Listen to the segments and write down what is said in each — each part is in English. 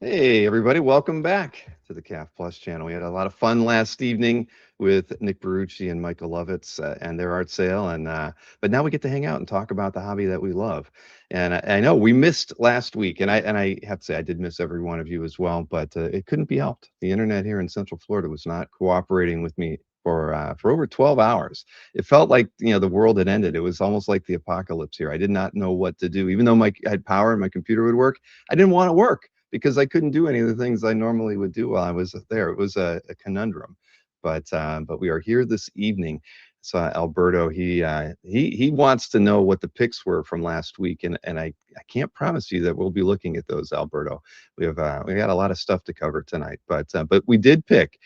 Hey, everybody, welcome back to the CAF Plus channel. We had a lot of fun last evening with Nick Barucci and Michael Lovitz and their art sale. But now we get to hang out and talk about the hobby that we love. And I know we missed last week, and I have to say I did miss every one of you as well, but it couldn't be helped. The internet here in Central Florida was not cooperating with me for over 12 hours. It felt like the world had ended. It was almost like the apocalypse here. I did not know what to do, even though I had power and my computer would work. I didn't want to work because I couldn't do any of the things I normally would do while I was there. It was a conundrum, but we are here this evening. So Alberto, he wants to know what the picks were from last week, and I can't promise you that we'll be looking at those, Alberto. We got a lot of stuff to cover tonight, but we did pick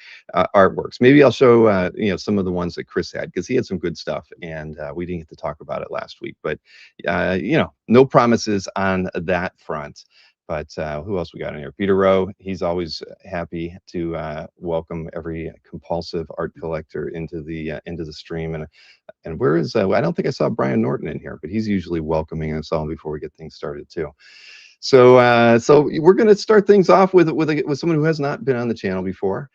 artworks. Maybe I'll show some of the ones that Chris had because he had some good stuff, and we didn't get to talk about it last week. But no promises on that front. But who else we got in here? Peter Rowe. He's always happy to welcome every compulsive art collector into the stream. And where is? I don't think I saw Brian Norton in here, but he's usually welcoming us all before we get things started too. So we're going to start things off with someone who has not been on the channel before.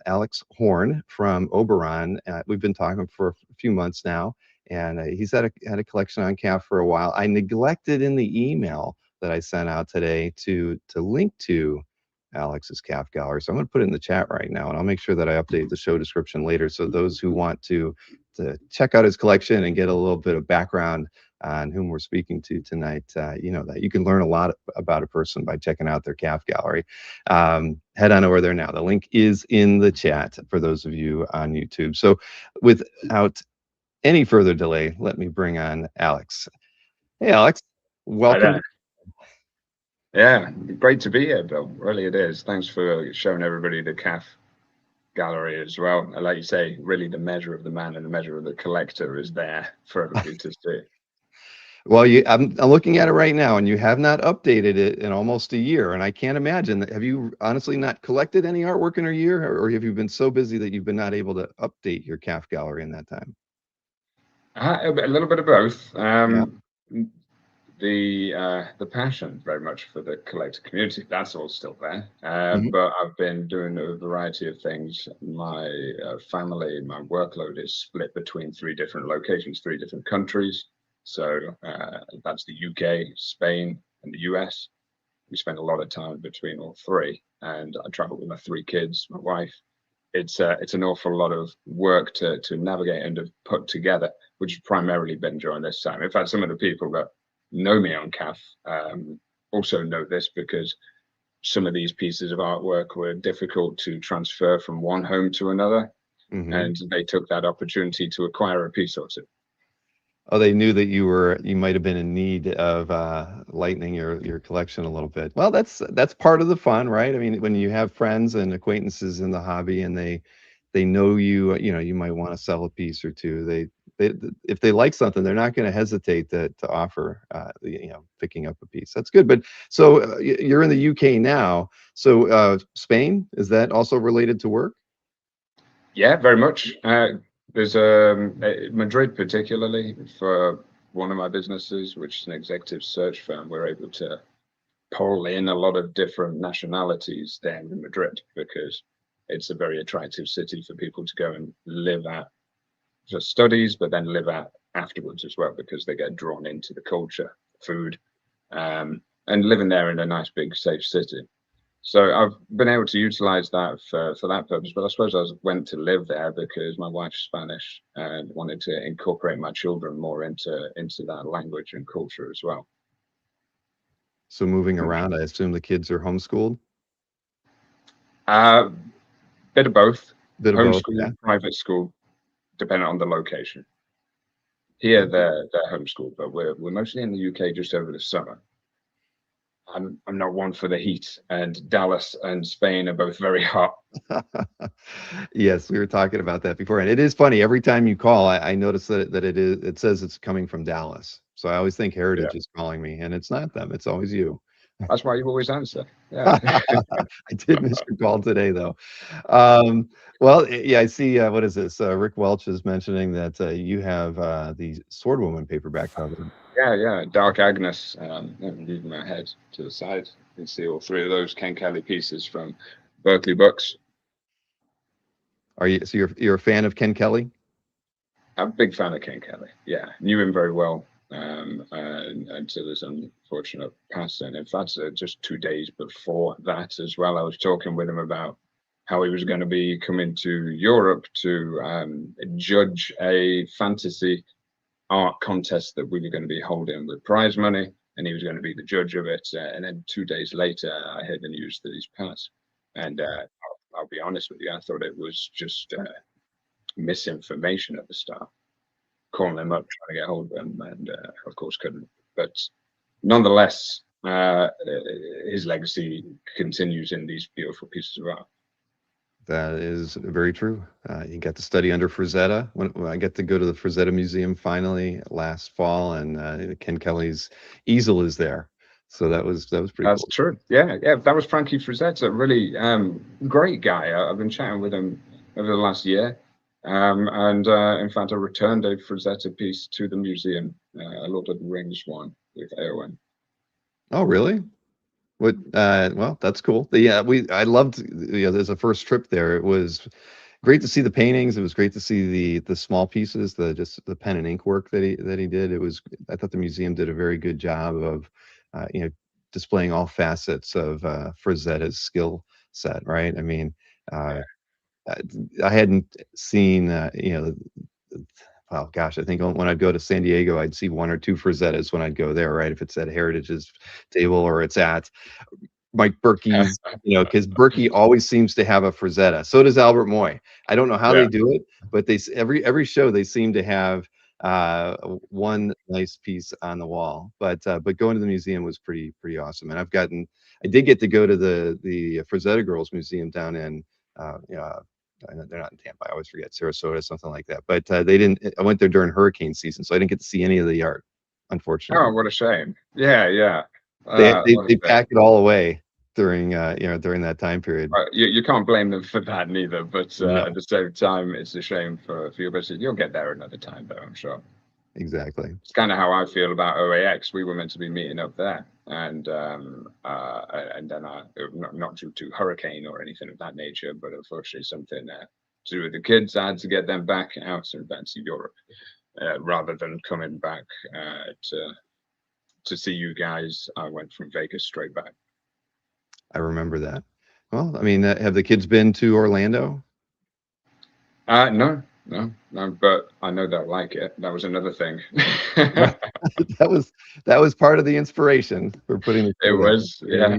Alex Horn from Oberon. We've been talking for a few months now, and he's had a collection on CAF for a while. I neglected in the email that I sent out today to link to Alex's CAF gallery. So I'm going to put it in the chat right now, and I'll make sure that I update the show description later. So those who want to check out his collection and get a little bit of background on whom we're speaking to tonight, that you can learn a lot about a person by checking out their CAF gallery. Head on over there now. The link is in the chat for those of you on YouTube. So without any further delay, let me bring on Alex. Hey, Alex. Hi Welcome. there. Yeah, great to be here, Bill. Really, it is. Thanks for showing everybody the CAF gallery as well. And like you say, really the measure of the man and the measure of the collector is there for everybody to see. Well, I'm looking at it right now, and you have not updated it in almost a year. And I can't imagine that. Have you honestly not collected any artwork in a year, or have you been so busy that you've been not able to update your CAF gallery in that time? A little bit of both. Yeah. The passion very much for the collector community, that's all still there. Mhm. But I've been doing a variety of things. My family, my workload is split between three different locations, three different countries. So that's the UK, Spain, and the US. We spend a lot of time between all three, and I travel with my three kids, my wife. It's an awful lot of work to navigate and to put together, which has primarily been during this time. In fact, some of the people that know me on CAF also know this because some of these pieces of artwork were difficult to transfer from one home to another, Mhm. and they took that opportunity to acquire a piece or two. Oh, they knew that you might have been in need of lightening your collection a little bit. Well, that's part of the fun, right? I mean, when you have friends and acquaintances in the hobby, and they know you might want to sell a piece or two. They if they like something, they're not going to hesitate to offer picking up a piece. That's good. But so you're in the UK now. So Spain, is that also related to work? Yeah, very much. There's Madrid, particularly for one of my businesses, which is an executive search firm. We're able to pull in a lot of different nationalities there in Madrid because it's a very attractive city for people to go and live at for studies, but then live at afterwards as well because they get drawn into the culture, food, and living there in a nice big safe city. So I've been able to utilize that for that purpose. But I suppose went to live there because my wife's Spanish and wanted to incorporate my children more into that language and culture as well. So moving around, I assume the kids are homeschooled. Uh, Bit of both, Bit of both. homeschool, Yeah. private school, depending on the location. Here they're homeschooled, but we're mostly in the UK just over the summer. I'm not one for the heat, and Dallas and Spain are both very hot. Yes, we were talking about that before, and it is funny. Every time you call, I notice that it says it's coming from Dallas. So I always think Yeah, Heritage is calling me, and it's not them. It's always you. that's why you always answer. Yeah. I did miss your call today, though. Um, well, yeah, I see. What is this? Rick Welch is mentioning that you have the Sword Woman paperback cover. Yeah. Dark Agnes. I'm moving my head to the side. You can see all three of those Ken Kelly pieces from Berkeley Books. Are you, so you're a fan of Ken Kelly? I'm a big fan of Ken Kelly. Yeah, knew him very well until his unfortunate passing. In fact, just 2 days before that as well, I was talking with him about how he was going to be coming to Europe to judge a fantasy art contest that we were going to be holding with prize money, and he was going to be the judge of it. And then 2 days later, I heard the news that he's passed. And I'll be honest with you, I thought it was just misinformation at the start, calling him up, trying to get hold of him, and of course couldn't. But nonetheless, his legacy continues in these beautiful pieces of art. That is very true. You got to study under Frazetta. When I get to go to the Frazetta Museum finally last fall, and Ken Kelly's easel is there. So that was pretty That's cool. true. Yeah. That was Frankie Frazetta. Really great guy. I've been chatting with him over the last year. And in fact, I returned a Frazetta piece to the museum, a Lord of the Rings one with Eowyn. Oh, really? What? Well, that's cool. I loved. There's a first trip there. It was great to see the paintings. It was great to see the small pieces, just the pen and ink work that he did. I thought the museum did a very good job of, displaying all facets of Frazetta's skill set. Right. I mean, Yeah. I hadn't seen, oh gosh, I think when I'd go to San Diego, I'd see one or two Frazettas when I'd go there, right? If it's at Heritage's table or it's at Mike Berkey's, because Berkey always seems to have a Frazetta. So does Albert Moy. I don't know how they do it, but every show they seem to have one nice piece on the wall. But going to the museum was pretty awesome. And I did get to go to the Frazetta Girls Museum down in they're not in Tampa. I always forget, Sarasota, something like that. But they didn't. I went there during hurricane season, so I didn't get to see any of the art, unfortunately. Oh, what a shame. Yeah. They packed it all away during during that time period. You can't blame them for that neither, but No. at the same time, it's a shame for your business. You'll get there another time, though, I'm sure. Exactly. It's kind of how I feel about OAX. We were meant to be meeting up there, and then not due to hurricane or anything of that nature, but unfortunately something to do with the kids. I had to get them back out and back to Europe rather than coming back to see you guys. I went from Vegas straight back. I remember that. Well, I mean, have the kids been to Orlando? No, but I know they'll like it. That was another thing. that was part of the inspiration for putting the It was, yeah.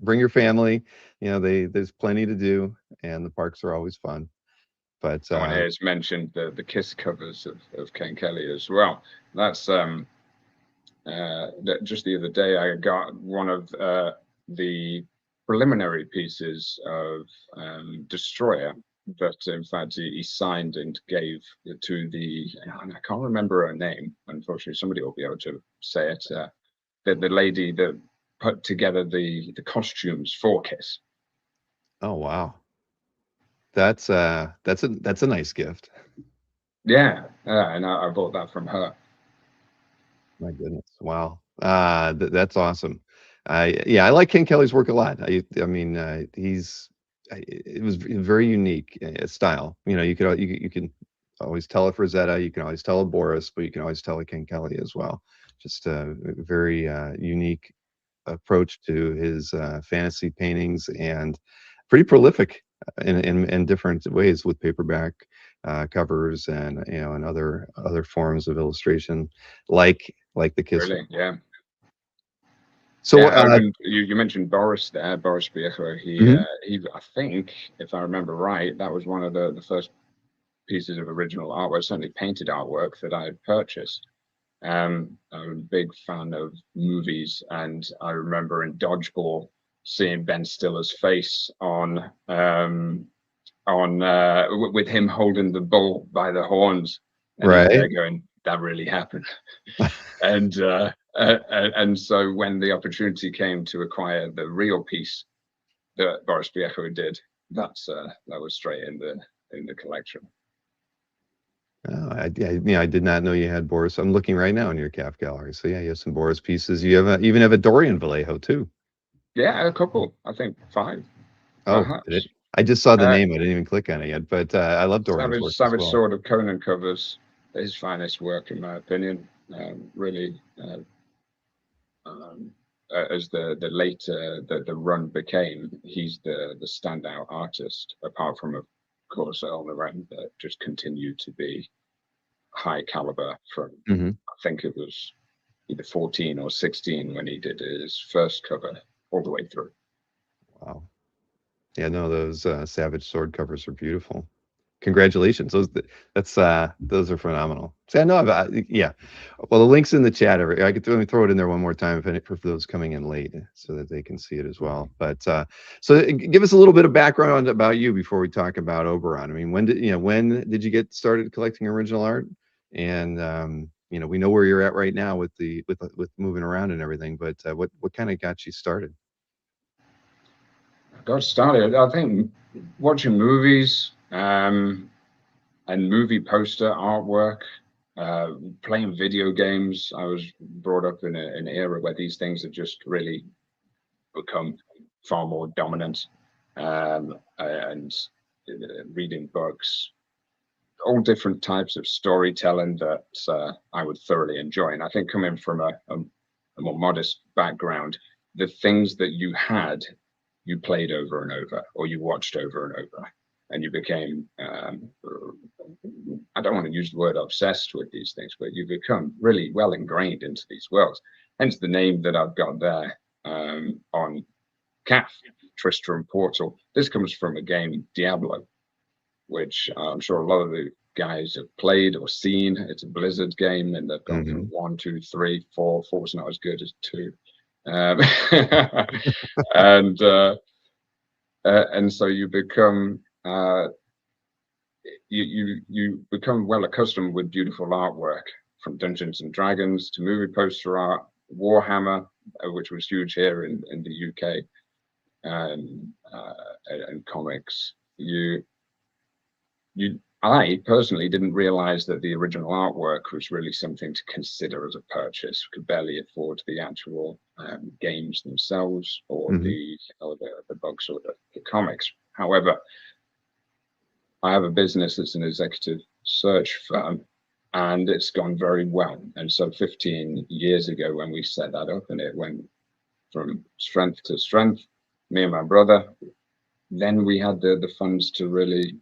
Bring your family. There's plenty to do, and the parks are always fun. But someone here has mentioned the Kiss covers of Ken Kelly as well. That's just the other day I got one of the preliminary pieces of Destroyer that in fact he signed and gave to and I can't remember her name, unfortunately. Somebody will be able to say it. The lady that put together the costumes for Kiss. Oh wow, that's a nice gift. Yeah, and I bought that from her. My goodness, wow, that's awesome. I like Ken Kelly's work a lot. I mean, it was very unique style. You can always tell a Frazetta, you can always tell a Boris, but you can always tell a Ken Kelly as well. Just a very unique approach to his fantasy paintings, and pretty prolific in different ways with paperback covers and and other forms of illustration, like the Kiss. Really, yeah. So you mentioned Boris there, Boris Viejo. He I think, if I remember right, that was one of the first pieces of original artwork, certainly painted artwork, that I had purchased. I'm a big fan of movies, and I remember in Dodgeball seeing Ben Stiller's face on with him holding the bull by the horns, and right, going, that really happened. And so when the opportunity came to acquire the real piece that Boris Viejo did, that was straight in the collection. Oh, I did not know you had Boris. I'm looking right now in your calf gallery. So yeah, you have some Boris pieces. You have even have a Dorian Vallejo too. Yeah, a couple. I think five, Oh, did perhaps. it? I just saw the Uh, name. I didn't even click on it yet, but I love Dorian's work as Savage well. Sword of Conan covers his finest work, in my opinion. Really, um, as the later the run became, he's the standout artist. Apart from, of course, Elmer Wren, that just continued to be high caliber. From Hmm. I think it was either 14 or 16 when he did his first cover, all the way through. Wow. Yeah, no, those Savage Sword covers are beautiful. Congratulations. Those are phenomenal. See, I know yeah. Well, the link's in the chat. I could let me throw it in there one more time for those coming in late so that they can see it as well. But give us a little bit of background about you before we talk about Oberon. I mean, when did you get started collecting original art? And we know where you're at right now with with moving around and everything, but what kind of got you started? Got started, I think, watching movies, and movie poster artwork, playing video games. I was brought up in an era where these things had just really become far more dominant, and reading books, all different types of storytelling that I would thoroughly enjoy. And I think, coming from a more modest background, the things that you had, you played over and over, or you watched over and over, and you became, I don't want to use the word obsessed with these things, but you become really well ingrained into these worlds. Hence the name that I've got there, on CAF, Tristram Portal. This comes from a game, Diablo, which I'm sure a lot of the guys have played or seen. It's a Blizzard game, and they've gone from Hmm. 1, 2, 3, 4. 4's not as good as 2. Um, and and so you become, you become well accustomed with beautiful artwork, from Dungeons and Dragons to movie poster art, Warhammer, which was huge here in the UK, and comics. I personally didn't realize that the original artwork was really something to consider as a purchase. We could barely afford the actual games themselves, or Hmm. the books, or the comics. However, I have a business that's an executive search firm, and it's gone very well. And so 15 years ago, when we set that up, and it went from strength to strength, me and my brother, then we had the funds to really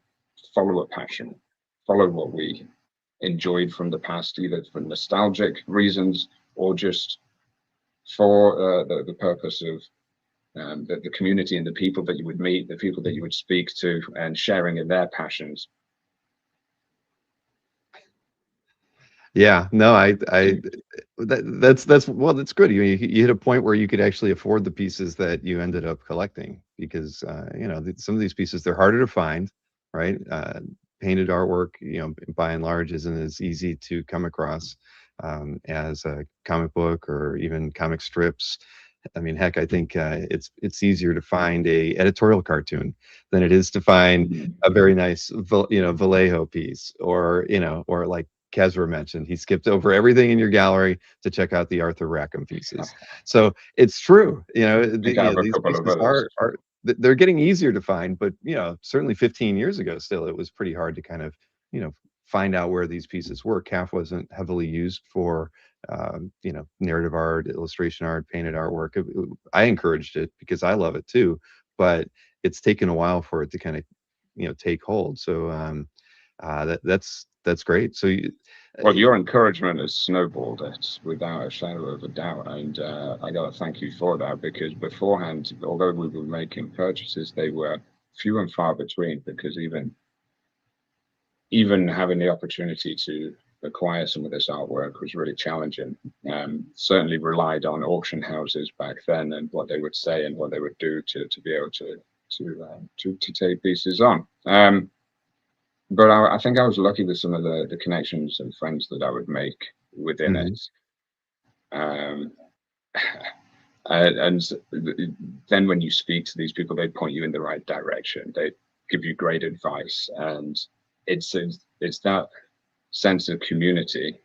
follow a passion, follow what we enjoyed from the past, either for nostalgic reasons or just for the purpose of, the community and the people that you would meet, the people that you would speak to, and sharing in their passions. Yeah, no, that's well, that's good. You hit a point where you could actually afford the pieces that you ended up collecting because some of these pieces, they're harder to find, right? Painted artwork, by and large, isn't as easy to come across as a comic book or even comic strips. I mean, heck, I think it's easier to find a editorial cartoon than it is to find a very nice Vallejo piece, or like Kezra mentioned, he skipped over everything in your gallery to check out the Arthur Rackham pieces. So it's true, I think I have a these couple of pieces others. they're getting easier to find, but certainly 15 years ago, still it was pretty hard to kind of you know find out where these pieces were. CAF wasn't heavily used for narrative art, illustration art, painted artwork. I encouraged it because I love it too, but it's taken a while for it to kind of take hold. So that's great. So Well, your encouragement has snowballed it without a shadow of a doubt, and I got to thank you for that, because beforehand, although we were making purchases, they were few and far between, because even having the opportunity to acquire some of this artwork was really challenging. Certainly relied on auction houses back then and what they would say and what they would do to be able to take pieces on. But I think I was lucky with some of the connections and friends that I would make within mhm. it. Um, and then when you speak to these people, they point you in the right direction. They give you great advice, and it's that sense of community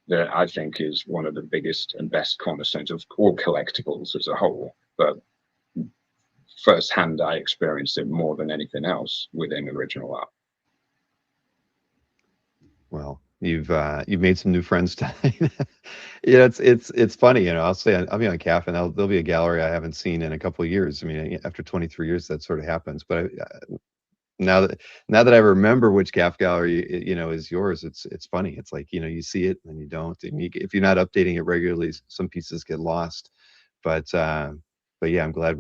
that I think is one of the biggest and best cornerstones of all collectibles as a whole. But firsthand, I experienced it more than anything else within original art. Well, you've made some new friends tonight. Yeah, it's funny, I'll be on CAF and there'll be a gallery I haven't seen in a couple of years. I mean, after 23 years, that sort of happens. But now that I remember which CAF gallery is yours, it's funny. It's like you see it and you don't, and if you're not updating it regularly, some pieces get lost. But yeah, I'm glad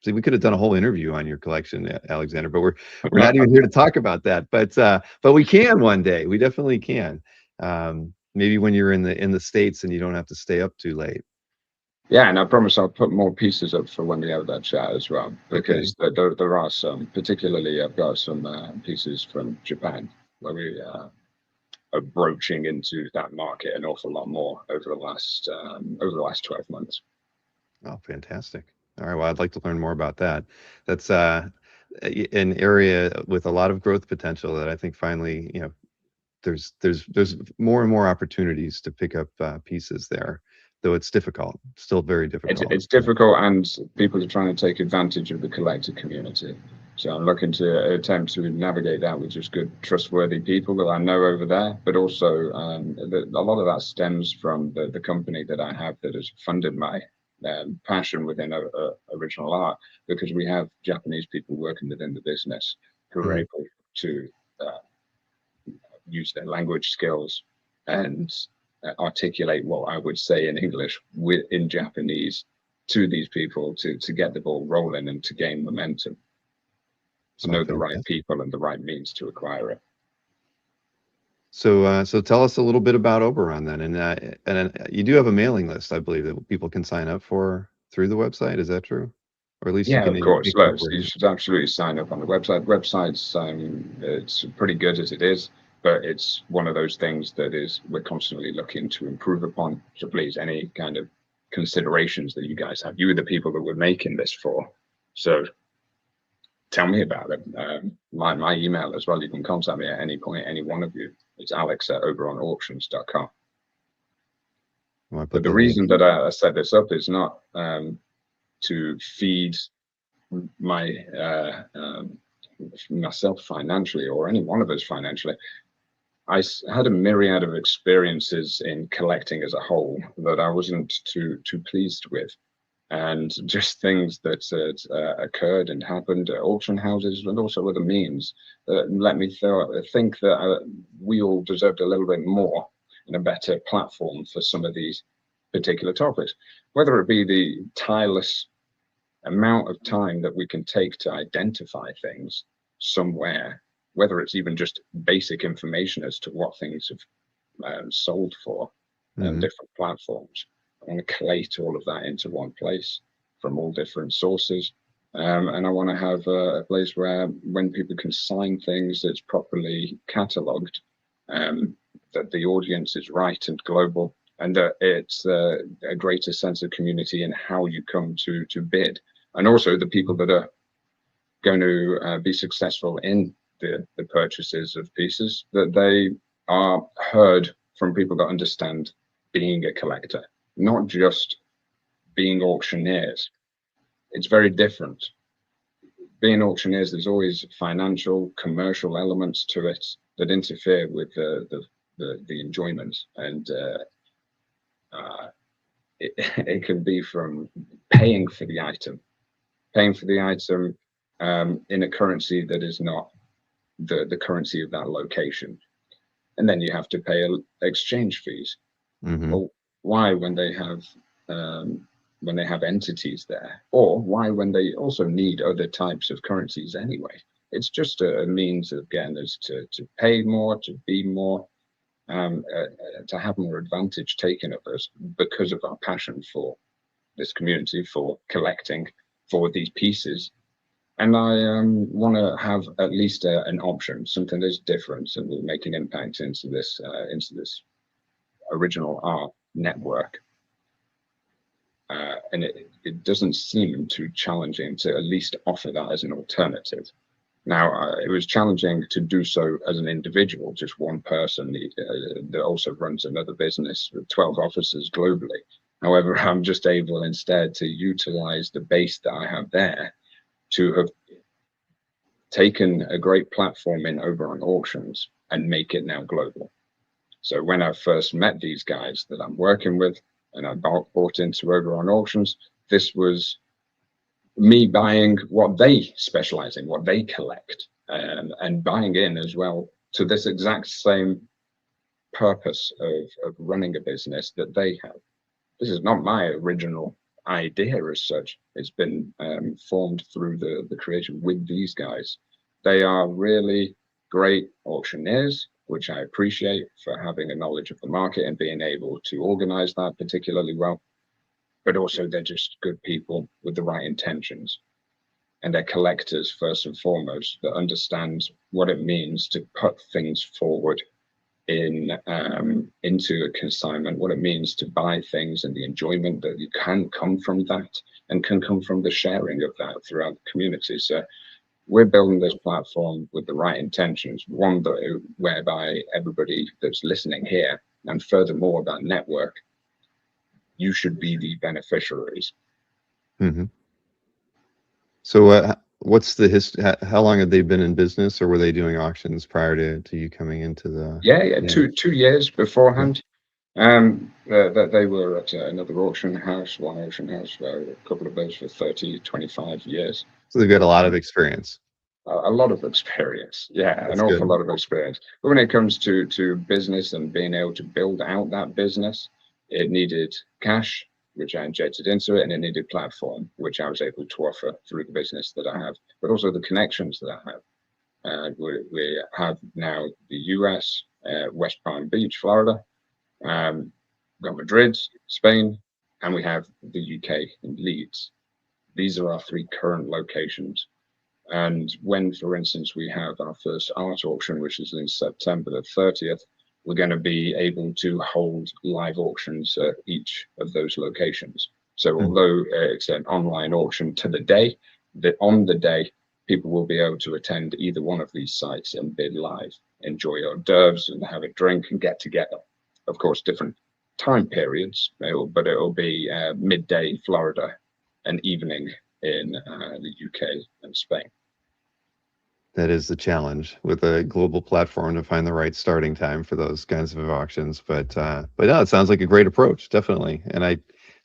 see, we could have done a whole interview on your collection, Alexander, but we're not even here to talk about that. But we can one day. We definitely can. Maybe when you're in the States and you don't have to stay up too late. Yeah, and I promise I'll put more pieces up for when we have that chat as well, because there are some, particularly I've got some pieces from Japan where we are broaching into that market an awful lot more over the last 12 months. Oh, fantastic. All right, well, I'd like to learn more about that. That's an area with a lot of growth potential that I think finally, there's more and more opportunities to pick up pieces there, though it's difficult, still very difficult. It's difficult, and people are trying to take advantage of the collector community. So I'm looking to attempt to navigate that with just good, trustworthy people that I know over there. But also, a lot of that stems from the company that I have that has funded my passion within original art, because we have Japanese people working within the business who are able to use their language skills and articulate what I would say in English in Japanese to these people to get the ball rolling and to gain momentum, to know the right people and the right means to acquire it. So tell us a little bit about Oberon then, and you do have a mailing list, I believe, that people can sign up for through the website. Is that true? Or at least yeah, you can. Of course. You should absolutely sign up on the website. Websites, it's pretty good as it is, but it's one of those things that we're constantly looking to improve upon. So please, any kind of considerations that you guys have, you are the people that we're making this for. So tell me about it. My email as well, you can contact me at any point, any one of you. It's alex@oberonauctions.com. But the reason that I set this up is not to feed myself financially, or any one of us financially. I had a myriad of experiences in collecting as a whole that I wasn't too pleased with, and just things that had occurred and happened at auction houses and also other means that let me think that we all deserved a little bit more and a better platform for some of these particular topics, whether it be the tireless amount of time that we can take to identify things somewhere, whether it's even just basic information as to what things have sold for different platforms. I want to collate all of that into one place from all different sources. And I want to have a place where when people can sign things, it's properly catalogued, that the audience is right and global, and that it's a greater sense of community in how you come to bid. And also the people that are going to be successful in the purchases of pieces, that they are heard from people that understand being a collector, not just being auctioneers. It's very different. Being auctioneers, there's always financial, commercial elements to it that interfere with the enjoyment, and it can be from paying for the item in a currency that is not the currency of that location, and then you have to pay exchange fees. Well, why, when they have entities there, or why when they also need other types of currencies anyway? It's just a means, again, as to pay more, to be more, to have more advantage taken of us because of our passion for this community, for collecting, for these pieces. And I want to have at least an option, something that's different, and will make an impact into this original art network. And it doesn't seem too challenging to at least offer that as an alternative. Now, it was challenging to do so as an individual, just one person that also runs another business with 12 offices globally. However, I'm just able instead to utilize the base that I have there to have taken a great platform in Oberon Auctions and make it now global. So when I first met these guys that I'm working with and I bought into Oberon Auctions, this was me buying what they specialize in, what they collect, and buying in as well to this exact same purpose of running a business that they have. This is not my original idea as such. It's been formed through the creation with these guys. They are really great auctioneers, which I appreciate for having a knowledge of the market and being able to organize that particularly well. But also, they're just good people with the right intentions. And they're collectors first and foremost that understand what it means to put things forward in into a consignment, what it means to buy things and the enjoyment that you can come from that and can come from the sharing of that throughout the community. So we're building this platform with the right intentions, one that whereby everybody that's listening here, and furthermore that network, you should be the beneficiaries. Mm-hmm. So what's the history? How long have they been in business, or were they doing auctions prior to you coming into the? Yeah. 2 years beforehand. That they were at another auction house, one auction house, a couple of those for 30, 25 years. So they've got a lot of experience. A lot of experience, yeah, That's an awful good. lot of experience. But when it comes to business and being able to build out that business, it needed cash, which I injected into it, and it needed platform, which I was able to offer through the business that I have, but also the connections that I have. We have now the US, West Palm Beach, Florida, got Madrid, Spain, and we have the UK in Leeds. These are our 3 current locations. And when, for instance, we have our first art auction, which is in September the 30th, we're going to be able to hold live auctions at each of those locations. So although it's an online auction to the day, on the day, people will be able to attend either one of these sites and bid live, enjoy hors d'oeuvres and have a drink and get together. Of course, different time periods, but it'll be midday in Florida and evening in the UK and Spain. That is the challenge with a global platform, to find the right starting time for those kinds of auctions. But no, it sounds like a great approach, definitely. And I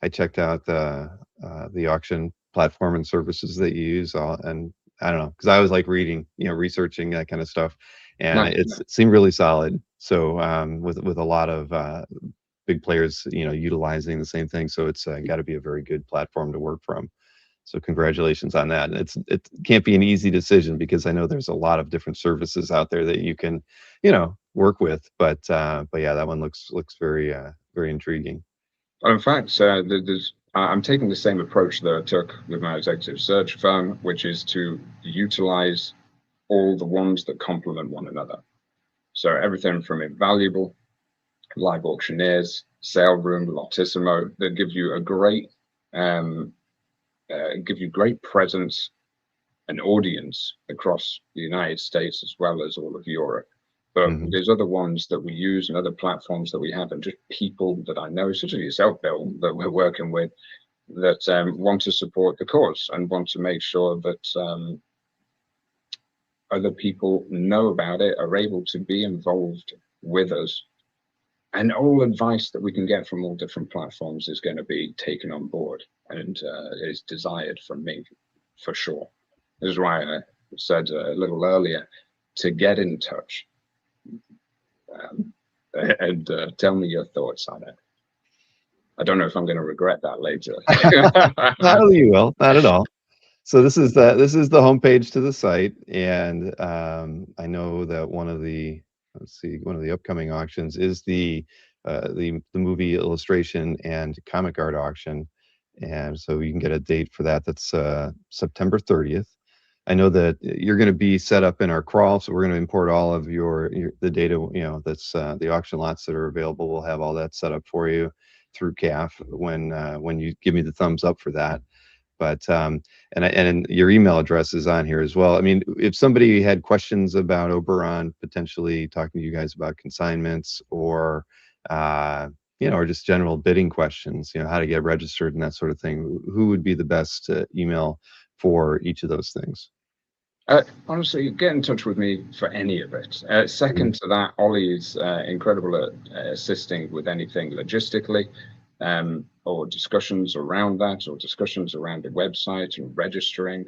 checked out the auction platform and services that you use, and I don't know, because I was like reading, researching that kind of stuff, and Nice. it seemed really solid. So with a lot of big players, utilizing the same thing, so it's got to be a very good platform to work from. So congratulations on that. And it can't be an easy decision, because I know there's a lot of different services out there that you can, work with. But yeah, that one looks very very intriguing. In fact, I'm taking the same approach that I took with my executive search firm, which is to utilize all the ones that complement one another. So everything from Invaluable, Live Auctioneers, Sale Room, Lotissimo, that give you a great presence and audience across the United States as well as all of Europe. But there's other ones that we use and other platforms that we have, and just people that I know, such as yourself, Bill, that we're working with, that want to support the cause and want to make sure that other people know about it, are able to be involved with us. And all advice that we can get from all different platforms is going to be taken on board and is desired from me, for sure. This is why I said a little earlier to get in touch and tell me your thoughts on it. I don't know if I'm going to regret that later. No, you will, not at all. So this is the homepage to the site, and I know that one of the upcoming auctions is the movie illustration and comic art auction, and so you can get a date for that. That's September 30th. I know that you're going to be set up in our crawl, so we're going to import all of the data, that's the auction lots that are available. We'll have all that set up for you through CAF when you give me the thumbs up for that. But and your email address is on here as well. I mean, if somebody had questions about Oberon, potentially talking to you guys about consignments, or or just general bidding questions, how to get registered and that sort of thing, who would be the best email for each of those things? Honestly, get in touch with me for any of it. Second to that, Ollie is incredible at assisting with anything logistically, or discussions around that, or discussions around the website and registering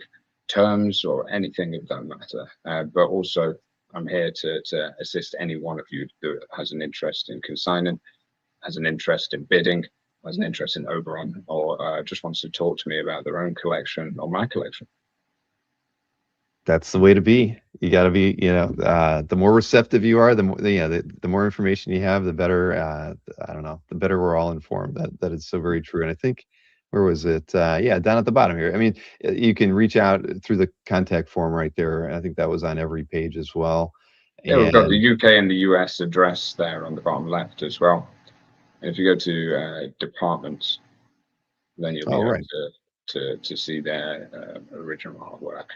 terms or anything of that matter. But also, I'm here to assist any one of you that has an interest in consigning, has an interest in bidding, has an interest in Oberon, or just wants to talk to me about their own collection or my collection. That's the way to be. You got to be, the more receptive you are, the more, the more information you have, the better. I don't know, the better we're all informed. That is so very true. And I think, where was it? Yeah, down at the bottom here. I mean, you can reach out through the contact form right there. I think that was on every page as well. Yeah, we've got the UK and the US address there on the bottom left as well. And if you go to departments, then you'll be able to see their original artwork.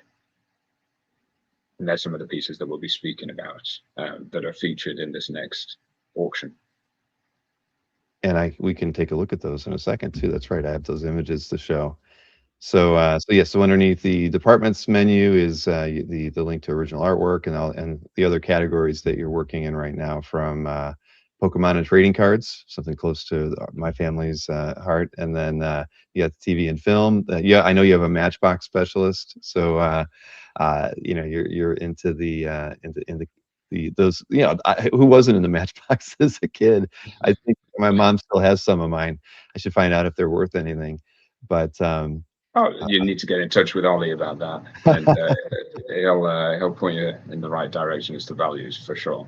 And that's some of the pieces that we'll be speaking about that are featured in this next auction. And we can take a look at those in a second too. That's right. I have those images to show. So so underneath the departments menu is the link to original artwork and the other categories that you're working in right now, from Pokemon and trading cards, something close to my family's heart, and then you got the TV and film. Yeah, I know you have a Matchbox specialist, so you're into those. Who wasn't into Matchbox as a kid? I think my mom still has some of mine. I should find out if they're worth anything, but. You need to get in touch with Ollie about that, and he'll point you in the right direction as to values for sure.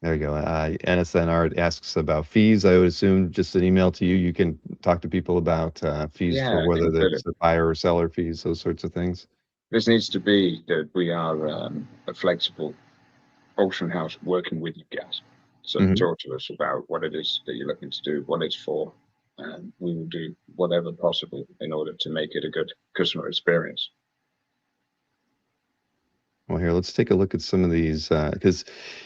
There you go. NSN Art asks about fees. I would assume just an email to you. You can talk to people about fees, for whether there's a buyer or seller fees, those sorts of things. This needs to be that we are a flexible auction house working with you guys. So talk to us about what it is that you're looking to do, what it's for. We will do whatever possible in order to make it a good customer experience. Well, here, let's take a look at some of these, because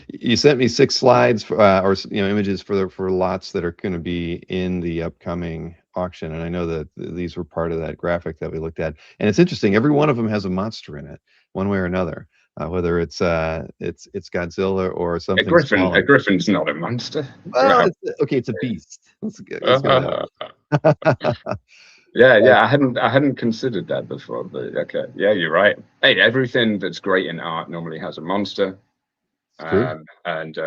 you sent me 6 slides or images for lots that are going to be in the upcoming auction, and I know that these were part of that graphic that we looked at. And it's interesting; every one of them has a monster in it, one way or another. Whether it's Godzilla or something. A griffin's not a monster. Well, it's a beast. Yeah, I hadn't considered that before, but okay, yeah, you're right. Hey, everything that's great in art normally has a monster, and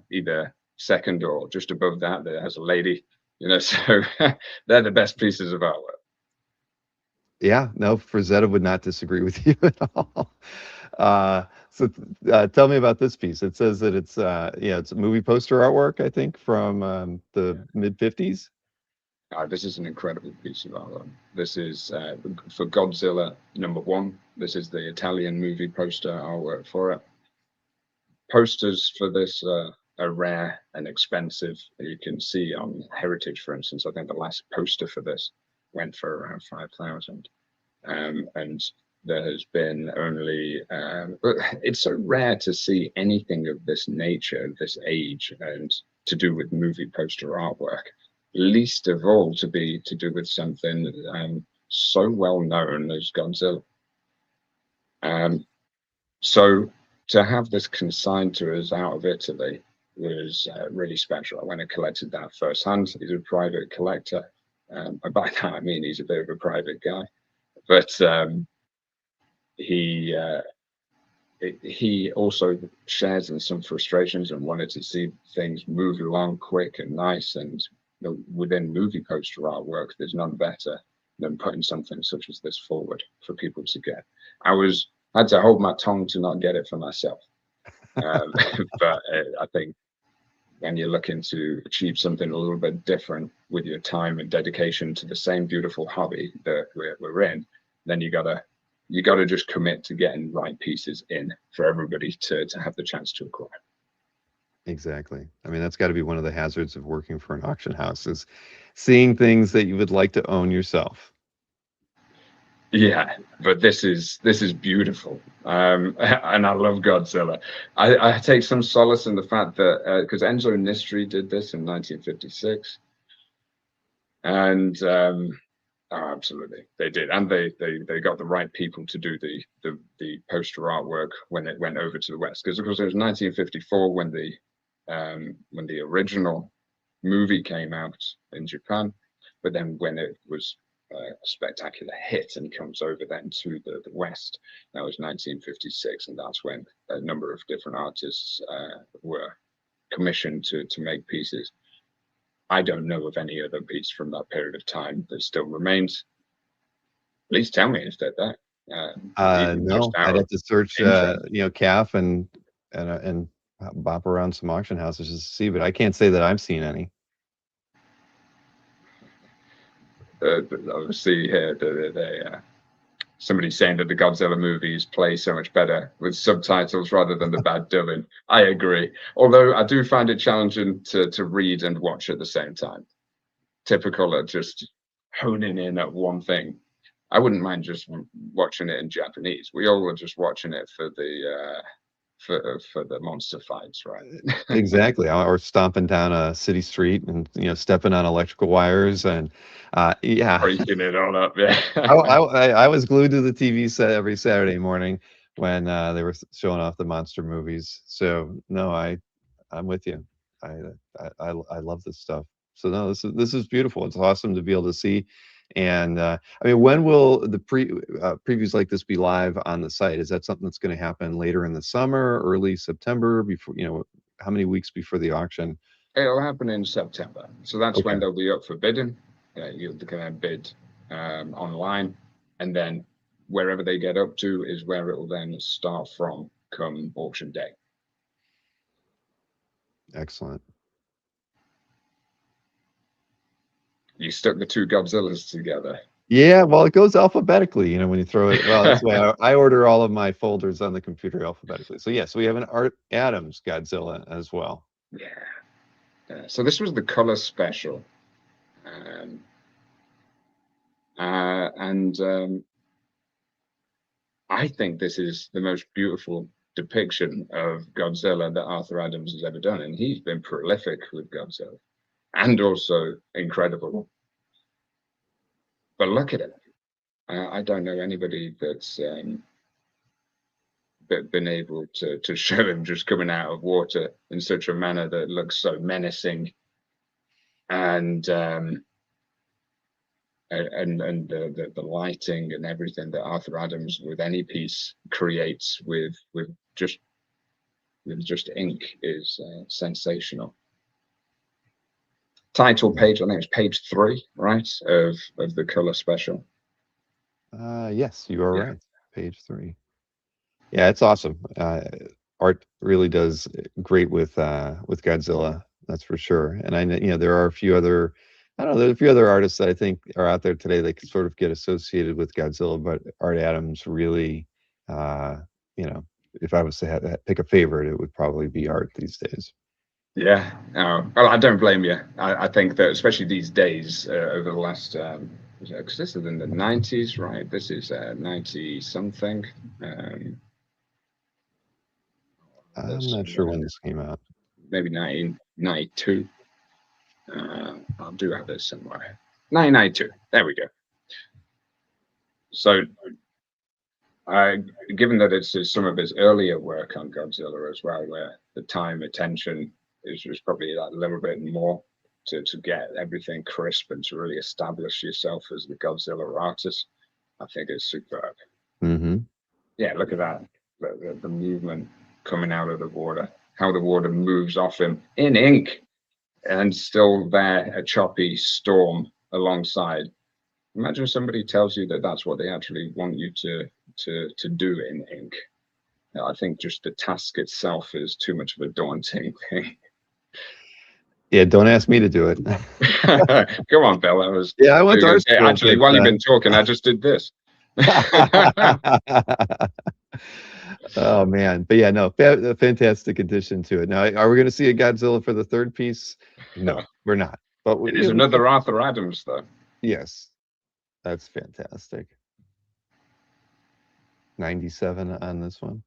either second or just above that has a lady. So they're the best pieces of artwork. Yeah, no, Frazetta would not disagree with you at all. So tell me about this piece. It says that it's a movie poster artwork, I think, from the mid-50s. This is an incredible piece of artwork. This is for Godzilla #1. This is the Italian movie poster artwork for it. Posters for this are rare and expensive. You can see on Heritage, for instance, I think the last poster for this went for around 5,000. And there has been only, it's so rare to see anything of this nature, this age, and to do with movie poster artwork. Least of all to do with something so well known as Godzilla. So to have this consigned to us out of Italy was really special. I went and collected that firsthand. He's a private collector. And by that I mean he's a bit of a private guy, but he also shares in some frustrations and wanted to see things move along quick and nice. And within movie poster artwork, there's none better than putting something such as this forward for people to get. I had to hold my tongue to not get it for myself, but I think when you're looking to achieve something a little bit different with your time and dedication to the same beautiful hobby that we're in, then you gotta just commit to getting right pieces in for everybody to have the chance to acquire. Exactly. I mean, that's got to be one of the hazards of working for an auction house, is seeing things that you would like to own yourself. Yeah, but this is beautiful, and I love Godzilla. I take some solace in the fact that because Enzo Nistri did this in 1956, and oh, absolutely, they did, and they got the right people to do the poster artwork when it went over to the West, because of course it was 1954 when the original movie came out in Japan, but then when it was a spectacular hit and comes over then to the West, that was 1956, and that's when a number of different artists were commissioned to make pieces. I don't know of any other piece from that period of time that still remains. Please tell me if they're there. Even just No, I'd out of have to search, interest. CAF and bop around some auction houses just to see, but I can't say that I've seen any. Obviously, here somebody saying that the Godzilla movies play so much better with subtitles rather than the bad dubbing. I agree. Although I do find it challenging to read and watch at the same time. Typical of just honing in at one thing. I wouldn't mind just watching it in Japanese. We all were just watching it for the monster fights, right? Exactly, or stomping down a city street and, stepping on electrical wires and, yeah. Breaking it all up, yeah. I was glued to the TV set every Saturday morning when, they were showing off the monster movies. So, no, I'm with you. I love this stuff. So, no, this is beautiful. It's awesome to be able to see, and, I mean, when will the previews like this be live on the site? Is that something that's gonna happen later in the summer, early September, before how many weeks before the auction? It'll happen in September. So that's when Okay. they'll be up for bidding. You can bid online, and then wherever they get up to is where it will then start from come auction day. Excellent. You stuck the two Godzillas together. Yeah, well, it goes alphabetically, when you throw it. Well, that's why I order all of my folders on the computer alphabetically. So yes, we have an Art Adams Godzilla as well. Yeah. So this was the color special. And I think this is the most beautiful depiction of Godzilla that Arthur Adams has ever done. And he's been prolific with Godzilla and also incredible. But look at it. I don't know anybody that's been able to show him just coming out of water in such a manner that looks so menacing, and the lighting and everything that Arthur Adams with any piece creates with just ink is sensational. Title page, I think it's page 3, right, of the color special. Yes, you are right. Page 3. Yeah, it's awesome. Art really does great with Godzilla, that's for sure. And I know, there are a few other, I don't know, there's a few other artists that I think are out there today that can sort of get associated with Godzilla, but Art Adams really, if I was to pick a favorite, it would probably be Art these days. Yeah, well, I don't blame you. I think that especially these days, over the last, because this is in the 90s, right? This is 90 something. I'm not sure when this came out. Maybe 1992. I do have this somewhere. 1992. There we go. So, given that it's some of his earlier work on Godzilla as well, where the time, attention is probably that little bit more to get everything crisp and to really establish yourself as the Godzilla artist, I think it's superb. Mm-hmm. Yeah, look at that. The movement coming out of the water, how the water moves off him in ink, and still there a choppy storm alongside. Imagine somebody tells you that that's what they actually want you to do in ink. I think just the task itself is too much of a daunting thing. Yeah, don't ask me to do it. Come on, Bill. I went to art school. Actually, while you've been talking, I just did this. Oh man, but yeah, no, a fantastic addition to it. Now, are we going to see a Godzilla for the third piece? No, we're not. But it is another Arthur Adams, though. Yes, that's fantastic. 97 on this one.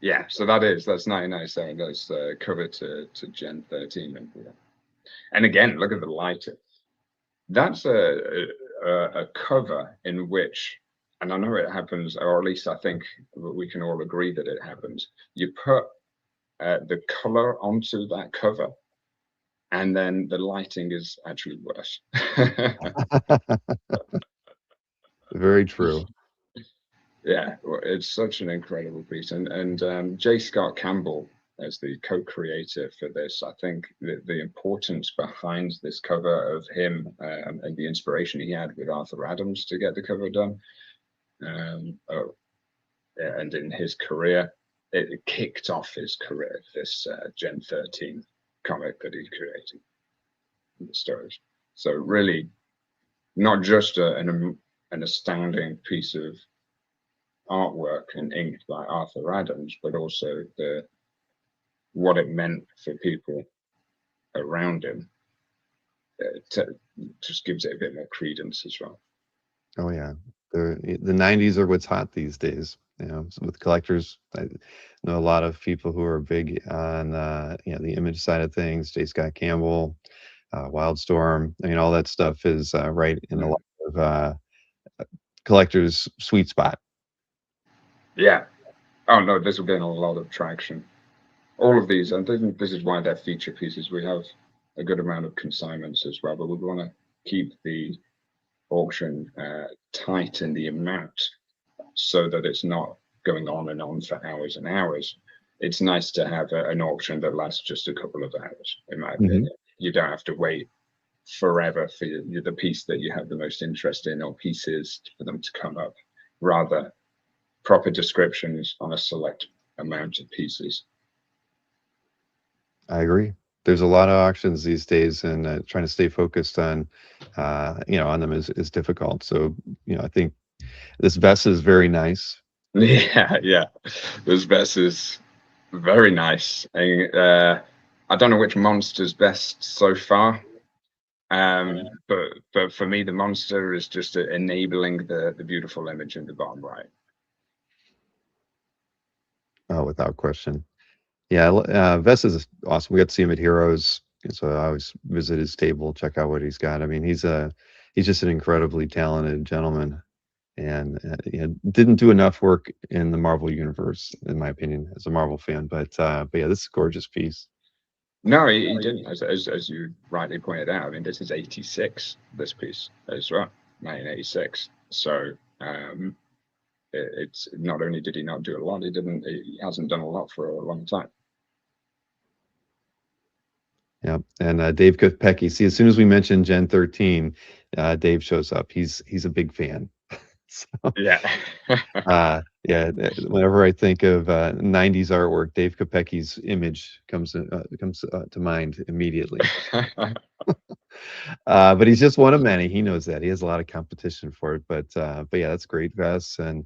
Yeah, so that's 1997. That's cover to Gen 13, and again, look at the lighting. That's a cover in which, and I know it happens, or at least I think we can all agree that it happens. You put the color onto that cover, and then the lighting is actually worse. Very true. Yeah, well, it's such an incredible piece, and J. Scott Campbell as the co-creator for this, I think the importance behind this cover of him and the inspiration he had with Arthur Adams to get the cover done, and in his career, it kicked off his career. This Gen 13 comic that he created, the stories. So really, not just an astounding piece of artwork and ink by Arthur Adams, but also what it meant for people around him. Just gives it a bit more credence as well. Oh yeah, the 90s are what's hot these days. So with collectors, I know a lot of people who are big on the image side of things. J. Scott Campbell, Wildstorm. I mean, all that stuff is right in a lot of collectors' sweet spot. Yeah. Oh no, this will gain a lot of traction. All of these, and I think this is why they're feature pieces. We have a good amount of consignments as well, but we want to keep the auction tight in the amount so that it's not going on and on for hours and hours. It's nice to have an auction that lasts just a couple of hours, in my opinion. You don't have to wait forever for the piece that you have the most interest in, or pieces for them to come up. Rather, proper descriptions on a select amount of pieces. I agree. There's a lot of auctions these days, and trying to stay focused on on them is difficult. So I think this vest is very nice. Yeah. This vest is very nice. And, I don't know which monster's best so far. But for me, the monster is just enabling the beautiful image in the bottom right. Oh, without question. Yeah, Vess is awesome. We got to see him at Heroes, so I always visit his table, check out what he's got. I mean, he's just an incredibly talented gentleman, and didn't do enough work in the Marvel universe, in my opinion, as a Marvel fan. But yeah, this is a gorgeous piece. No, he didn't. As you rightly pointed out, I mean, this is 86. This piece as well, 1986. So it's not only did he not do a lot, he hasn't done a lot for a long time. Yeah, and Dave Kopecki. See, as soon as we mention Gen 13, Dave shows up. He's a big fan. So, Yeah. Yeah. Whenever I think of 90s artwork, Dave Kopecki's image comes to mind immediately. But he's just one of many. He knows that. He has a lot of competition for it. But yeah, that's great, Vess. And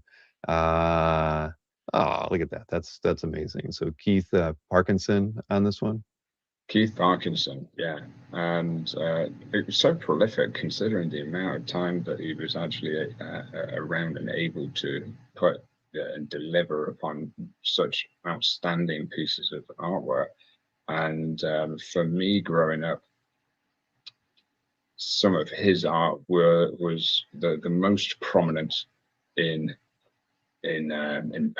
oh, look at that. That's amazing. So Keith Parkinson on this one. Keith Parkinson, yeah, and it was so prolific considering the amount of time that he was actually around and able to put and deliver upon such outstanding pieces of artwork. And for me, growing up, some of his art was the most prominent in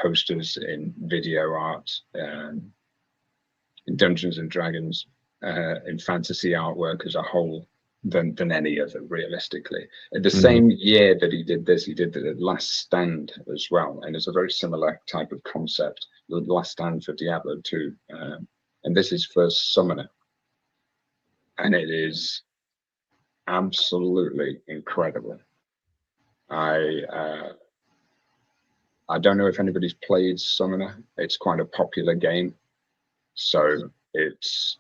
posters, in video art, in Dungeons and Dragons, in fantasy artwork as a whole than any other, realistically. In the same year that he did this, he did the Last Stand as well, and it's a very similar type of concept. The Last Stand for Diablo 2, and this is for Summoner, and it is absolutely incredible. I don't know if anybody's played Summoner. It's quite a popular game, so it's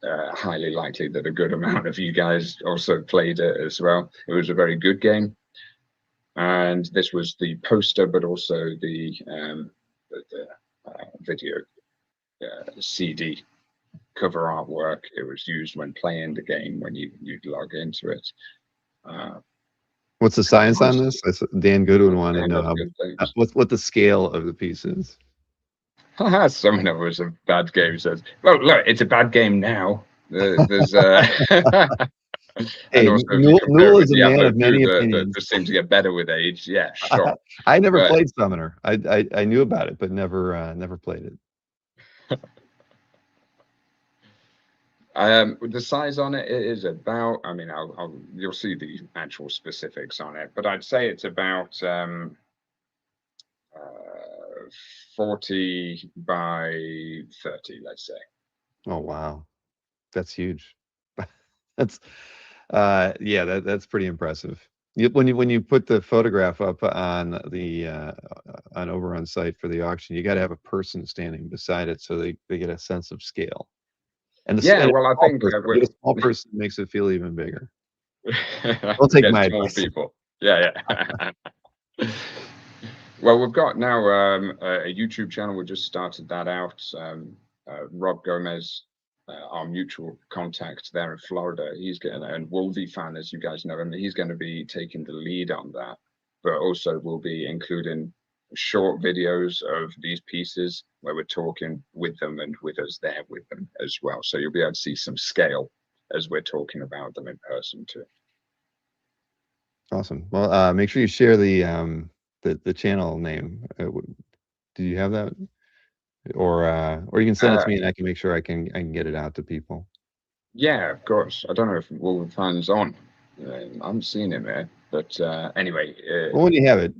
highly likely that a good amount of you guys also played it as well. It was a very good game, and this was the poster, but also the video CD cover artwork. It was used when playing the game, when you'd log into it. What's the science on this? Dan Goodwin wanted to know what the scale of the piece is. Someone was a bad game says, well, look, it's a bad game now. There's Hey, and also Newell is a man of many opinions. That just seems to get better with age. Yeah, sure. I never played Summoner. I knew about it, but never played it. The size on it is about, I mean, you'll see the actual specifics on it, but I'd say it's about 40 by 30, let's say. Oh, wow. That's huge. That's that's pretty impressive. When you put the photograph up on the on Overrun site for the auction, you got to have a person standing beside it so they get a sense of scale. And well, I think a small person makes it feel even bigger. We'll take my advice. People. Yeah. Well, we've got now a YouTube channel. We just started that out. Rob Gomez, our mutual contact there in Florida, and Wolvie fan, as you guys know him, he's going to be taking the lead on that. But also we'll be including short videos of these pieces where we're talking with them and with us there with them as well. So you'll be able to see some scale as we're talking about them in person too. Awesome. Well, make sure you share the channel name. Do you have that? Or you can send it to me and I can make sure I can get it out to people. Yeah, of course. I don't know if Wolven fan's on. I haven't seen him there, but anyway. Well, when you have it,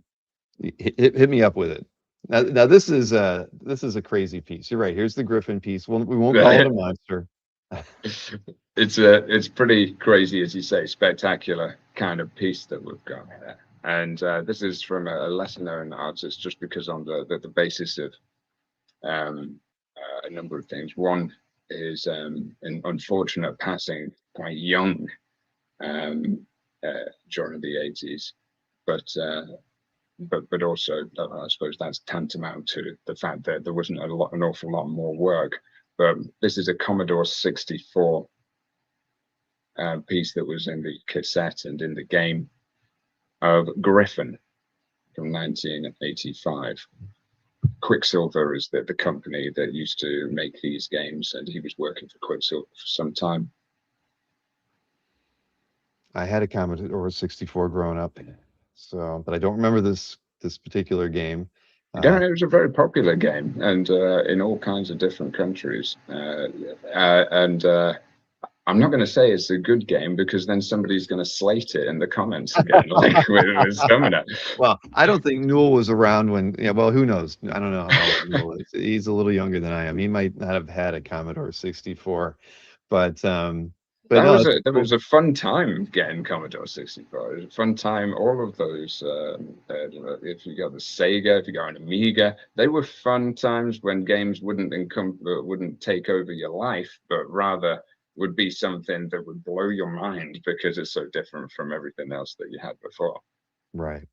hit me up with it. Now this is a crazy piece. You're right. Here's the Griffin piece. We won't call it a monster. It's pretty crazy, as you say, spectacular kind of piece that we've got there. And this is from a lesser known artist, just because on the basis of a number of things. One is an unfortunate passing quite young during the 80s, but also I suppose that's tantamount to the fact that there wasn't an awful lot more work. But this is a Commodore 64 piece that was in the cassette and in the game of Griffin from 1985. Quicksilver is the company that used to make these games, and he was working for Quicksilver for some time. I had a Commodore 64 growing up, but I don't remember this particular game. Yeah, it was a very popular game, and in all kinds of different countries. I'm not going to say it's a good game because then somebody's going to slate it in the comments again, like with Summoner. Well, I don't think Newell was around when. Yeah, well, who knows? I don't know how old Newell is. He's a little younger than I am. He might not have had a Commodore 64, but that was a fun time getting Commodore 64. It was a fun time. All of those, if you got the Sega, if you got an Amiga, they were fun times when games wouldn't take over your life, but rather would be something that would blow your mind because it's so different from everything else that you had before. Right.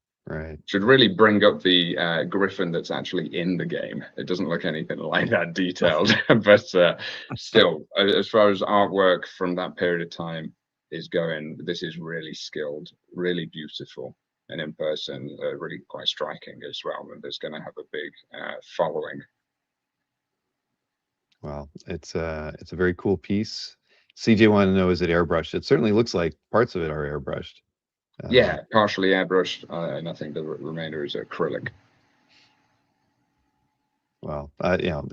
Should really bring up the Griffin that's actually in the game. It doesn't look anything like that detailed, but still, as far as artwork from that period of time is going, this is really skilled, really beautiful, and in person, really quite striking as well. And there's going to have a big following. Well, it's a very cool piece. CJ wanted to know, is it airbrushed? It certainly looks like parts of it are airbrushed. Yeah, partially airbrushed, and I think the remainder is acrylic. Well,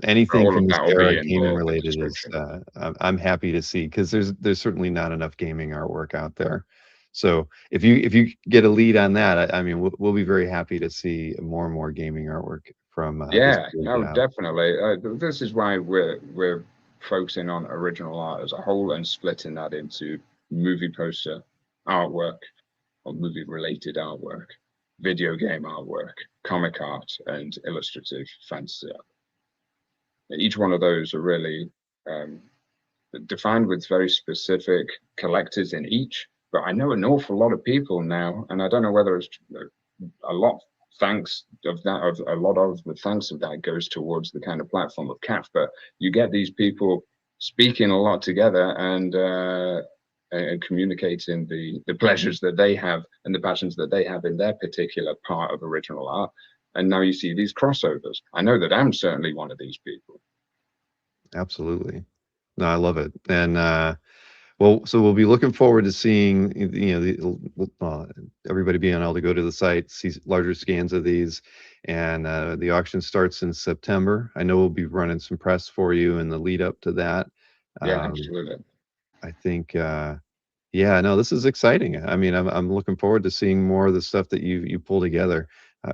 anything from this era gaming related is I'm happy to see, because there's certainly not enough gaming artwork out there. So if you get a lead on that, I mean, we'll be very happy to see more and more gaming artwork from. Definitely. This is why we're focusing on original art as a whole and splitting that into movie poster artwork or movie related artwork, video game artwork, comic art, and illustrative fantasy art. Each one of those are really defined with very specific collectors in each, but I know an awful lot of people now, and I don't know whether it's a lot thanks of that, of a lot of the thanks of that goes towards the kind of platform of CAF, but you get these people speaking a lot together, and and communicating the pleasures that they have and the passions that they have in their particular part of original art. And now you see these crossovers. I know that I'm certainly one of these people. Absolutely. No, I love it. And well, so we'll be looking forward to seeing, everybody being able to go to the site, see larger scans of these, and the auction starts in September. I know we'll be running some press for you in the lead up to that. Yeah, absolutely. I think, yeah, no, this is exciting. I mean, I'm looking forward to seeing more of the stuff that you pull together.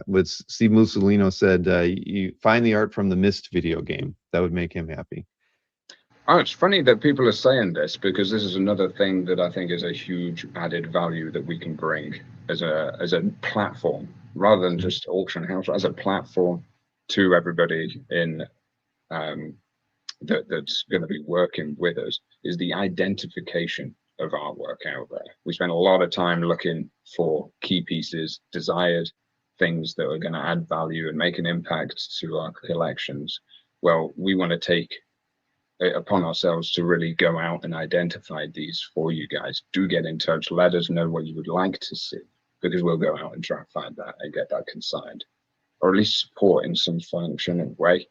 But Steve Mussolino said you find the art from the Myst video game. That would make him happy. Oh, it's funny that people are saying this, because this is another thing that I think is a huge added value that we can bring as a platform, rather than just auction house, as a platform to everybody in that's going to be working with us, is the identification of artwork out there. We spend a lot of time looking for key pieces, desired things that are going to add value and make an impact to our collections. Well, we want to take it upon ourselves to really go out and identify these for you guys. Do get in touch. Let us know what you would like to see, because we'll go out and try and find that and get that consigned, or at least support in some function and way.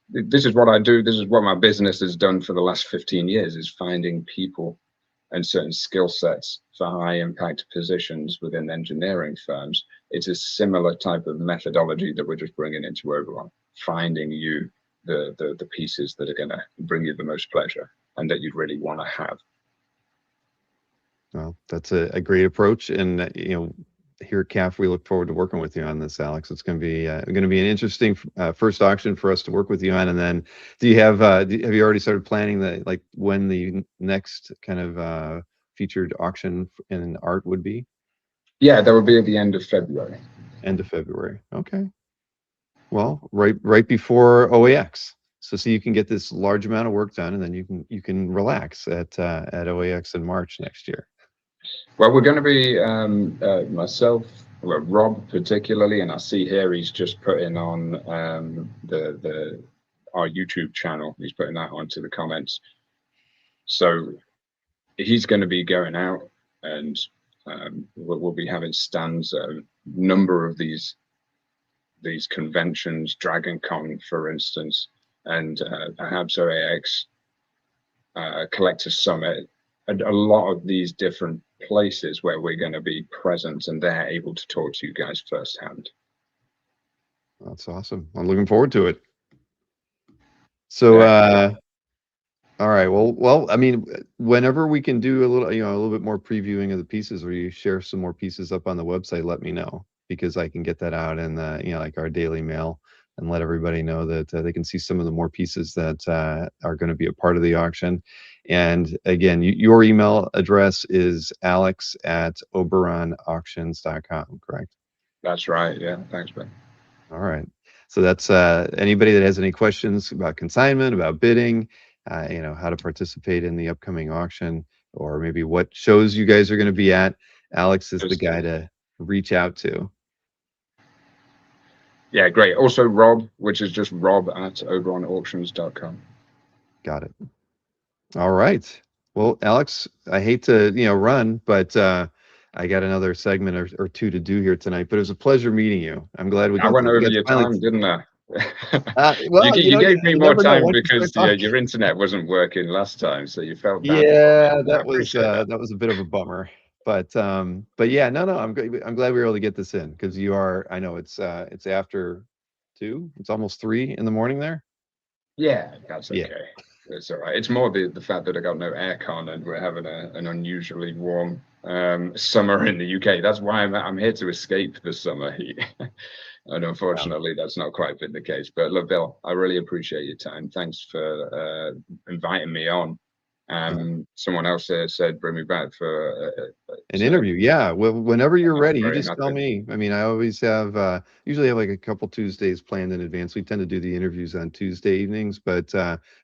This is what I do. This is what my business has done for the last 15 years, is finding people and certain skill sets for high impact positions within engineering firms. It's a similar type of methodology that we're just bringing into Oberon, finding you the pieces that are going to bring you the most pleasure and that you'd really want to have. Well, that's a great approach, and here at CAF, we look forward to working with you on this, Alex. It's going to be an interesting first auction for us to work with you on. And then, do you have you already started planning when the next kind of featured auction in art would be? Yeah, that would be at the end of February. End of February. Okay. Well, right before OAX, so you can get this large amount of work done, and then you can relax at OAX in March next year. Well, we're going to be myself, Rob particularly, and I see here he's just putting on our YouTube channel. He's putting that onto the comments. So he's going to be going out, and we'll be having stands at a number of these conventions, Dragon Con, for instance, and perhaps OAX, Collector Summit, and a lot of these different places where we're going to be present, and they're able to talk to you guys firsthand. That's awesome. I'm looking forward to it. So, all right. Well, I mean, whenever we can do a little bit more previewing of the pieces, or you share some more pieces up on the website, let me know, because I can get that out in like our daily mail, and let everybody know that they can see some of the more pieces that are going to be a part of the auction. And again, your email address is alex@oberonauctions.com, correct? That's right. Yeah. Thanks, Ben. All right. So that's anybody that has any questions about consignment, about bidding, how to participate in the upcoming auction, or maybe what shows you guys are going to be at, Alex is the guy to reach out to. Yeah, great. Also Rob, which is just rob@oberonauctions.com. Got it. All right. Well, Alex, I hate to run, but I got another segment or two to do here tonight. But it was a pleasure meeting you. I'm glad we got. I went over your time, didn't I? Well, you gave me more time because your internet wasn't working last time, so you felt bad. Yeah, that was a bit of a bummer. But yeah, no, I'm glad we were able to get this in, because I know it's after 2, it's almost 3 in the morning there. Yeah, that's okay. Yeah. It's all right. It's more the fact that I got no aircon, and we're having an unusually warm summer in the UK. That's why I'm here to escape the summer heat. And unfortunately, that's not quite been the case. But look, Bill, I really appreciate your time. Thanks for inviting me on. Someone else said bring me back for an interview. Yeah, well, whenever you're ready, you just tell me. I mean, I always have usually have like a couple Tuesdays planned in advance. We tend to do the interviews on Tuesday evenings, but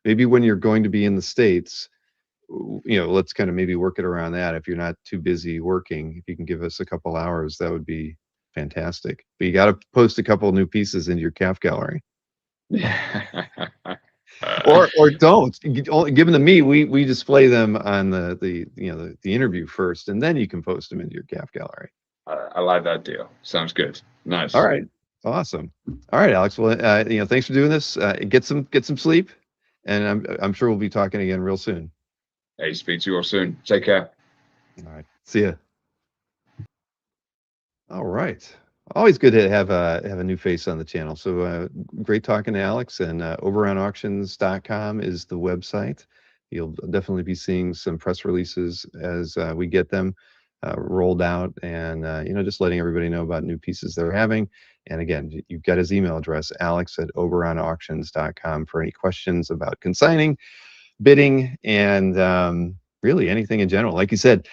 maybe when you're going to be in the States, let's kind of maybe work it around that. If you're not too busy working, if you can give us a couple hours, that would be fantastic. But you got to post a couple new pieces into your CAF gallery. Yeah. Well, or don't give them to me. We display them on the interview first, and then you can post them into your calf gallery. I like that deal. Sounds good. Nice. All right, awesome. All right, Alex. Well, thanks for doing this. Get some sleep, and I'm sure we'll be talking again real soon. Hey, speak to you all soon. Take care. All right, see ya. All right. Always good to have a new face on the channel. So great talking to Alex, and oberonauctions.com is the website. You'll definitely be seeing some press releases as we get them rolled out, and just letting everybody know about new pieces they're having. And again, you've got his email address, alex@oberonauctions.com, for any questions about consigning, bidding, and really anything in general. Like you said,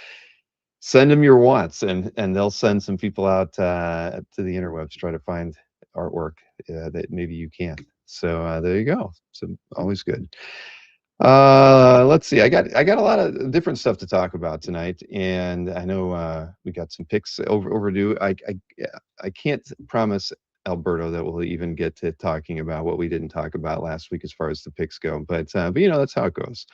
send them your wants, and they'll send some people out to the interwebs to try to find artwork that maybe you can't. So there you go. So always good. Let's see. I got a lot of different stuff to talk about tonight, and I know we got some picks overdue. I can't promise Alberto that we'll even get to talking about what we didn't talk about last week as far as the picks go, but that's how it goes.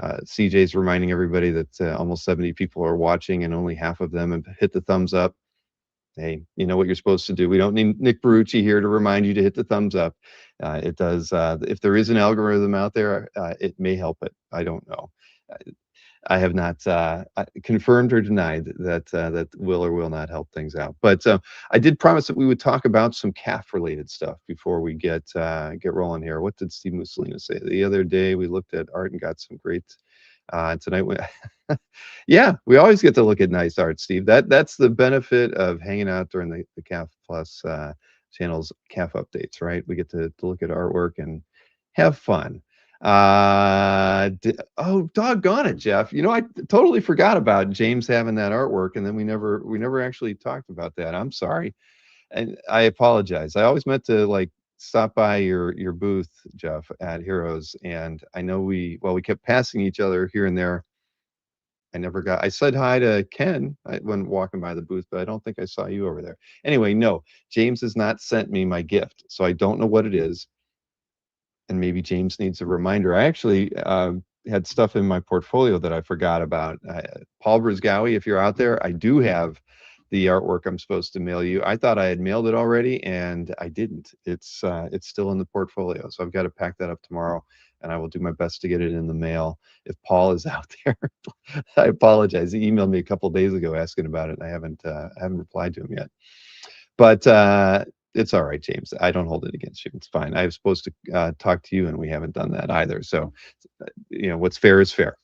CJ's reminding everybody that almost 70 people are watching, and only half of them have hit the thumbs up. Hey, you know what you're supposed to do. We don't need Nick Barucci here to remind you to hit the thumbs up. It does. If there is an algorithm out there, it may help it. I don't know. I have not confirmed or denied that that will or will not help things out. But I did promise that we would talk about some calf-related stuff before we get rolling here. What did Steve Mussolini say? The other day we looked at art and got some great. Tonight, yeah, we always get to look at nice art, Steve. That's the benefit of hanging out during the Calf Plus channel's calf updates, right? We get to look at artwork and have fun. Oh, doggone it, Jeff. I totally forgot about James having that artwork, and then we never actually talked about that. I'm sorry, and I apologize. I always meant to stop by your booth, Jeff, at Heroes, and I know we kept passing each other here and there. I said hi to Ken when walking by the booth, but I don't think I saw you over there. Anyway, no, James has not sent me my gift, so I don't know what it is. And maybe James needs a reminder. I actually had stuff in my portfolio that I forgot about. Paul Brizgawi, if you're out there, I do have the artwork I'm supposed to mail you. I thought I had mailed it already, and I didn't. It's still in the portfolio, so I've got to pack that up tomorrow, and I will do my best to get it in the mail. If Paul is out there, I apologize. He emailed me a couple days ago asking about it, and I haven't replied to him yet. But it's all right, James. I don't hold it against you. It's fine. I was supposed to talk to you, and we haven't done that either. So, what's fair is fair.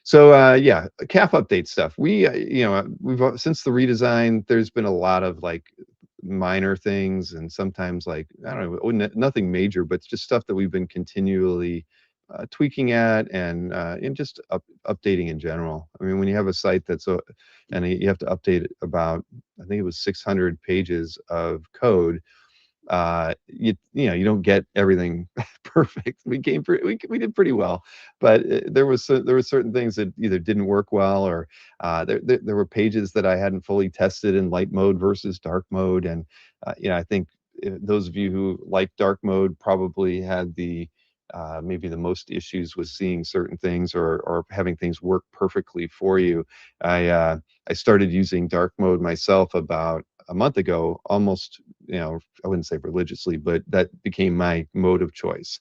So yeah, calf update stuff. We've since the redesign, there's been a lot of minor things, and sometimes I don't know, nothing major, but just stuff that we've been continually tweaking at, and just updating in general. I mean, when you have a site that's and you have to update about, I think it was 600 pages of code, you don't get everything perfect. We did pretty well, but there were certain things that either didn't work well, or there were pages that I hadn't fully tested in light mode versus dark mode, and I think those of you who like dark mode probably had maybe the most issues with seeing certain things, or having things work perfectly for you. I started using dark mode myself about a month ago, almost, I wouldn't say religiously, but that became my mode of choice.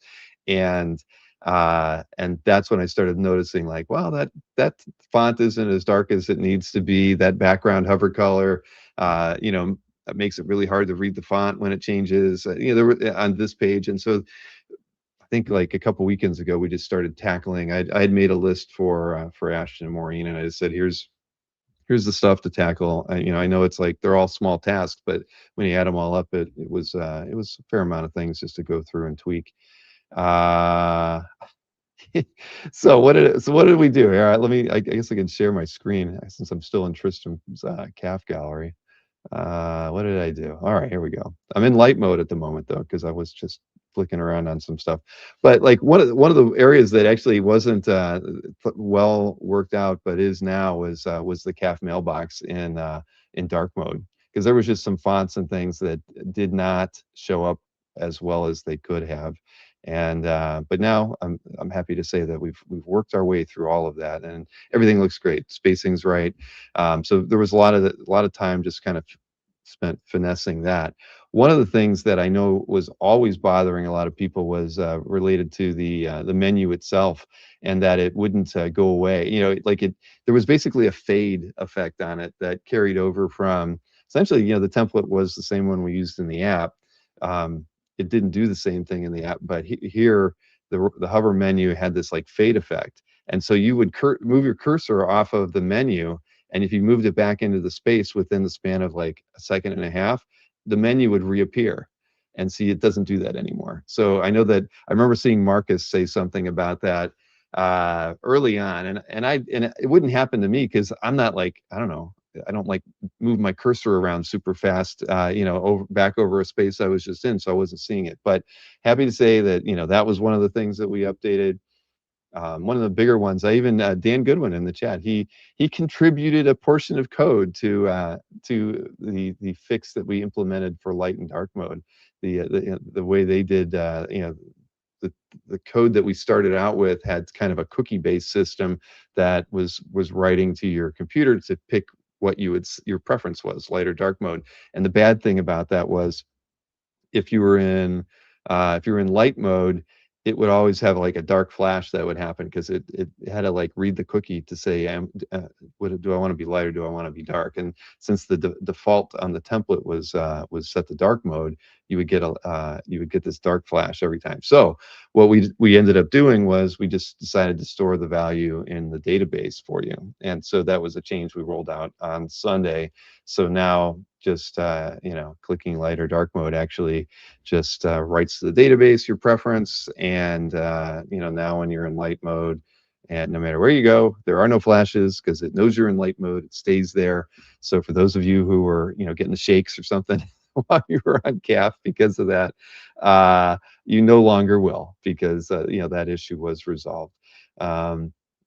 And that's when I started noticing wow, that font isn't as dark as it needs to be. That background hover color, it makes it really hard to read the font when it changes, there were on this page. And so I think a couple weekends ago, we just started tackling. I had made a list for Ashton and Maureen, and I just said, here's the stuff to tackle. I know it's they're all small tasks, but when you add them all up, it was a fair amount of things just to go through and tweak. So what did we do here? All right, I guess I can share my screen since I'm still in Tristram's calf gallery. What did I do? All right, here we go. I'm in light mode at the moment though, because I was just flicking around on some stuff. But one of the areas that actually wasn't well worked out, but is now, was the calf mailbox in dark mode, because there was just some fonts and things that did not show up as well as they could have. And but now I'm happy to say that we've worked our way through all of that, and everything looks great. Spacing's right. So there was a lot of time just kind of spent finessing that. One of the things that I know was always bothering a lot of people was related to the menu itself, and that it wouldn't go away. You know, like there was basically a fade effect on it that carried over from essentially, you know, the template was the same one we used in the app. Um, it didn't do the same thing in the app, but here the hover menu had this like fade effect, and so you would move your cursor off of the menu, and if you moved it back into the space within the span of like a second and a half, the menu would reappear. And see, it doesn't do that anymore. So I know that I remember seeing Marcus say something about that early on, and it wouldn't happen to me because I'm not like, I don't know, I don't like move my cursor around super fast, you know, back over a space I was just in, so I wasn't seeing it. But happy to say that, you know, that was one of the things that we updated. One of the bigger ones, I even Dan Goodwin in the chat, he contributed a portion of code to the fix that we implemented for light and dark mode. The way they did, you know, the the code that we started out with had kind of a cookie based system that was writing to your computer to pick what your preference was, light or dark mode. And the bad thing about that was if you were in light mode, it would always have like a dark flash that would happen because it had to like read the cookie to say, do I want to be light or do I want to be dark? And since the default on the template was set to dark mode, you would get this dark flash every time. So what we ended up doing was we just decided to store the value in the database for you, and so that was a change we rolled out on Sunday. So now just you know, clicking light or dark mode actually just writes to the database your preference, and you know, now when you're in light mode, and no matter where you go, there are no flashes because it knows you're in light mode. It stays there. So for those of you who were, you know, getting the shakes or something while you were on CAF because of that, you no longer will, because you know, that issue was resolved.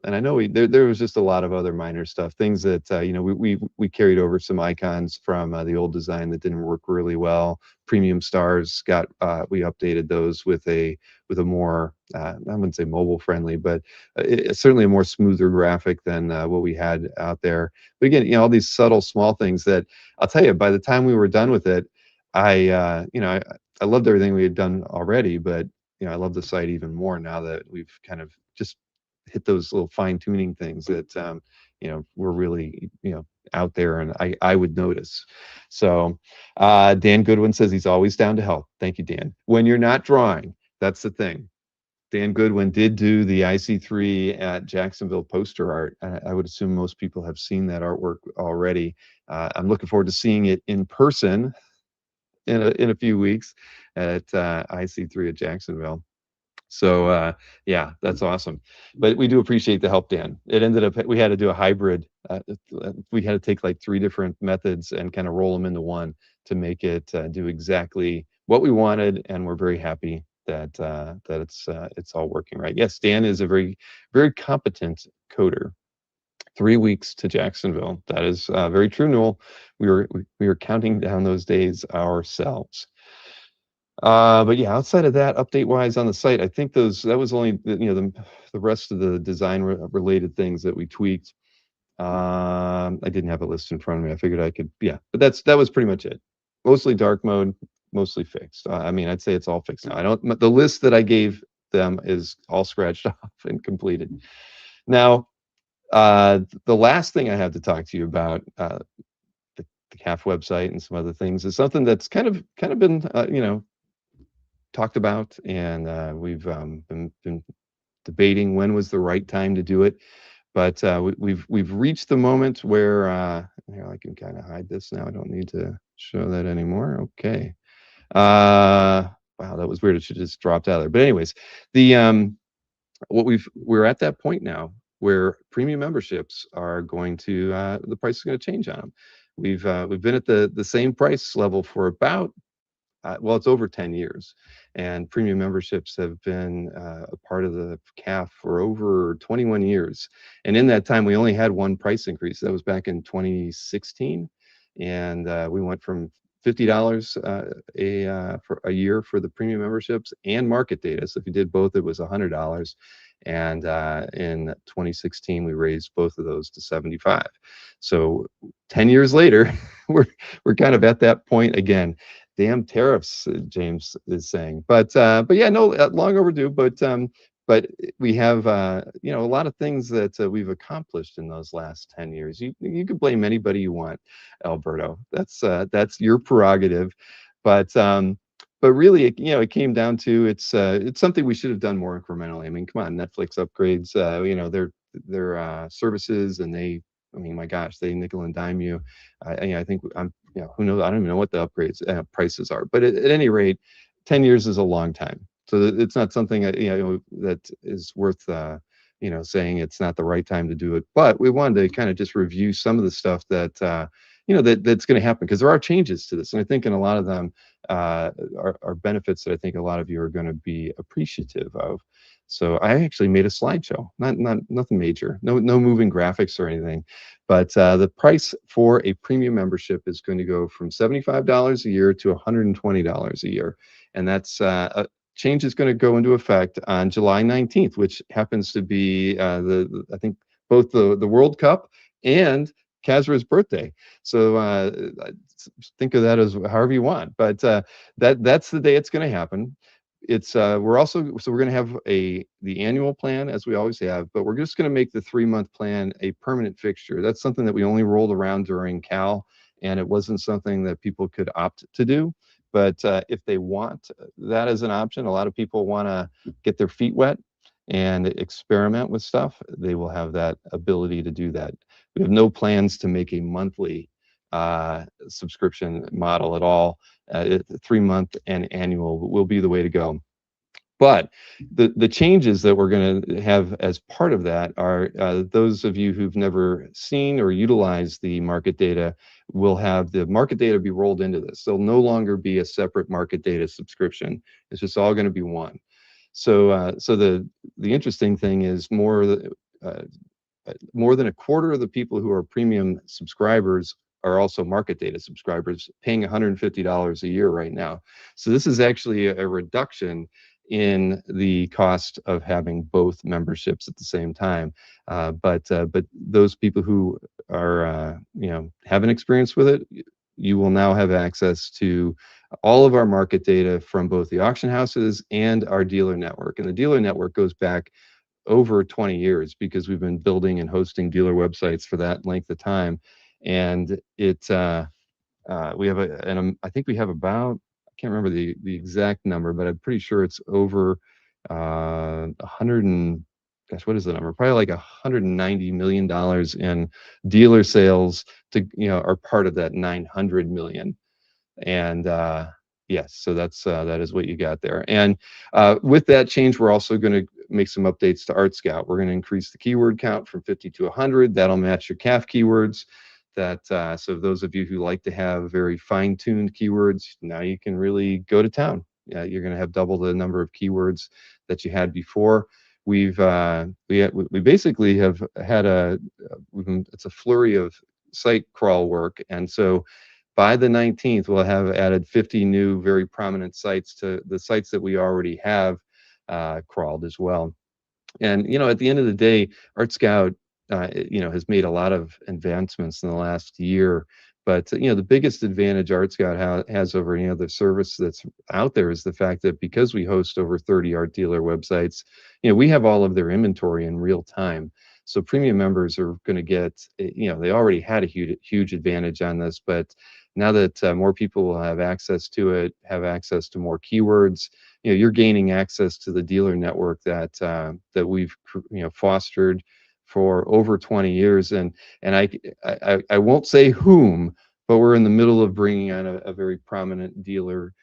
And I know there was just a lot of other minor stuff, things that you know, we carried over some icons from the old design that didn't work really well. Premium stars got we updated those with a more I wouldn't say mobile friendly, but it's certainly a more smoother graphic than what we had out there. But again, you know, all these subtle small things that I'll tell you, by the time we were done with it, you know, I loved everything we had done already, but you know, I love the site even more now that we've kind of just hit those little fine tuning things that you know, were really, you know, out there, and I would notice. So Dan Goodwin says he's always down to help. Thank you, Dan. When you're not drawing, that's the thing. Dan Goodwin did do the IC3 at Jacksonville poster art. I would assume most people have seen that artwork already. I'm looking forward to seeing it in person in a few weeks at IC3 at Jacksonville. So yeah, that's awesome. But we do appreciate the help, Dan. It ended up we had to do a hybrid. We had to take like 3 different methods and kind of roll them into one to make it do exactly what we wanted, and we're very happy that it's all working right. Yes, Dan is a very competent coder. 3 weeks to Jacksonville. That is very true, Noel. We were counting down those days ourselves. But yeah, outside of that, update wise on the site, I think that was only you know, the rest of the design related things that we tweaked. I didn't have a list in front of me. I figured I could, yeah, but that was pretty much it. Mostly dark mode, mostly fixed. I mean, I'd say it's all fixed now. I don't. The list that I gave them is all scratched off and completed. Now, the last thing I have to talk to you about, the CAF website and some other things, is something that's kind of been you know, talked about, and we've been debating when was the right time to do it. But we've reached the moment where here, I can kind of hide this now. I don't need to show that anymore. Okay. Wow, that was weird. It should just dropped out of there. But anyways, the we're at that point now where premium memberships are going to the price is going to change on them. We've been at the same price level for about well, it's over 10 years, and premium memberships have been a part of the CAF for over 21 years. And in that time, we only had one price increase. That was back in 2016, and we went from $50 for a year for the premium memberships and market data. So if you did both, it was $100. And in 2016, we raised both of those to 75. So 10 years later, we're kind of at that point again. Damn tariffs, James is saying. But yeah, no, long overdue. But we have you know, a lot of things that we've accomplished in those last 10 years. You could blame anybody you want, Alberto. That's your prerogative. But really, you know, it came down to it's something we should have done more incrementally. I mean, come on, Netflix upgrades, you know, their services, and I mean, my gosh, they nickel and dime you. You know, I think you know, who knows? I don't even know what the upgrades prices are. But at any rate, 10 years is a long time. So it's not something you know, that is worth you know, saying it's not the right time to do it. But we wanted to kind of just review some of the stuff that you know, that's going to happen, because there are changes to this, and I think in a lot of them are benefits that I think a lot of you are going to be appreciative of. So I actually made a slideshow, nothing major, no moving graphics or anything, but the price for a premium membership is going to go from $75 a year to $120 a year, and that's a change is going to go into effect on July 19th, which happens to be I think both the World Cup and Kazra's birthday. So think of that as however you want, but that's the day it's going to happen. It's we're going to have the annual plan as we always have, but we're just going to make the 3-month plan a permanent fixture. That's something that we only rolled around during Cal, and it wasn't something that people could opt to do. But if they want that as an option, a lot of people want to get their feet wet and experiment with stuff. They will have that ability to do that. We have no plans to make a monthly subscription model at all. 3-month and annual will be the way to go. But the changes that we're going to have as part of that are those of you who've never seen or utilized the market data will have the market data be rolled into this. There'll no longer be a separate market data subscription. It's just all going to be one. So so the interesting thing is more than a quarter of the people who are premium subscribers are also market data subscribers, paying $150 a year right now. So this is actually a reduction in the cost of having both memberships at the same time. But those people who are you know, have an experience with it, you will now have access to all of our market data from both the auction houses and our dealer network. And the dealer network goes back over 20 years, because we've been building and hosting dealer websites for that length of time. And we have I think we have about, I can't remember the exact number, but I'm pretty sure it's over 100 and, gosh, what is the number? Probably like $190 million in dealer sales to, you know, are part of that 900 million. And yes, so that is what you got there. And with that change, we're also going to make some updates to ArtScout. We're going to increase the keyword count from 50 to 100. That'll match your CAF keywords. So those of you who like to have very fine-tuned keywords, now you can really go to town. You're going to have double the number of keywords that you had before. We basically have had it's a flurry of site crawl work, and so by the 19th, we'll have added 50 new, very prominent sites to the sites that we already have crawled as well. And, you know, at the end of the day, ArtScout, you know, has made a lot of advancements in the last year. But, you know, the biggest advantage ArtScout has over any other service that's out there is the fact that because we host over 30 art dealer websites, you know, we have all of their inventory in real time. So premium members are going to get, you know, they already had a huge advantage on this, but now that more people will have access to it, have access to more keywords, you know, you're gaining access to the dealer network that we've, you know, fostered for over 20 years. And I won't say whom, but we're in the middle of bringing on a very prominent dealer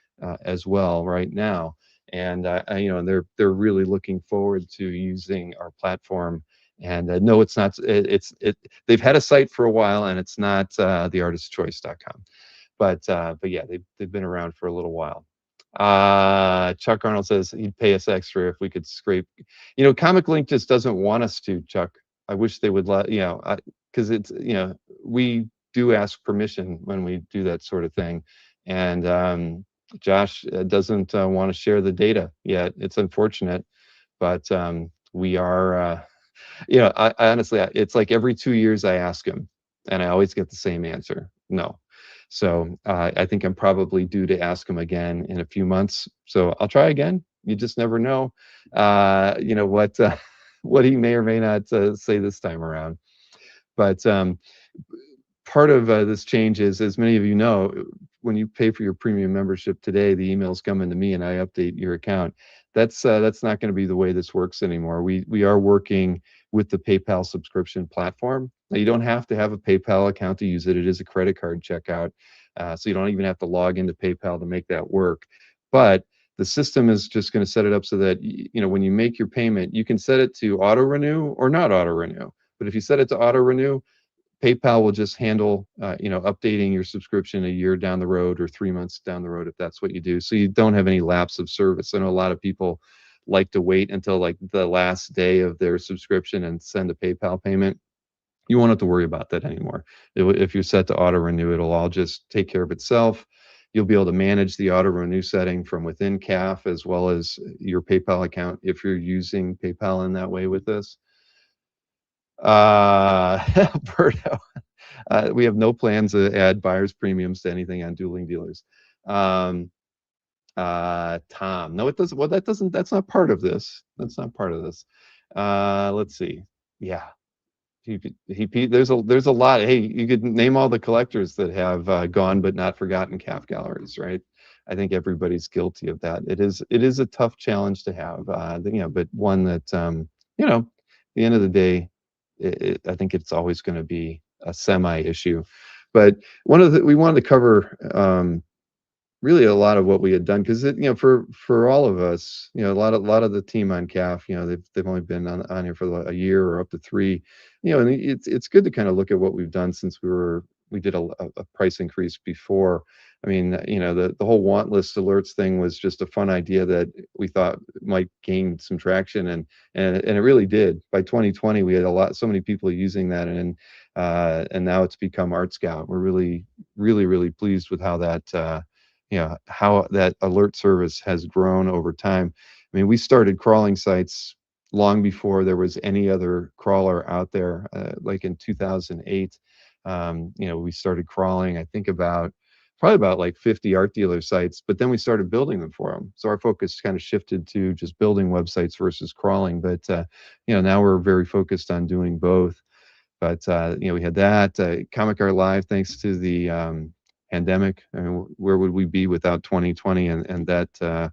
as well right now. And you know, they're really looking forward to using our platform. And no, it's not. They've had a site for a while, and it's not theartistchoice.com. But yeah, they've been around for a little while. Chuck Arnold says he'd pay us extra if we could scrape. You know, Comic Link just doesn't want us to, Chuck. I wish they would let, you know, because it's, you know, we do ask permission when we do that sort of thing. and Josh doesn't want to share the data yet. It's unfortunate, but we are. I honestly, it's like every 2 years I ask him, and I always get the same answer: no. So I think I'm probably due to ask him again in a few months. So I'll try again. You just never know. What what he may or may not say this time around. But part of this change is, as many of you know, when you pay for your premium membership today, the emails come into me and I update your account. That's not going to be the way this works anymore. We are working with the PayPal subscription platform. Now, you don't have to have a PayPal account to use it. It is a credit card checkout, so you don't even have to log into PayPal to make that work. But the system is just going to set it up so that when you make your payment, you can set it to auto renew or not auto renew. But if you set it to auto renew, PayPal will just handle, updating your subscription a year down the road or 3 months down the road if that's what you do. So you don't have any lapse of service. I know a lot of people like to wait until like the last day of their subscription and send a PayPal payment. You won't have to worry about that anymore. If you're set to auto renew, it'll all just take care of itself. You'll be able to manage the auto renew setting from within CAF as well as your PayPal account if you're using PayPal in that way with this. Alberto, we have no plans to add buyer's premiums to anything on Dueling Dealers. Tom, no, it doesn't. Well, that's not part of this. That's not part of this. Let's see. Yeah, there's a lot. Hey, you could name all the collectors that have gone but not forgotten calf galleries, right? I think everybody's guilty of that. It is a tough challenge to have, but one that at the end of the day, I think it's always going to be a semi issue. But we wanted to cover really a lot of what we had done because for all of us, a lot of the team on CAF, they've only been on here for a year or up to three, and it's good to kind of look at what we've done since we did a price increase before. I mean, the whole want list alerts thing was just a fun idea that we thought might gain some traction, and it really did. By 2020, we had so many people using that, and now it's become Art Scout. We're really, really, really pleased with how that alert service has grown over time. I mean, we started crawling sites long before there was any other crawler out there. Like in 2008, we started crawling, I think probably about like 50 art dealer sites, but then we started building them for them. So our focus kind of shifted to just building websites versus crawling. But, now we're very focused on doing both. But, we had that Comic Art Live, thanks to the pandemic. I mean, where would we be without 2020 and that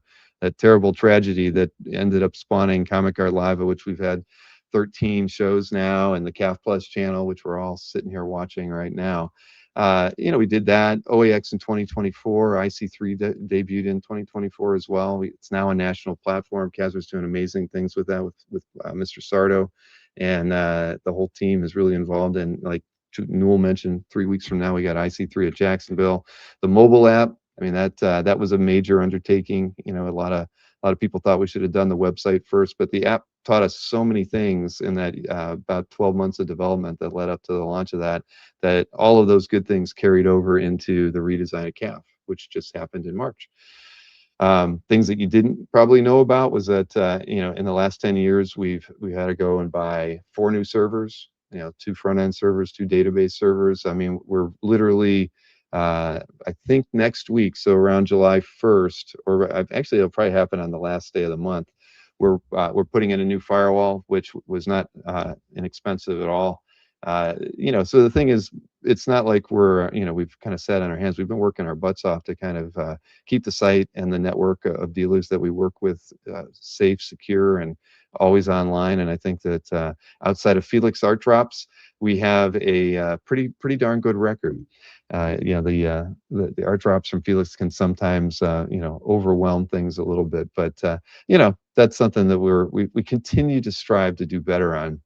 terrible tragedy that ended up spawning Comic Art Live, of which we've had 13 shows now, and the CAF Plus channel, which we're all sitting here watching right now. We did that. OAX in 2024, IC3 debuted in 2024 as well. It's now a national platform. Kazra's doing amazing things with that, with Mr. Sardo, and the whole team is really involved. And like Newell mentioned, 3 weeks from now we got IC3 at Jacksonville. The mobile app, I mean, that was a major undertaking. A lot of people thought we should have done the website first, but the app taught us so many things in that about 12 months of development that led up to the launch of that all of those good things carried over into the redesign of CAF, which just happened in March. Things that you didn't probably know about was that in the last 10 years we've had to go and buy 4 new servers, 2 front-end servers, 2 database servers. I mean, we're literally I think next week, so around July 1st, or actually it'll probably happen on the last day of the month, we're putting in a new firewall, which was not inexpensive at all. So the thing is, it's not like we've kind of sat on our hands. We've been working our butts off to kind of keep the site and the network of dealers that we work with safe, secure, and always online. And I think that outside of Felix Art Drops, we have a pretty darn good record. The art drops from Felix can sometimes overwhelm things a little bit, but that's something that we continue to strive to do better on.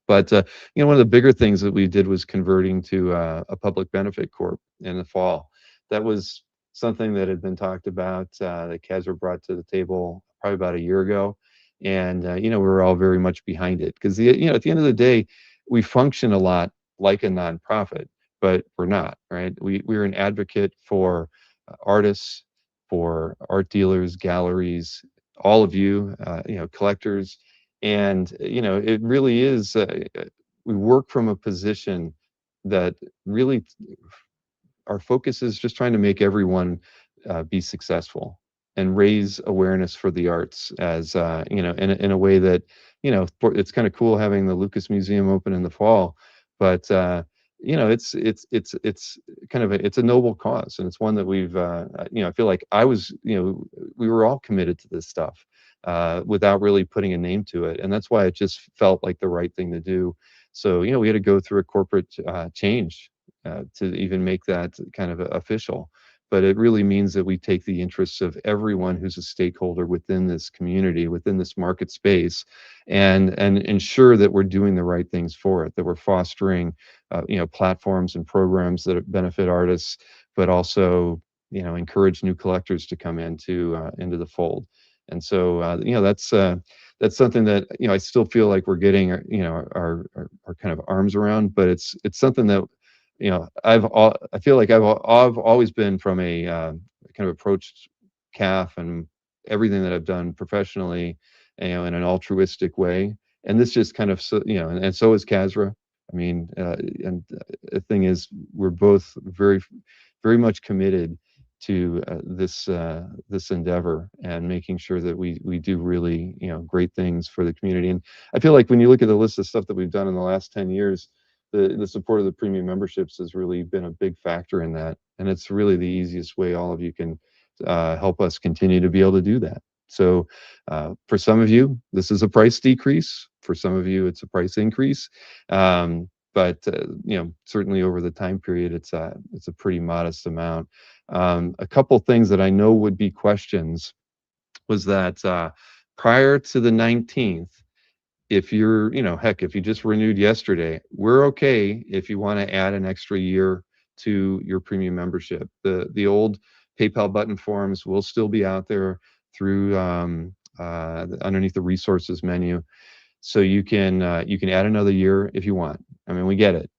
But one of the bigger things that we did was converting to a public benefit corp in the fall. That was something that had been talked about, that Kazra brought to the table probably about a year ago, and we were all very much behind it because at the end of the day, we function a lot like a nonprofit, but we're not, right? We're an advocate for artists, for art dealers, galleries, all of you, collectors. And, it really is, we work from a position that really our focus is just trying to make everyone be successful and raise awareness for the arts as, in a way that, it's kind of cool having the Lucas Museum open in the fall, but, it's kind of it's a noble cause, and it's one that we've, I feel like we were all committed to this stuff without really putting a name to it, and that's why it just felt like the right thing to do. So, we had to go through a corporate change to even make that kind of official. But it really means that we take the interests of everyone who's a stakeholder within this community, within this market space, and ensure that we're doing the right things for it, that we're fostering, platforms and programs that benefit artists, but also, encourage new collectors to come into the fold. And so, that's something that I still feel like we're getting our kind of arms around, but it's something that I feel like I've always been from a kind of approached CAF and everything that I've done professionally, in an altruistic way. And this just kind of, and so is Kasra. I mean, and the thing is, we're both very, very much committed to this endeavor and making sure that we do really, great things for the community. And I feel like when you look at the list of stuff that we've done in the last 10 years, the support of the premium memberships has really been a big factor in that, and it's really the easiest way all of you can help us continue to be able to do that. So for some of you, this is a price decrease. For some of you, it's a price increase. But certainly over the time period, it's a pretty modest amount. A couple things that I know would be questions was that prior to the 19th, if you're, heck, if you just renewed yesterday, we're okay if you want to add an extra year to your premium membership. The old PayPal button forms will still be out there through underneath the resources menu. So you can add another year if you want. I mean, we get it.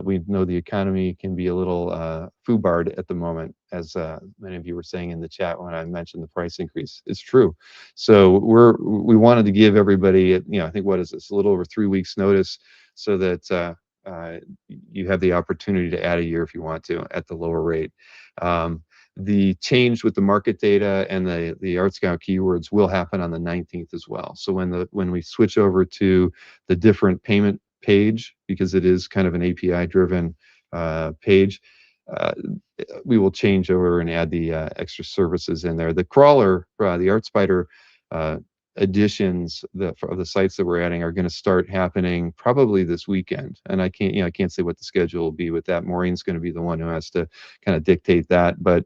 We know the economy can be a little foobarred at the moment, as many of you were saying in the chat when I mentioned the price increase. It's true. So we wanted to give everybody, I think, what is this, a little over 3 weeks notice, so that you have the opportunity to add a year if you want to at the lower rate. The change with the market data and the Art Scout keywords will happen on the 19th as well. So when we switch over to the different payment page, because it is kind of an API driven page, we will change over and add the extra services in there. The crawler, the ArtSpider additions of the sites that we're adding are going to start happening probably this weekend, and I can't say what the schedule will be with that. Maureen's going to be the one who has to kind of dictate that, but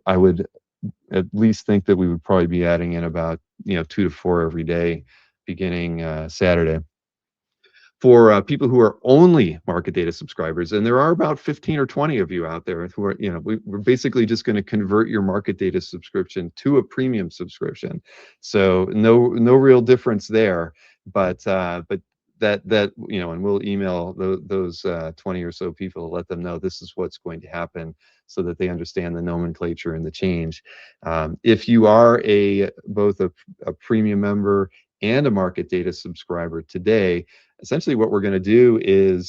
I would at least think that we would probably be adding in about 2 to 4 every day beginning Saturday. For people who are only market data subscribers, and there are about 15 or 20 of you out there who are, we're basically just going to convert your market data subscription to a premium subscription. So no real difference there, but that and we'll email those 20 or so people to let them know this is what's going to happen, so that they understand the nomenclature and the change. If you are both a premium member and a market data subscriber today, essentially what we're going to do is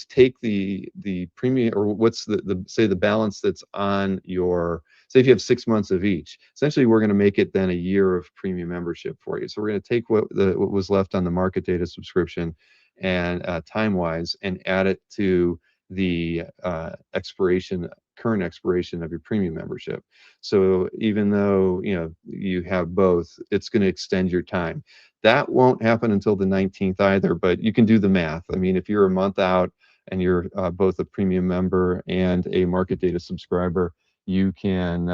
take the premium, or what's the balance that's on your, say if you have 6 months of each, essentially we're going to make it then a year of premium membership for you. So we're going to take what was left on the market data subscription and time wise, and add it to the current expiration of your premium membership. So even though you have both, it's going to extend your time. That won't happen until the 19th either, but you can do the math. I mean, if you're a month out and you're both a premium member and a market data subscriber, you can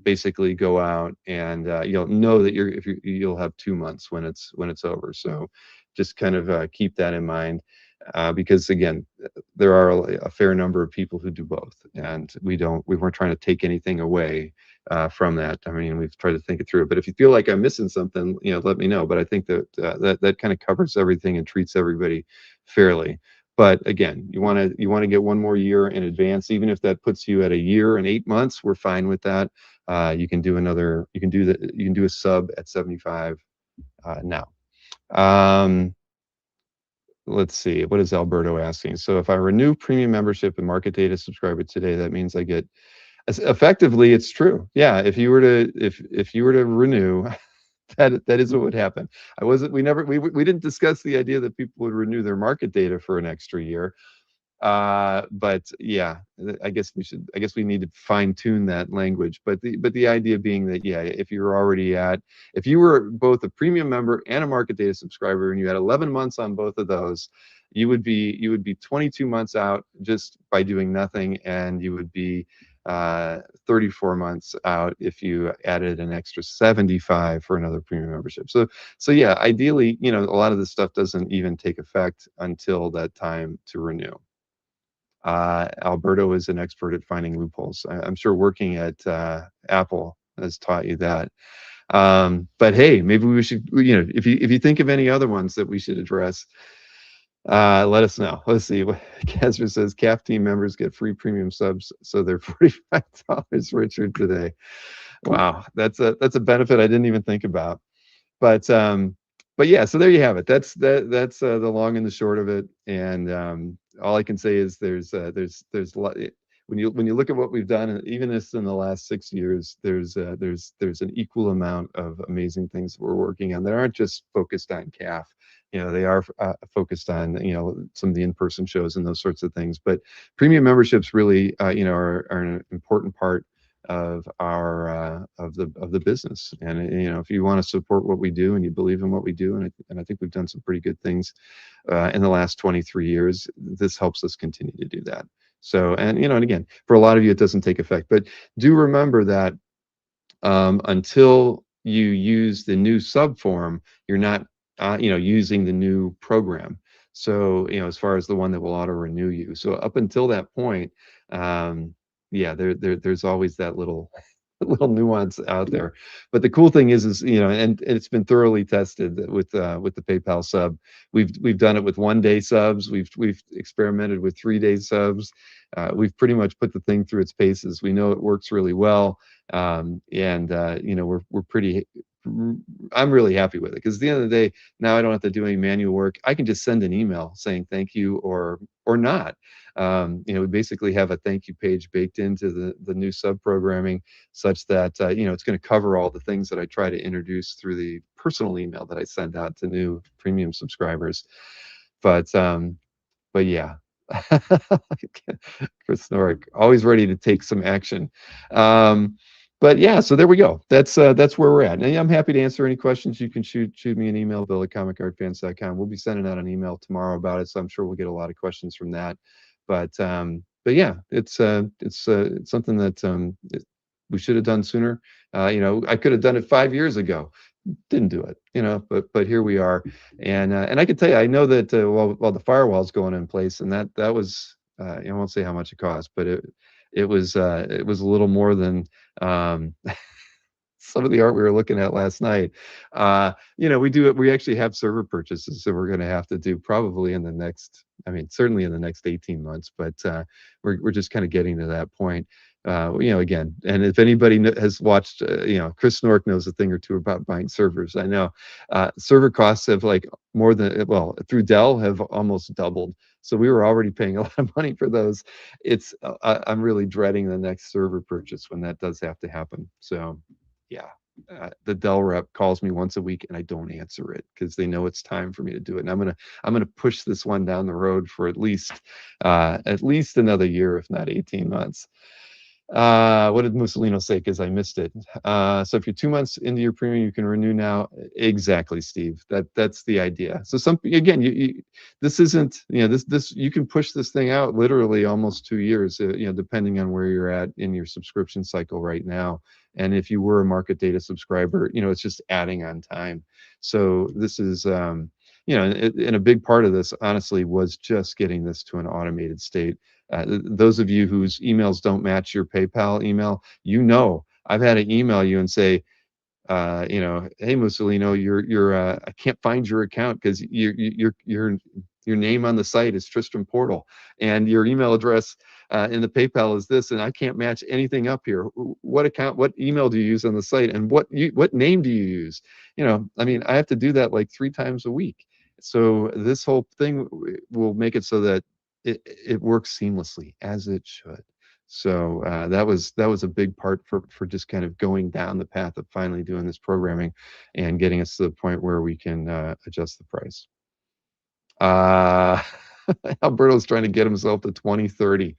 basically go out and you'll know that you'll have 2 months when it's over. So just kind of keep that in mind, because again, there are a fair number of people who do both, and we weren't trying to take anything away from that. I mean, we've tried to think it through. But if you feel like I'm missing something, let me know. But I think that that kind of covers everything and treats everybody fairly. But again, you want to get one more year in advance, even if that puts you at a year and 8 months. We're fine with that. You can do another. You can do a sub at 75 now. Let's see. What is Alberto asking? So if I renew premium membership and market data subscriber today, that means I get. Effectively, it's true. Yeah, if you were to if you were to renew, that is what would happen. I wasn't. We never. We didn't discuss the idea that people would renew their market data for an extra year. But yeah, I guess we should. I guess we need to fine tune that language. But the idea being that, yeah, if you're already at, if you were both a premium member and a market data subscriber, and you had 11 months on both of those, you would be 22 months out just by doing nothing, and you would be 34 months out if you added an extra 75 for another premium membership. So yeah, ideally, a lot of this stuff doesn't even take effect until that time to renew. Alberto is an expert at finding loopholes. I'm sure working at Apple has taught you that. But hey, maybe we should, if you think of any other ones that we should address, let us know. Let's see. Casper says CAF team members get free premium subs, so they're $45 richer today. Wow, that's a benefit I didn't even think about. But yeah, so there you have it. That's the long and the short of it. And all I can say is there's a lot. When you look at what we've done, and even this in the last 6 years, there's an equal amount of amazing things we're working on that aren't just focused on CAF. They are focused on some of the in-person shows and those sorts of things. But premium memberships really are an important part of our of the business. And if you want to support what we do and you believe in what we do, and I think we've done some pretty good things in the last 23 years, this helps us continue to do that. So, and again, for a lot of you it doesn't take effect, but do remember that until you use the new sub form, you're not using the new program. So as far as the one that will auto renew you, so up until that point, yeah, there's always that little nuance out there. But the cool thing is and it's been thoroughly tested with the PayPal sub. We've done it with 1-day subs. We've experimented with 3-day subs. We've pretty much put the thing through its paces. We know it works really well. And we're pretty. I'm really happy with it, because at the end of the day, now I don't have to do any manual work. I can just send an email saying thank you or not. We basically have a thank you page baked into the new sub programming, such that it's going to cover all the things that I try to introduce through the personal email that I send out to new premium subscribers. But yeah. Chris Norick, always ready to take some action. But yeah, so there we go. That's where we're at. And I'm happy to answer any questions. You can shoot me an email, bill@comicartfans.com. We'll be sending out an email tomorrow about it, so I'm sure we'll get a lot of questions from that. But yeah, it's something that we should have done sooner. I could have done it 5 years ago. Didn't do it, but here we are. And I can tell you, I know that while the firewall's going in place, and that was I won't say how much it cost, but it was a little more than some of the art we were looking at last night. We actually have server purchases that we're going to have to do probably in the next, certainly in the next 18 months, but we're just kind of getting to that point. Again, and if anybody has watched, Chris Nork knows a thing or two about buying servers. I know server costs have through Dell have almost doubled. So we were already paying a lot of money for those. I'm really dreading the next server purchase when that does have to happen. So yeah, the Dell rep calls me once a week and I don't answer it because they know it's time for me to do it. And I'm gonna push this one down the road for at least another year, if not 18 months. What did Mussolino say? Because I missed it. So if you're 2 months into your premium, you can renew now. Exactly, Steve. That's the idea. So again, this isn't, this you can push this thing out literally almost 2 years, depending on where you're at in your subscription cycle right now. And if you were a market data subscriber, it's just adding on time. So this is, and a big part of this, honestly, was just getting this to an automated state. Those of you whose emails don't match your PayPal email, I've had to email you and say, hey Mussolino, I can't find your account because you're Your name on the site is Tristram Portal, and your email address in the PayPal is this, and I can't match anything up here. What account, what email do you use on the site, and what name do you use? I mean, I have to do that like 3 times a week. So this whole thing will make it so that it works seamlessly as it should. So that was a big part for just kind of going down the path of finally doing this programming and getting us to the point where we can adjust the price. Alberto's trying to get himself to 2030.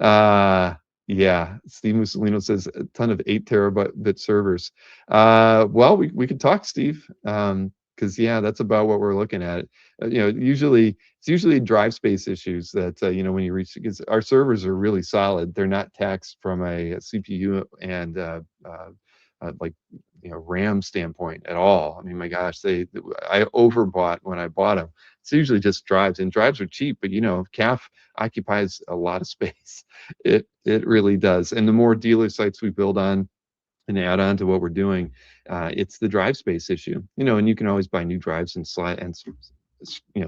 Yeah, Steve Mussolino says a ton of 8 terabit servers. Well, we could talk, Steve, because yeah, that's about what we're looking at. It's usually drive space issues that when you reach, because our servers are really solid. They're not taxed from a CPU and like RAM standpoint at all. I mean, my gosh, I overbought when I bought them. It's usually just drives, and drives are cheap, but CAF occupies a lot of space. It really does. And the more dealer sites we build on and add on to what we're doing, it's the drive space issue. And you can always buy new drives and slide and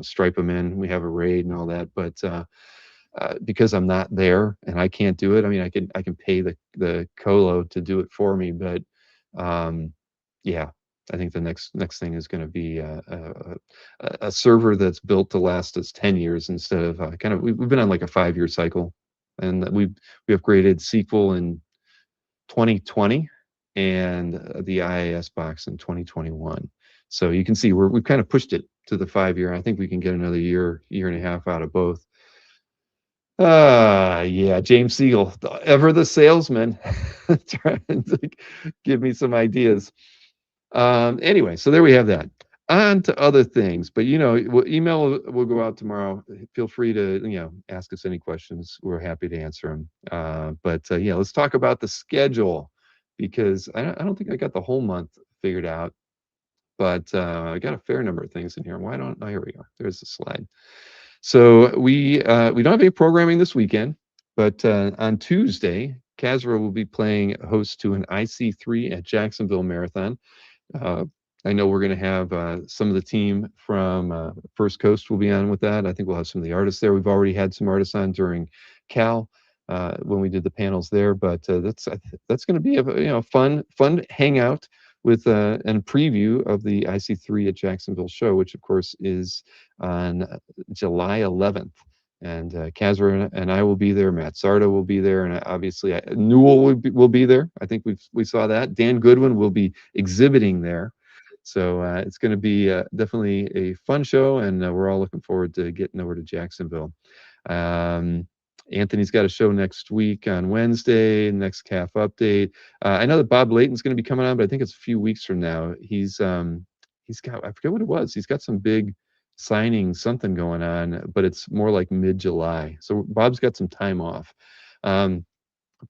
stripe them in. We have a RAID and all that, but because I'm not there and I can't do it. I mean, I can pay the colo to do it for me, but yeah, I think the next thing is going to be a server that's built to last us 10 years instead of we've been on like a 5-year cycle, and we upgraded SQL in 2020 and the IIS box in 2021. So you can see we've kind of pushed it to the 5-year. I think we can get another year and a half out of both. Yeah, James Siegel, ever the salesman, trying to give me some ideas. Anyway, so there we have that. On to other things, but email will go out tomorrow. Feel free to ask us any questions. We're happy to answer them. But yeah, let's talk about the schedule, because I don't think I got the whole month figured out, but I got a fair number of things in here. Oh, here we go. There's the slide. So we don't have any programming this weekend, but on Tuesday, Casra will be playing host to an IC3 at Jacksonville Marathon. I know we're going to have some of the team from First Coast will be on with that. I think we'll have some of the artists there. We've already had some artists on during Cal when we did the panels there, but that's going to be a fun hangout with a preview of the IC3 at Jacksonville show, which of course is on July 11th. And Casra and I will be there. Matt Sarda will be there, and obviously Newell will be there. I think we saw that. Dan Goodwin will be exhibiting there. So it's going to be definitely a fun show, and we're all looking forward to getting over to Jacksonville. Anthony's got a show next week on Wednesday, next CAF update. I know that Bob Layton's going to be coming on, but I think it's a few weeks from now. He's got, I forget what it was. He's got some big signing something going on, but it's more like mid-July. So Bob's got some time off. I've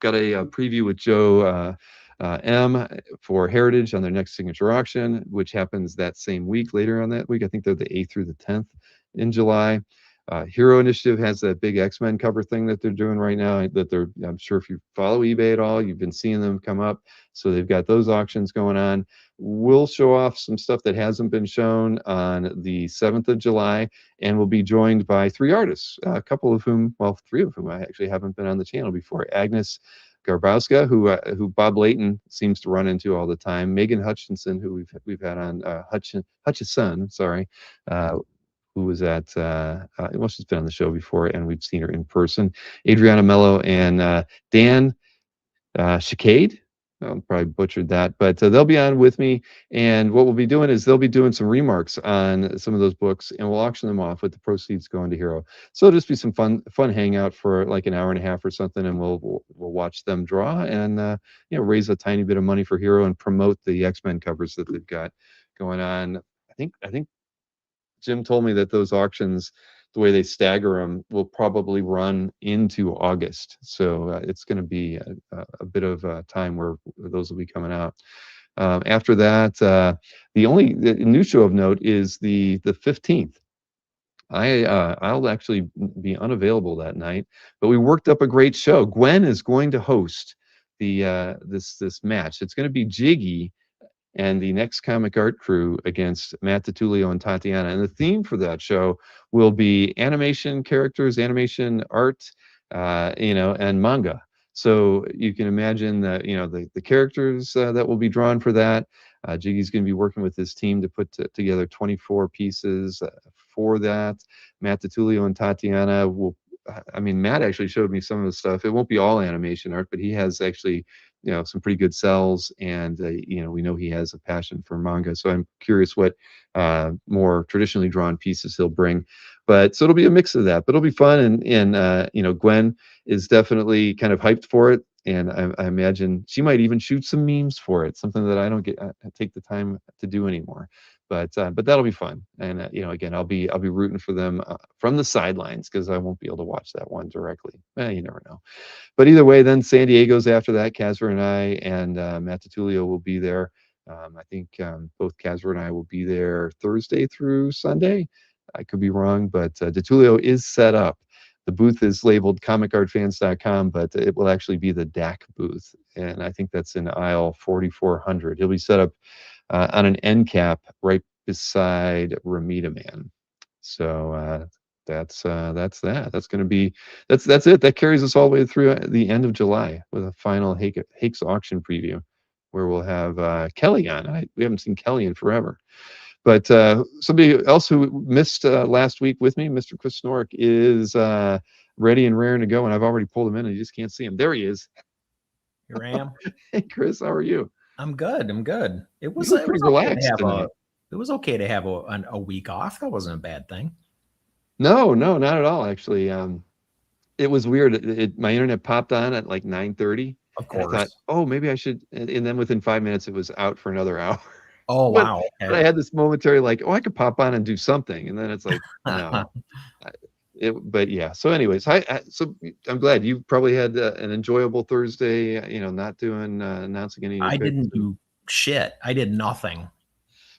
got a preview with Joe M for Heritage on their next signature auction, which happens that same week, later on that week. I think they're the 8th through the 10th in July. Hero Initiative has that big X-Men cover thing that they're doing right now. I'm sure if you follow eBay at all, you've been seeing them come up. So they've got those auctions going on. We'll show off some stuff that hasn't been shown on the 7th of July, and we'll be joined by 3 artists, a couple of whom, well, 3 of whom I actually haven't been on the channel before. Agnes Garbowska, who Bob Layton seems to run into all the time. Megan Hutchinson, who we've had on Hutchison, sorry. Who was at, well, she's been on the show before, and we've seen her in person. Adriana Mello and Dan Chicade. I probably butchered that, but they'll be on with me. And what we'll be doing is they'll be doing some remarks on some of those books, and we'll auction them off with the proceeds going to Hero. So it'll just be some fun hangout for like an hour and a half or something, and we'll watch them draw and raise a tiny bit of money for Hero and promote the X-Men covers that they've got going on. I think Jim told me that those auctions, the way they stagger them, will probably run into August. So it's going to be a bit of time where those will be coming out. After that, the new show of note is the 15th. I'll actually be unavailable that night, but we worked up a great show. Gwen is going to host the this match. It's going to be Jiggy and the Next Comic Art Crew against Matt DiTullio and Tatiana. And the theme for that show will be animation characters, animation art, and manga. So you can imagine that, the characters that will be drawn for that. Jiggy's going to be working with his team to put together 24 pieces for that. Matt DiTullio and Tatiana will, Matt actually showed me some of the stuff. It won't be all animation art, but he has actually, some pretty good cells, and we know he has a passion for manga. So I'm curious what more traditionally drawn pieces he'll bring. But so it'll be a mix of that, but it'll be fun. And Gwen is definitely kind of hyped for it. And I imagine she might even shoot some memes for it, something that I don't take the time to do anymore. But that'll be fun. And again, I'll be rooting for them from the sidelines, because I won't be able to watch that one directly. You never know. But either way, then San Diego's after that. Casper and I and Matt DiTullio will be there. I think both Casper and I will be there Thursday through Sunday. I could be wrong, but DiTullio is set up. The booth is labeled comicartfans.com, but it will actually be the DAC booth. And I think that's in aisle 4400. He'll be set up on an end cap right beside Ramita Man. So that's that. That's going to be, that's it. That carries us all the way through the end of July with a final Hakes auction preview, where we'll have Kelly on. We haven't seen Kelly in forever. But somebody else who missed last week with me, Mr. Chris Snork, is ready and raring to go, and I've already pulled him in, and you just can't see him. There he is. Here I am. Hey, Chris, how are you? I'm good. It was pretty relaxed tonight. It was okay to have a week off. That wasn't a bad thing. No, not at all. Actually, it was weird. My internet popped on at like 9:30. Of course. I thought, oh, maybe I should. And then within 5 minutes, it was out for another hour. Oh, wow. But I had this momentary like, oh, I could pop on and do something. And then it's like, no. But yeah. So anyways, so I'm glad you probably had an enjoyable Thursday, not doing, announcing any. I didn't do shit. I did nothing.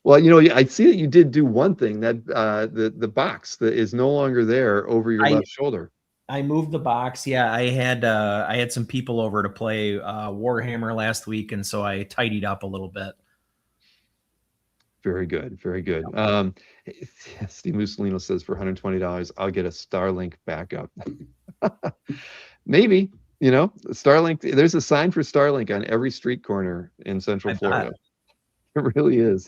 Well, I see that you did do one thing, that the box that is no longer there over your left shoulder. I moved the box. Yeah, I had some people over to play Warhammer last week, and so I tidied up a little bit. Very good, very good. Steve Mussolino says for $120, I'll get a Starlink backup. Maybe, Starlink. There's a sign for Starlink on every street corner in Central Florida. It really is.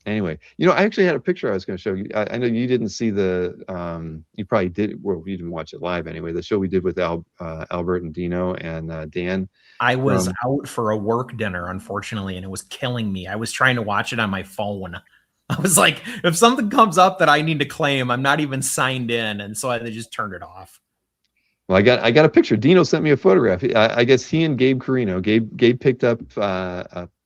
Anyway, I actually had a picture I was going to show you. I know you didn't see you probably did. Well, you didn't watch it live anyway. The show we did with Albert and Dino and Dan. I was out for a work dinner, unfortunately, and it was killing me. I was trying to watch it on my phone. I was like, if something comes up that I need to claim, I'm not even signed in, and so I just turned it off. Well, I got a picture. Dino sent me a photograph. I guess he and Gabe Carino. Gabe picked up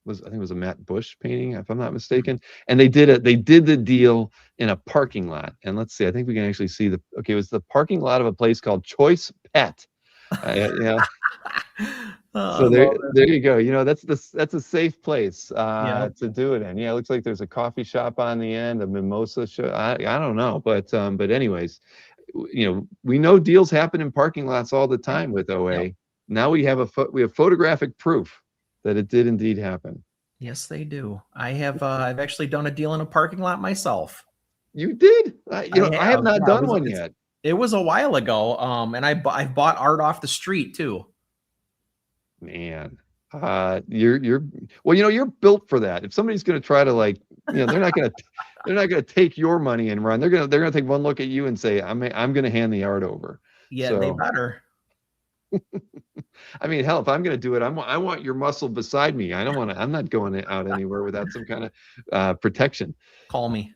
I think it was a Matt Bush painting, if I'm not mistaken. And they did the deal in a parking lot. And let's see, I think we can actually see it was the parking lot of a place called Choice Pet. So there you go. That's a safe place to do it in. Yeah, it looks like there's a coffee shop on the end, a mimosa shop. I don't know, but anyways, we know deals happen in parking lots all the time with OA. Yep. Now we have photographic proof that it did indeed happen. Yes, they do. I've actually done a deal in a parking lot myself. You did? I have not done one yet. It was a while ago. And I bought art off the street too. Man, you're built for that. If somebody's going to try to they're not going to take your money and run. They're going to take one look at you and say, I'm going to hand the art over. Yeah, they better. Hell, if I'm going to do it, I want your muscle beside me. I'm not going out anywhere without some kind of protection. Call me.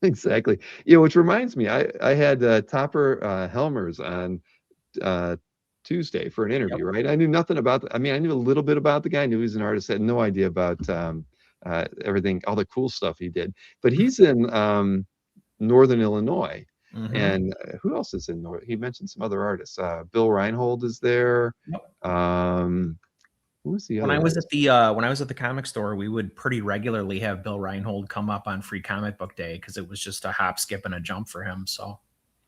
Exactly. Which reminds me, I had Topper Helmers on Tuesday for an interview, right? I knew nothing about I knew a little bit about the guy. I knew he was an artist. I had no idea about everything, all the cool stuff he did. But he's in Northern Illinois. Mm-hmm. And who else is in North? He mentioned some other artists. Bill Reinhold is there. Who was the other? When I was at the comic store, we would pretty regularly have Bill Reinhold come up on Free Comic Book Day because it was just a hop, skip, and a jump for him. So.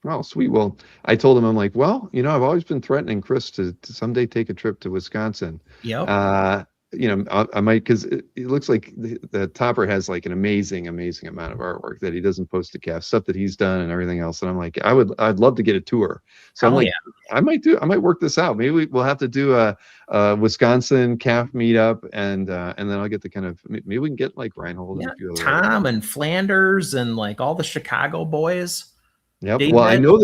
Oh, sweet. Well, I told him, I'm like, well, I've always been threatening Chris to someday take a trip to Wisconsin. Yep. I might, because it looks like the Topper has like an amazing amount of artwork that he doesn't post to calf, stuff that he's done and everything else. And I'm like, I'd love to get a tour. So I'm Hell like, I might work this out. Maybe we'll have to do a Wisconsin calf meetup, and then I'll get the kind of, maybe we can get like Reinhold and a few other Tom and Flanders and like all the Chicago boys. Yep. Well, I know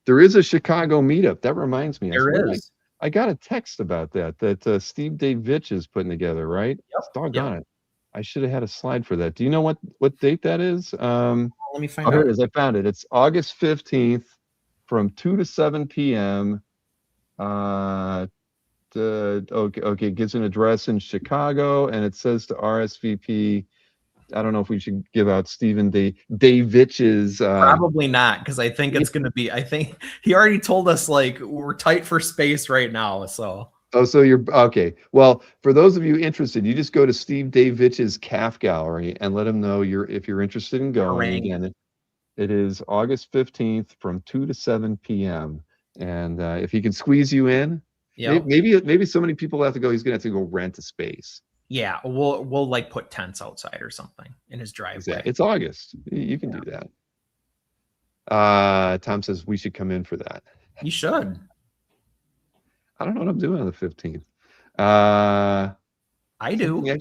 there is a Chicago meetup. That reminds me. There is. I got a text about that Steve Davich is putting together, right? Yep. Doggone it. I should have had a slide for that. Do you know what date that is? Let me find out. Here it is. I found it. It's August 15th from 2 to 7 p.m. Okay, it gives an address in Chicago, and it says to RSVP. I don't know if we should give out Stephen Davich's. Probably not, because I think it's going to be. I think he already told us like we're tight for space right now. So. Oh, so you're okay. Well, for those of you interested, you just go to Steve Davich's Calf Gallery and let him know if you're interested in going. Again, it is August 15th from 2 to 7 p.m. And if he can squeeze you in, maybe so many people have to go. He's gonna have to go rent a space. Yeah, we'll like put tents outside or something in his driveway. Exactly. It's August. You can do that. Tom says we should come in for that. You should. I don't know what I'm doing on the 15th. I do.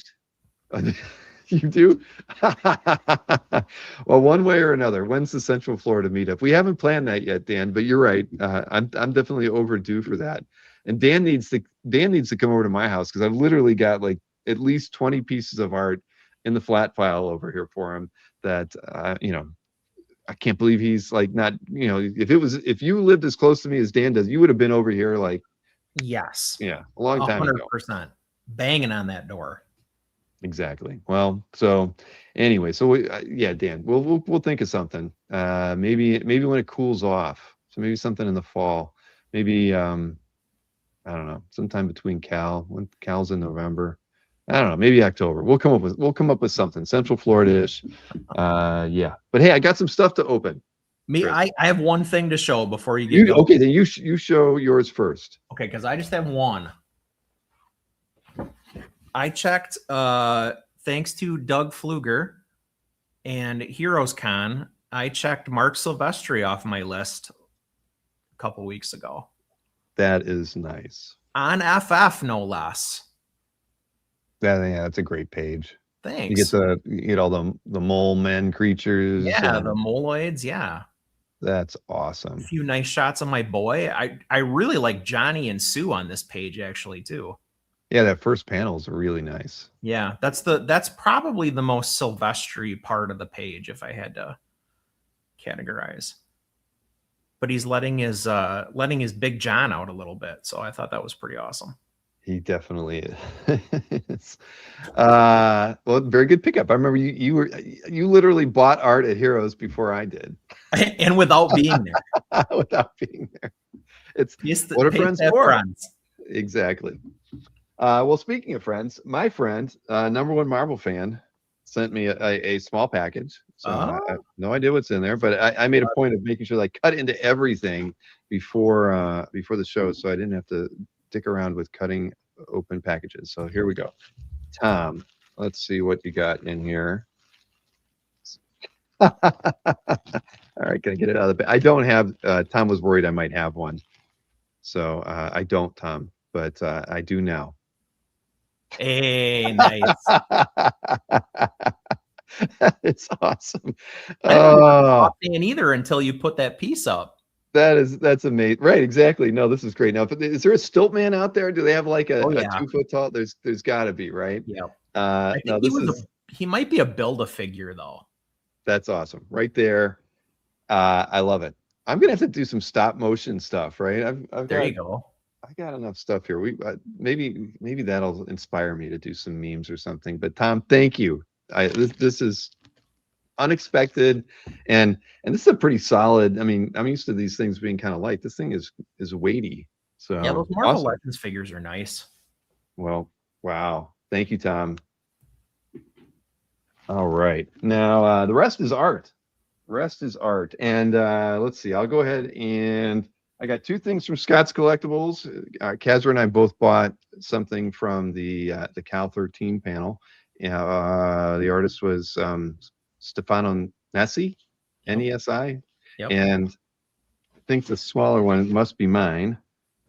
You do? Well, one way or another. When's the Central Florida meetup? We haven't planned that yet, Dan, but you're right. I'm definitely overdue for that. And Dan needs to come over to my house, because I've literally got like at least 20 pieces of art in the flat file over here for him that I can't believe he's like not, if you lived as close to me as Dan does, you would have been over here like, yes. Yeah, a long time ago. 100%. Banging on that door. Exactly. Well, so anyway, Dan, we'll think of something. Maybe when it cools off. So maybe something in the fall. Maybe I don't know, sometime between when Cal's in November. I don't know, maybe October. We'll come up with something Central Florida-ish. Yeah. But hey, I got some stuff to open. I have one thing to show before you get going. Okay, then you show yours first. Okay, because I just have one. I checked, thanks to Doug Pfluger and Heroes Con, I checked Mark Silvestri off my list a couple weeks ago. That is nice. On FF, no less. That's a great page. Thanks. You get all the mole men creatures. Yeah, the moloids. Yeah. That's awesome. A few nice shots of my boy. I really like Johnny and Sue on this page actually too. Yeah, that first panel is really nice. Yeah, that's probably the most Silvestri part of the page if I had to categorize. But he's letting his Big John out a little bit, so I thought that was pretty awesome. He definitely is. Well, very good pickup. I remember you literally bought art at Heroes before I did, and without being there. Without being there, it's what are friends for? Exactly. Well, speaking of friends, my friend, #1 Marvel fan, sent me a small package. So I have no idea what's in there, but I made a point of making sure that I cut into everything before the show, so I didn't have to dick around with cutting open packages. So here we go. Tom, let's see what you got in here. All right, gonna get it out of the bag. I don't have. Tom was worried I might have one, so I don't, Tom, but I do now. Hey, nice. It's awesome. I don't know Dan either until you put that piece up. That's amazing. Right, exactly. No, this is great. Now, is there a stilt man out there? Do they have like a 2 foot tall? There's got to be, right? Yeah. I think he might be a Build-A-Figure though. That's awesome. Right there. I love it. I'm gonna have to do some stop motion stuff, right? You go. I got enough stuff here. Maybe that'll inspire me to do some memes or something. But Tom, thank you. This is unexpected, and this is a pretty solid. I mean, I'm used to these things being kind of light. This thing is weighty. So yeah, those Marvel Legends figures are nice. Well, wow. Thank you, Tom. All right. Now the rest is art. And let's see. I'll go ahead and I got two things from Scott's Collectibles. Kazra and I both bought something from the Cal 13 panel. The artist was Stefano Nessi, Nesi, Yep. and I think the smaller one must be mine.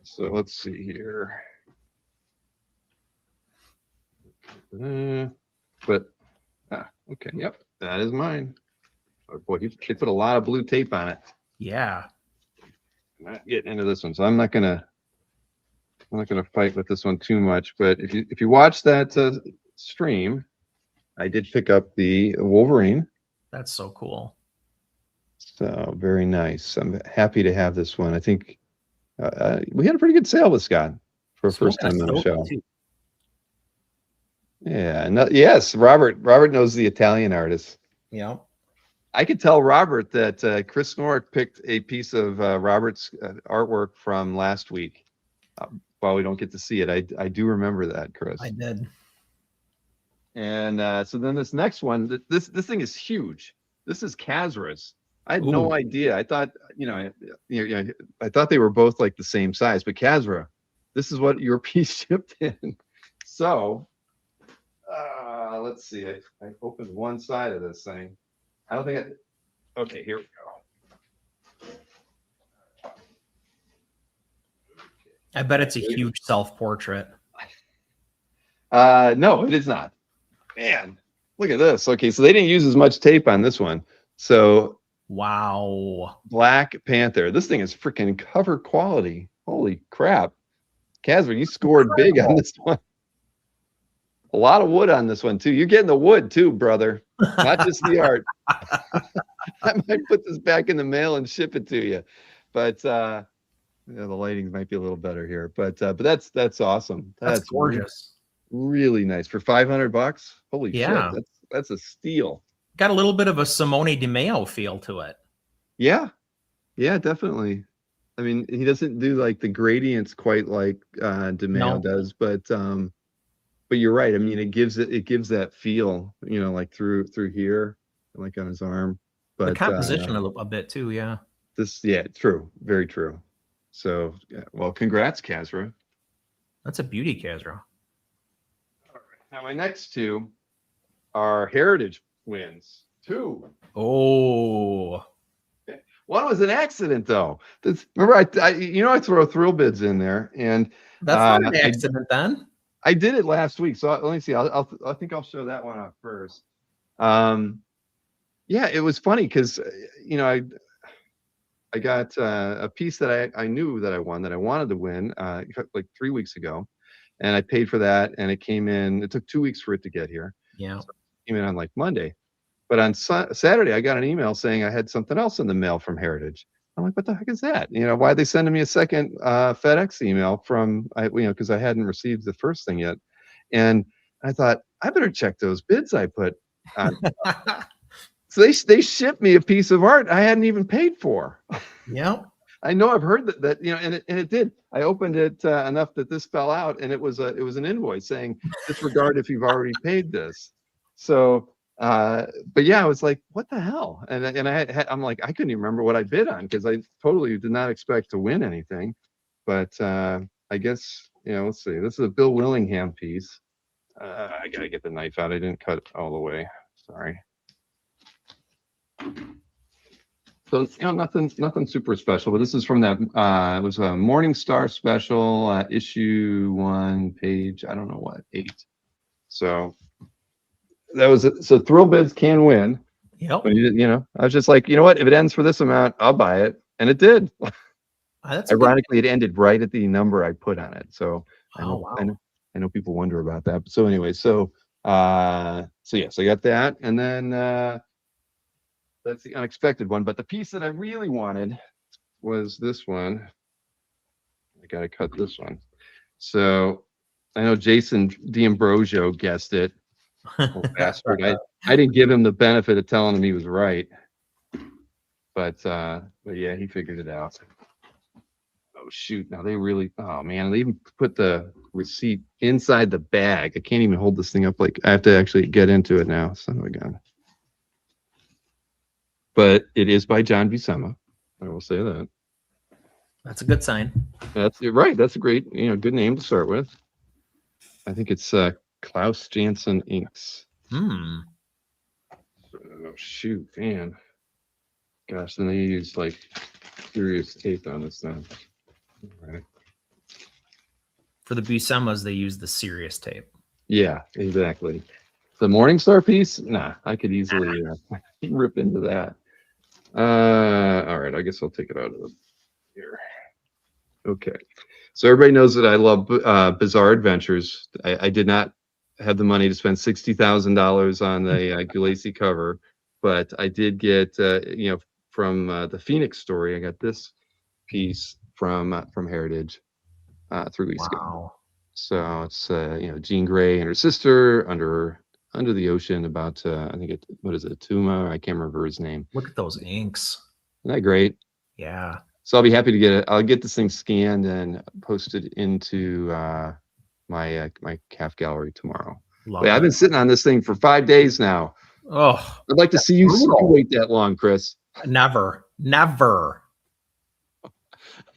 So let's see here. But okay, yep, that is mine. Oh, boy, they put a lot of blue tape on it. Yeah. I'm not getting into this one, so I'm not gonna fight with this one too much. But if you watch that stream, I did pick up the Wolverine. That's so cool. So very nice. I'm happy to have this one. I think we had a pretty good sale with Scott for a first time on the show. Yeah, yes, Robert knows the Italian artist. Yeah. I could tell Robert that Chris Norick picked a piece of Robert's artwork from last week. While we don't get to see it, I do remember that, Chris. I did. And so then this next one, this thing is huge. This is Kazra's. I had no idea. I thought, I thought they were both like the same size, but Kazra, this is what your piece shipped in. So let's see. I opened one side of this thing. I don't think okay, here we go. I bet it's a huge self-portrait. No, it is not. Man, look at this. Okay, so they didn't use as much tape on this one. So wow. Black Panther. This thing is freaking cover quality. Holy crap. Kazra, you scored big on this one. A lot of wood on this one too. You're getting the wood too, brother. Not just the art. I might put this back in the mail and ship it to you. But the lighting might be a little better here. But that's awesome. That's gorgeous. Really nice for $500. Holy shit, that's a steal. Got a little bit of a Simone Di Maio feel to it. Yeah, definitely. I mean, he doesn't do like the gradients quite like Di Maio does, but you're right. I mean, it gives that feel, like through here, like on his arm. But the composition a bit too, yeah. True, very true. So, well, congrats, Kazra. That's a beauty, Kazra. Now, my next two are Heritage wins. Two. Oh. One was an accident, though. Remember, I throw thrill bids in there, and that's not an accident then. I did it last week, so let me see. I think I'll show that one off first. Yeah, it was funny because I got a piece that I knew that I wanted to win like 3 weeks ago. And I paid for that, and it came in. It took 2 weeks for it to get here. Yeah, so it came in on like Monday, but on Saturday I got an email saying I had something else in the mail from Heritage. I'm like, what the heck is that? Why are they sending me a second FedEx email from because I hadn't received the first thing yet, and I thought I better check those bids I put on. So they shipped me a piece of art I hadn't even paid for. Yeah. I know I've heard that and it did. I opened it enough that this fell out, and it was an invoice saying disregard if you've already paid this. So, but yeah, I was like, what the hell? And I'm like, I couldn't even remember what I bid on because I totally did not expect to win anything. But I guess let's see. This is a Bill Willingham piece. I gotta get the knife out. I didn't cut it all the way. Sorry. So nothing super special, but this is from that. It was a Morning Star special, issue 1, page 8. So that was it. So thrill bids can win. Yep. But I was just like, what? If it ends for this amount, I'll buy it, and it did. Ironically, it ended right at the number I put on it. So I know people wonder about that. But so anyway, so yes, I got that, and then. That's the unexpected one, but the piece that I really wanted was this one. I gotta cut this one. So I know Jason D'Ambrosio guessed it. Oh, bastard. I didn't give him the benefit of telling him he was right. But yeah, he figured it out. Oh shoot. Now oh man, they even put the receipt inside the bag. I can't even hold this thing up. Like I have to actually get into it now. Son of a gun. But it is by John Buscema. I will say that. That's a good sign. You're right. That's a great, good name to start with. I think it's Klaus Janson Inks. Hmm. Oh shoot, man. Gosh, then they use like serious tape on this thing. All right. For the Busemas, they use the serious tape. Yeah, exactly. The Morningstar piece, nah, I could easily rip into that. All right, I guess I'll take it out of here. Okay, so everybody knows that I love Bizarre Adventures. I did not have the money to spend $60,000 on the Gulacy cover, but I did get, from the Phoenix story, I got this piece from Heritage 3 weeks ago. Wow. So it's Jean Grey and her sister under the ocean about I think what is it, Tuma? I can't remember his name. Look at those inks. Isn't that great? Yeah. So I'll be happy to get it. I'll get this thing scanned and posted into my calf gallery tomorrow. Wait, I've been sitting on this thing for 5 days now. Oh, I'd like to see you wait that long, Chris. never.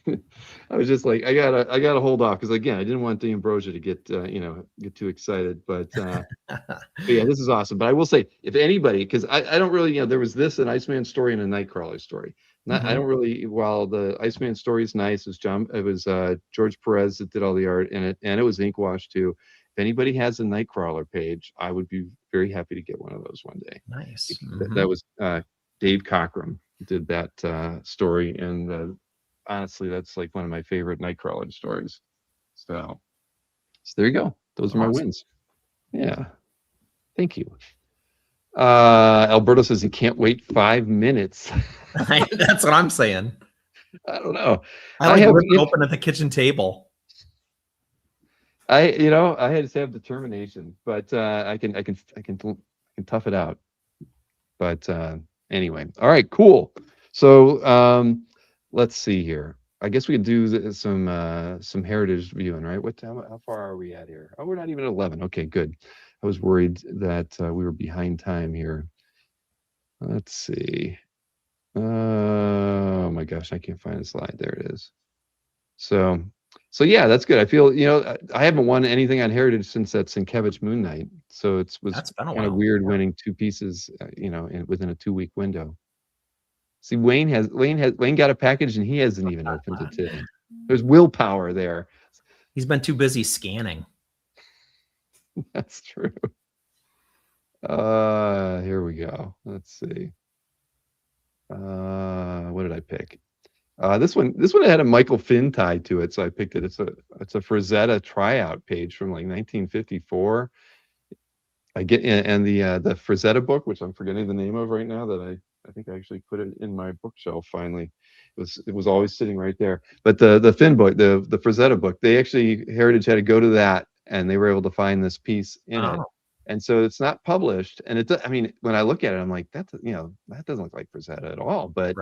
I was just like, I gotta hold off because again, I didn't want the Ambrosia to get too excited. But yeah, this is awesome. But I will say, if anybody, because I don't really, there was this an Iceman story and a Nightcrawler story. I don't really. While the Iceman story is nice, it was George Perez that did all the art in it, and it was ink wash too. If anybody has a Nightcrawler page, I would be very happy to get one of those one day. Nice. That was Dave Cockrum did that story, and honestly, that's like one of my favorite Nightcrawler stories. So there you go. Those are my wins. Yeah. Thank you. Alberto says he can't wait 5 minutes. That's what I'm saying. I don't know. I like ripping open at the kitchen table. I had to have determination, but I can tough it out. But anyway, all right, cool. So let's see here. I guess we could do some Heritage viewing, right? How far are we at here? Oh, we're not even at 11. Okay, good. I was worried that we were behind time here. Let's see. Oh my gosh, I can't find the slide. There it is. So yeah, that's good. I feel I haven't won anything on Heritage since that Sienkiewicz Moon Knight. So it was kind of weird winning two pieces, within a 2-week window. See, Wayne got a package and he hasn't even opened it today. There's willpower there. He's been too busy scanning. That's true. Here we go. Let's see. What did I pick? This one had a Michael Finn tied to it, so I picked it. It's a Frazetta tryout page from like 1954. I get and the Frazetta book, which I'm forgetting the name of right now, that I think I actually put it in my bookshelf finally. It was always sitting right there. But the Finn book, the Frazetta book, they actually Heritage had to go to that, and they were able to find this piece in it. And so it's not published, and when I look at it, I'm like, that doesn't look like Frazetta at all. But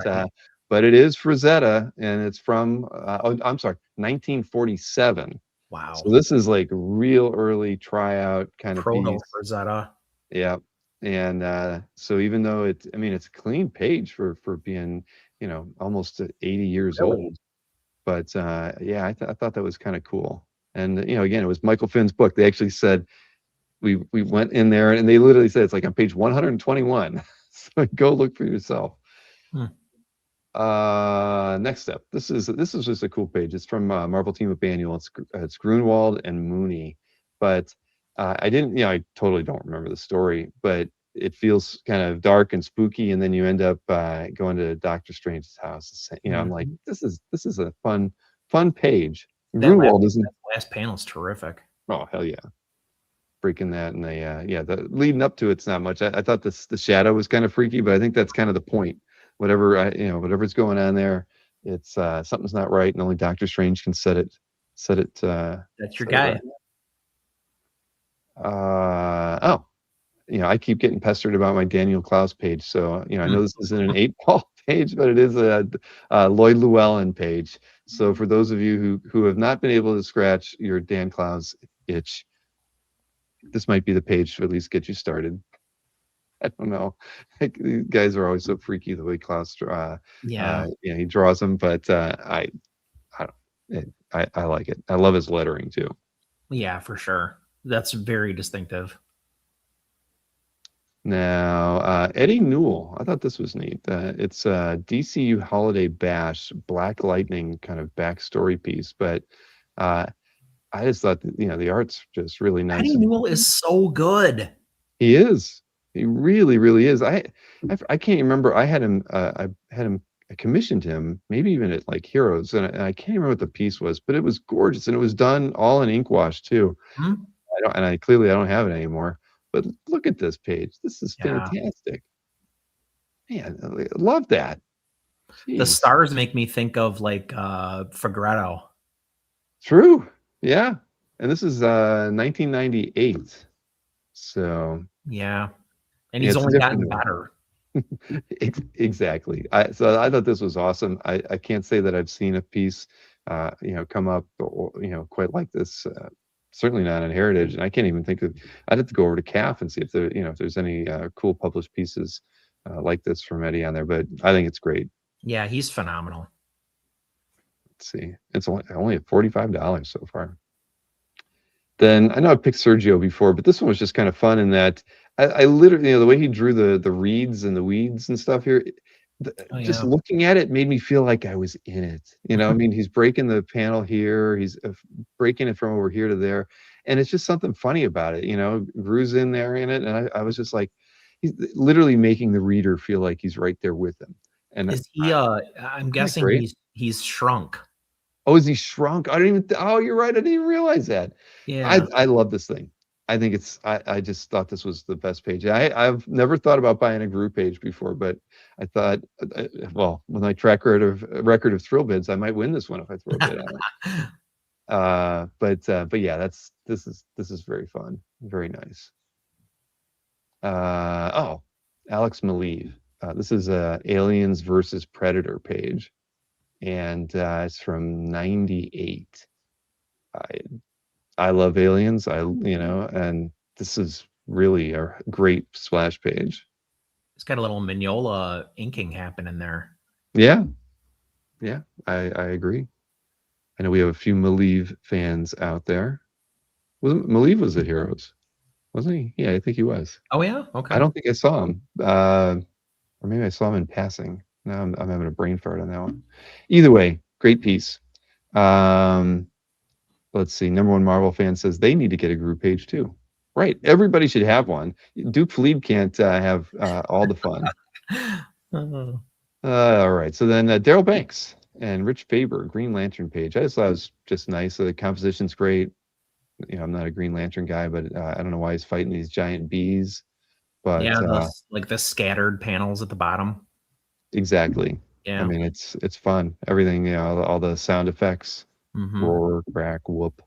but it is Frazetta, and it's from 1947. Wow. So this is like real early tryout kind of Proto piece. Frazetta. Yeah. And so even though it's a clean page for being, almost 80 years old, but yeah, I thought that was kind of cool. And again, it was Michael Finn's book. They actually said we went in there and they literally said it's like on page 121. So go look for yourself. Next step. This is just a cool page. It's from Marvel Team Up Annual. It's Grunwald and Mooney, but I totally don't remember the story, but it feels kind of dark and spooky, and then you end up going to Doctor Strange's house. I'm like, this is a fun page. Grunwald isn't. That last panel is terrific. Oh hell yeah, breaking that, and the leading up to it's not much. I thought the shadow was kind of freaky, but I think that's kind of the point. Whatever's going on there, it's something's not right, and only Doctor Strange can set it. That's your guy. I keep getting pestered about my Daniel Klaus page, so I know this isn't an 8-ball page, but it is a Lloyd Llewellyn page. So for those of you who have not been able to scratch your Dan Klaus itch, this might be the page to at least get you started. I don't know. These guys are always so freaky the way Klaus he draws them, but I like it. I love his lettering too. Yeah, for sure. That's very distinctive. Now, Eddie Newell, I thought this was neat. It's a DCU Holiday Bash Black Lightning kind of backstory piece, but uh, I just thought that, the art's just really nice. Eddie Newell is so good. He is. He really, really is. I can't remember. I had him. I commissioned him, maybe even at like Heroes, and I can't remember what the piece was, but it was gorgeous, and it was done all in ink wash too. Hmm? I don't have it anymore. But look at this page. This is fantastic. Man, I love that. The Jeez. stars make me think of like Fagretto. True. Yeah. And this is 1998. So yeah. And he's it's only gotten different. better. Exactly. So I thought this was awesome. I can't say that I've seen a piece come up quite like this. Certainly not in Heritage, and I can't even think of. I'd have to go over to CAF and see if there, if there's any cool published pieces like this from Eddie on there. But I think it's great. Yeah, he's phenomenal. Let's see, it's only at $45 so far. Then I know I picked Sergio before, but this one was just kind of fun in that I literally, the way he drew the reeds and the weeds and stuff here. Just looking at it made me feel like I was in it. I mean, he's breaking the panel here, he's breaking it from over here to there, and it's just something funny about it. Gru's in there in it, and I was just like, he's literally making the reader feel like he's right there with him. And is he? I'm guessing he's shrunk. Oh, is he shrunk? I don't even. Oh, you're right. I didn't even realize that. Yeah, I love this thing. I think it's. I just thought this was the best page. I've never thought about buying a Gru page before, but I thought, well, with my track record of thrill bids, I might win this one if I throw a bid on it. But yeah, this is very fun, very nice. Alex Maleev. This is Aliens versus Predator page, and it's from '98. I love Aliens. And this is really a great splash page. It's got a little Mignola inking happening there. Yeah, I agree. I know we have a few Maleev fans out there. Maleev was at Heroes, wasn't he? Yeah, I think he was. Oh yeah, okay. I don't think I saw him, or maybe I saw him in passing. Now I'm having a brain fart on that one. Either way, great piece. Let's see. Number one Marvel fan says they need to get a group page too. Right. Everybody should have one. Duke Philippe can't have all the fun. All right. So then Daryl Banks and Rich Faber, Green Lantern page. I just thought it was just nice. The composition's great. I'm not a Green Lantern guy, but I don't know why he's fighting these giant bees. But yeah, like the scattered panels at the bottom. Exactly. Yeah. I mean, it's fun. Everything, all the sound effects. Mm-hmm. Roar, crack, whoop,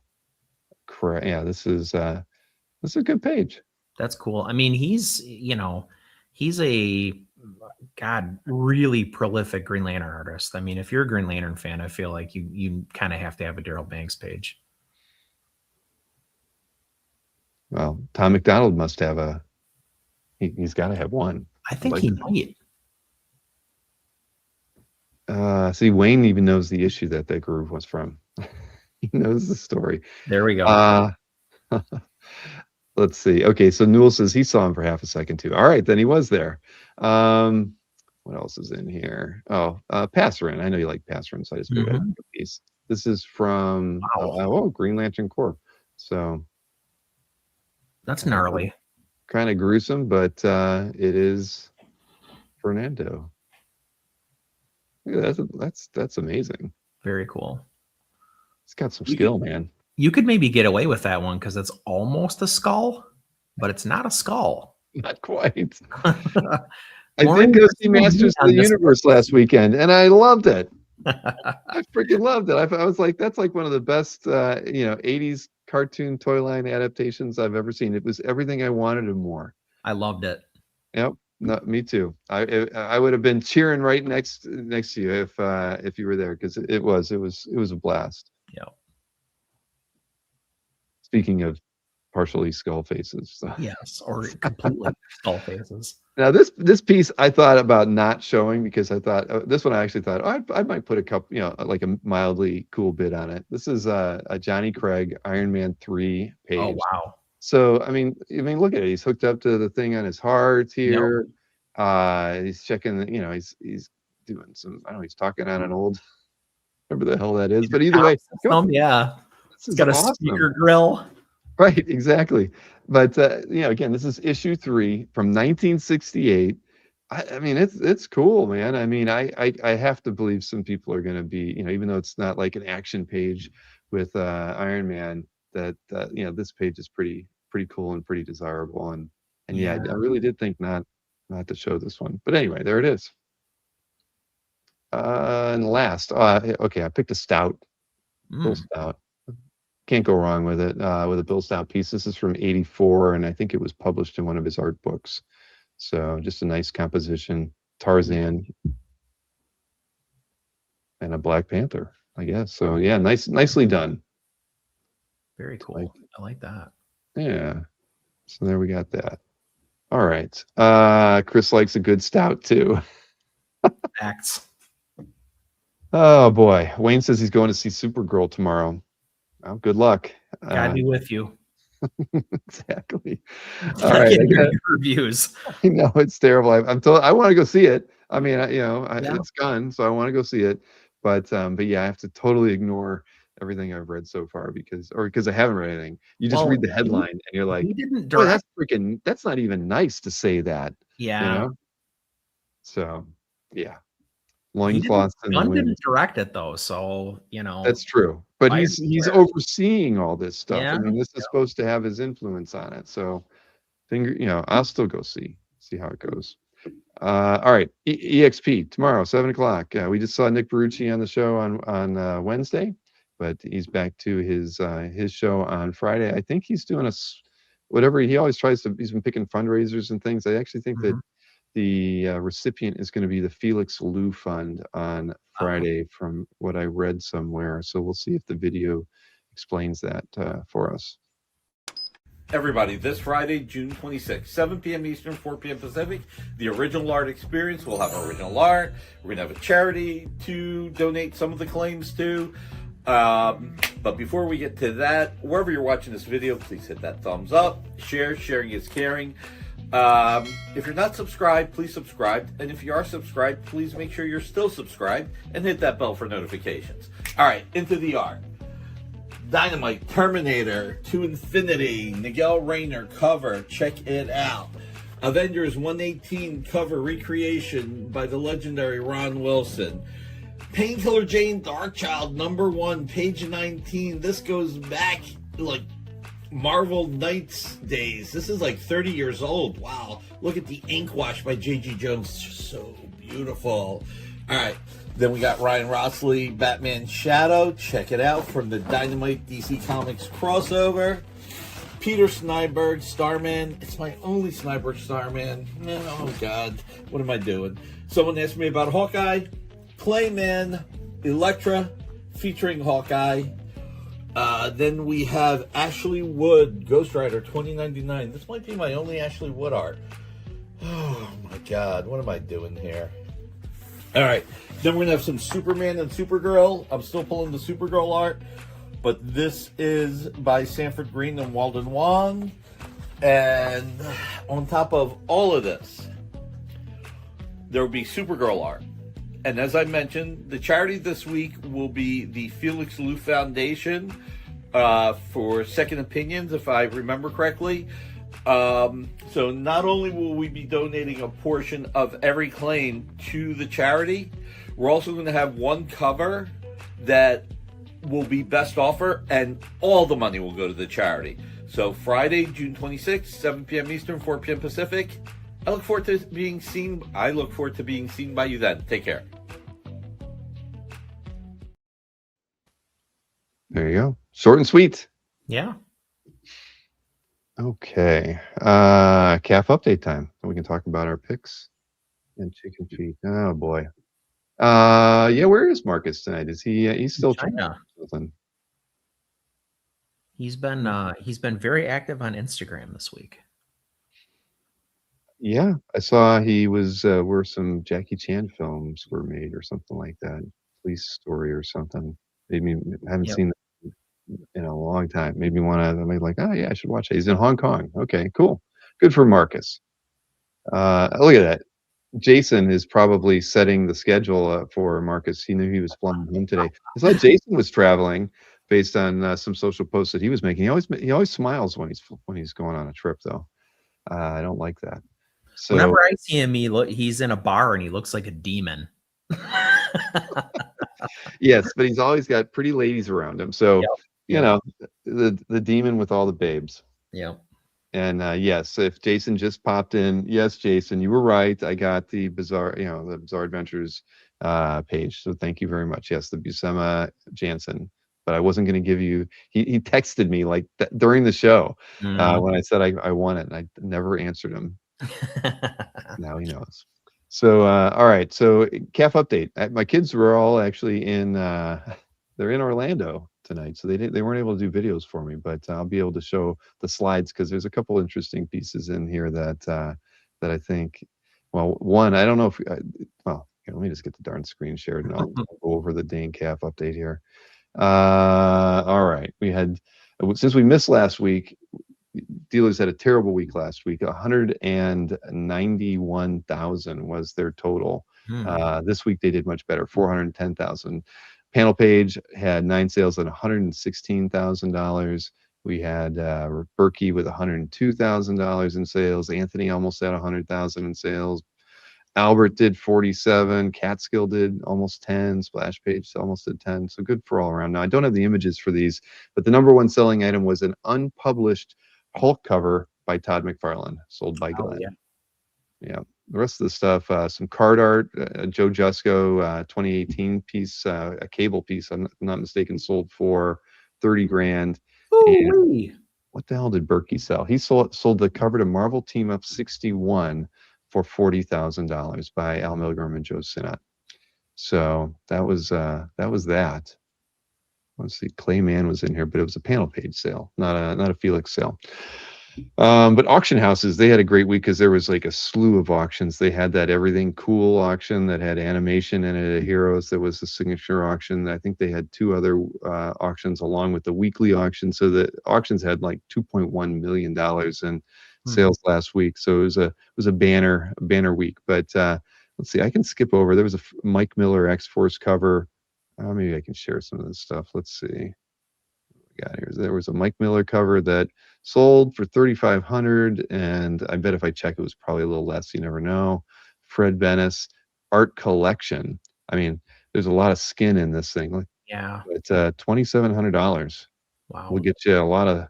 crack. Yeah, this is a good page. That's cool. I mean, he's a really prolific Green Lantern artist. I mean, if you're a Green Lantern fan, I feel like you kind of have to have a Daryl Banks page. Well, Tom McDonald must have he's got to have one. I think he might. See, Wayne even knows the issue that groove was from. He knows the story. There we go. Let's see. Okay, so Newell says he saw him for half a second too. All right, then he was there. What else is in here? Oh, Passerin. I know you like Passerin, so I just picked a piece. This is from Green Lantern Corps. So that's gnarly. Kind of gruesome, but it is Fernando. That's amazing. Very cool. It's got some skill, man. You could maybe get away with that one because it's almost a skull, but it's not a skull. Not quite. I did go see Masters of the Universe last weekend, and I loved it. I freaking loved it. I was like, that's like one of the best, 80s cartoon toy line adaptations I've ever seen. It was everything I wanted and more. I loved it. Yep. No, me too. I would have been cheering right next to you if you were there, because it was a blast. Yeah. Speaking of partially skull faces. So. Yes, or completely skull faces. Now this piece I thought about not showing because I thought this one I actually thought I might put a couple, like a mildly cool bit on it. This is a Johnny Craig Iron Man 3 page. Oh wow. So I mean look at it. He's hooked up to the thing on his heart here. Yep. He's checking, he's doing some, I don't know, he's talking on an old, whatever the hell that is. But either way, yeah. It's got a speaker grill. Right, exactly. But again, this is issue 3 from 1968. I mean, it's cool, man. I mean, I have to believe some people are going to be, even though it's not like an action page with Iron Man, that this page is pretty cool and pretty desirable. And yeah, I really did think not to show this one. But anyway, there it is. And last, okay, I picked a stout, Bill Stout. Can't go wrong with it. With a Bill Stout piece. This is from '84, and I think it was published in one of his art books. So just a nice composition. Tarzan and a Black Panther, I guess. So yeah, nicely done. Very cool. I like that. Yeah. So there we got that. All right. Chris likes a good stout too. Facts. Oh boy. Wayne says he's going to see Supergirl tomorrow. Well, good luck. Gotta be with you. Exactly. All right. I got reviews. I know it's terrible. I'm told I want to go see it. I mean, it's gone, so I want to go see it. But yeah, I have to totally ignore everything I've read so far because I haven't read anything. You just read the headline and you're like, oh, that's not even nice to say that. Yeah. So yeah. Loincloths and Gunn didn't direct it though, so that's true. But he's overseeing all this stuff. Yeah. I mean, this is supposed to have his influence on it. So I'll still go see how it goes. All right. EXP tomorrow, 7:00. We just saw Nick Barucci on the show on Wednesday, but he's back to his show on Friday. I think he's doing whatever he always tries to. He's been picking fundraisers and things. I actually think that the recipient is going to be the Felix Liu Fund on Friday, from what I read somewhere. So we'll see if the video explains that for us. Everybody, this Friday, June 26th, 7 p.m. Eastern, 4 p.m. Pacific, the Original Art Experience. We'll have original art. We're going to have a charity to donate some of the claims to. But before we get to that, wherever you're watching this video, please hit that thumbs up. Sharing is caring. If you're not subscribed, please subscribe. And if you are subscribed, please make sure you're still subscribed and hit that bell for notifications. All right, into the art. Dynamite, Terminator, To Infinity, Miguel Rayner cover. Check it out. Avengers 118 cover recreation by the legendary Ron Wilson. Painkiller Jane Darkchild #1, page 19. This goes back like Marvel Knights days. This is like 30 years old. Wow. Look at the ink wash by J.G. Jones. Just so beautiful. All right. Then we got Ryan Rossley, Batman Shadow. Check it out from the Dynamite DC Comics crossover. Peter Snyberg, Starman. It's my only Snyberg Starman. Oh, God. What am I doing? Someone asked me about Hawkeye. Clayman, Elektra, featuring Hawkeye. Then we have Ashley Wood, Ghost Rider 2099. This might be my only Ashley Wood art. Oh, my God. What am I doing here? All right. Then we're going to have some Superman and Supergirl. I'm still pulling the Supergirl art. But this is by Sanford Green and Walden Wong. And on top of all of this, there will be Supergirl art. And as I mentioned, the charity this week will be the Felix Liu Foundation for Second Opinions, if I remember correctly. So not only will we be donating a portion of every claim to the charity, we're also going to have one cover that will be best offer, and all the money will go to the charity. So Friday, June 26th, 7 p.m. Eastern, 4 p.m. Pacific. I look forward to being seen by you then. Take care. There you go. Short and sweet. Yeah. Okay. Calf update time. We can talk about our picks and chicken feet. Oh boy. Yeah, where is Marcus tonight? Is he he's still China? Something. He's been very active on Instagram this week. Yeah, I saw he was where some Jackie Chan films were made or something like that. Police Story or something. Made me haven't Yep. seen it in a long time. Made me want to. Made like, oh yeah, I should watch it. He's in Hong Kong. Okay, cool. Good for Marcus. Look at that. Jason is probably setting the schedule for Marcus. He knew he was flying home today. I saw Jason was traveling based on some social posts that he was making. He always smiles when he's going on a trip though. I don't like that. So Whenever I see him, he's in a bar and he looks like a demon. yes, but he's always got pretty ladies around him. So Yep. you Yep. know, the demon with all the babes. Yeah. And yes, if Jason just popped in, yes, Jason, you were right. I got the the Bizarre Adventures page. So thank you very much. Yes, the Buscema Jansen. But I wasn't going to give you. He texted me like during the show when I said I won it, and I never answered him. Now he knows. So all right. So calf update. My kids were all actually in. They're in Orlando tonight, so they weren't able to do videos for me, but I'll be able to show the slides because there's a couple interesting pieces in here that I think. Well, one, I don't know if well, here, let me just get the darn screen shared and I'll go over the Dane calf update here. All right, we had since we missed last week. Dealers had a terrible week last week. 191,000 was their total. This week they did much better. 410,000. Panel Page had 9 sales at $116,000. We had Berkey with $102,000 in sales. Anthony almost at 100,000 in sales. Albert did 47. Catskill did almost 10. Splash Page almost did 10. So good for all around. Now I don't have the images for these, but the number one selling item was an unpublished Hulk cover by Todd McFarlane, sold by Glenn. Yeah. The rest of the stuff, some card art, Joe Jusko 2018 piece, a cable piece, I'm not mistaken, sold for 30 grand. And what the hell did Berkey sell? He sold the cover to Marvel Team Up 61 for $40,000 by Al Milgram and Joe Sinnott. So that was that. Let's see, Clayman was in here, but it was a Panel Page sale, not a Felix sale. But auction houses, they had a great week because there was like a slew of auctions. They had that Everything Cool auction that had animation in it, Heroes, that was the signature auction. I think they had 2 other auctions along with the weekly auction. So the auctions had like $2.1 million in sales last week. So it was a banner week. But let's see, I can skip over. There was a Mike Miller X-Force cover. Maybe I can share some of this stuff. Let's see. What we got here. There was a Mike Miller cover that sold for $3,500, and I bet if I check, it was probably a little less. You never know. Fred Bennis art collection. I mean, there's a lot of skin in this thing. Yeah. It's $2,700. Wow. We'll get you a lot of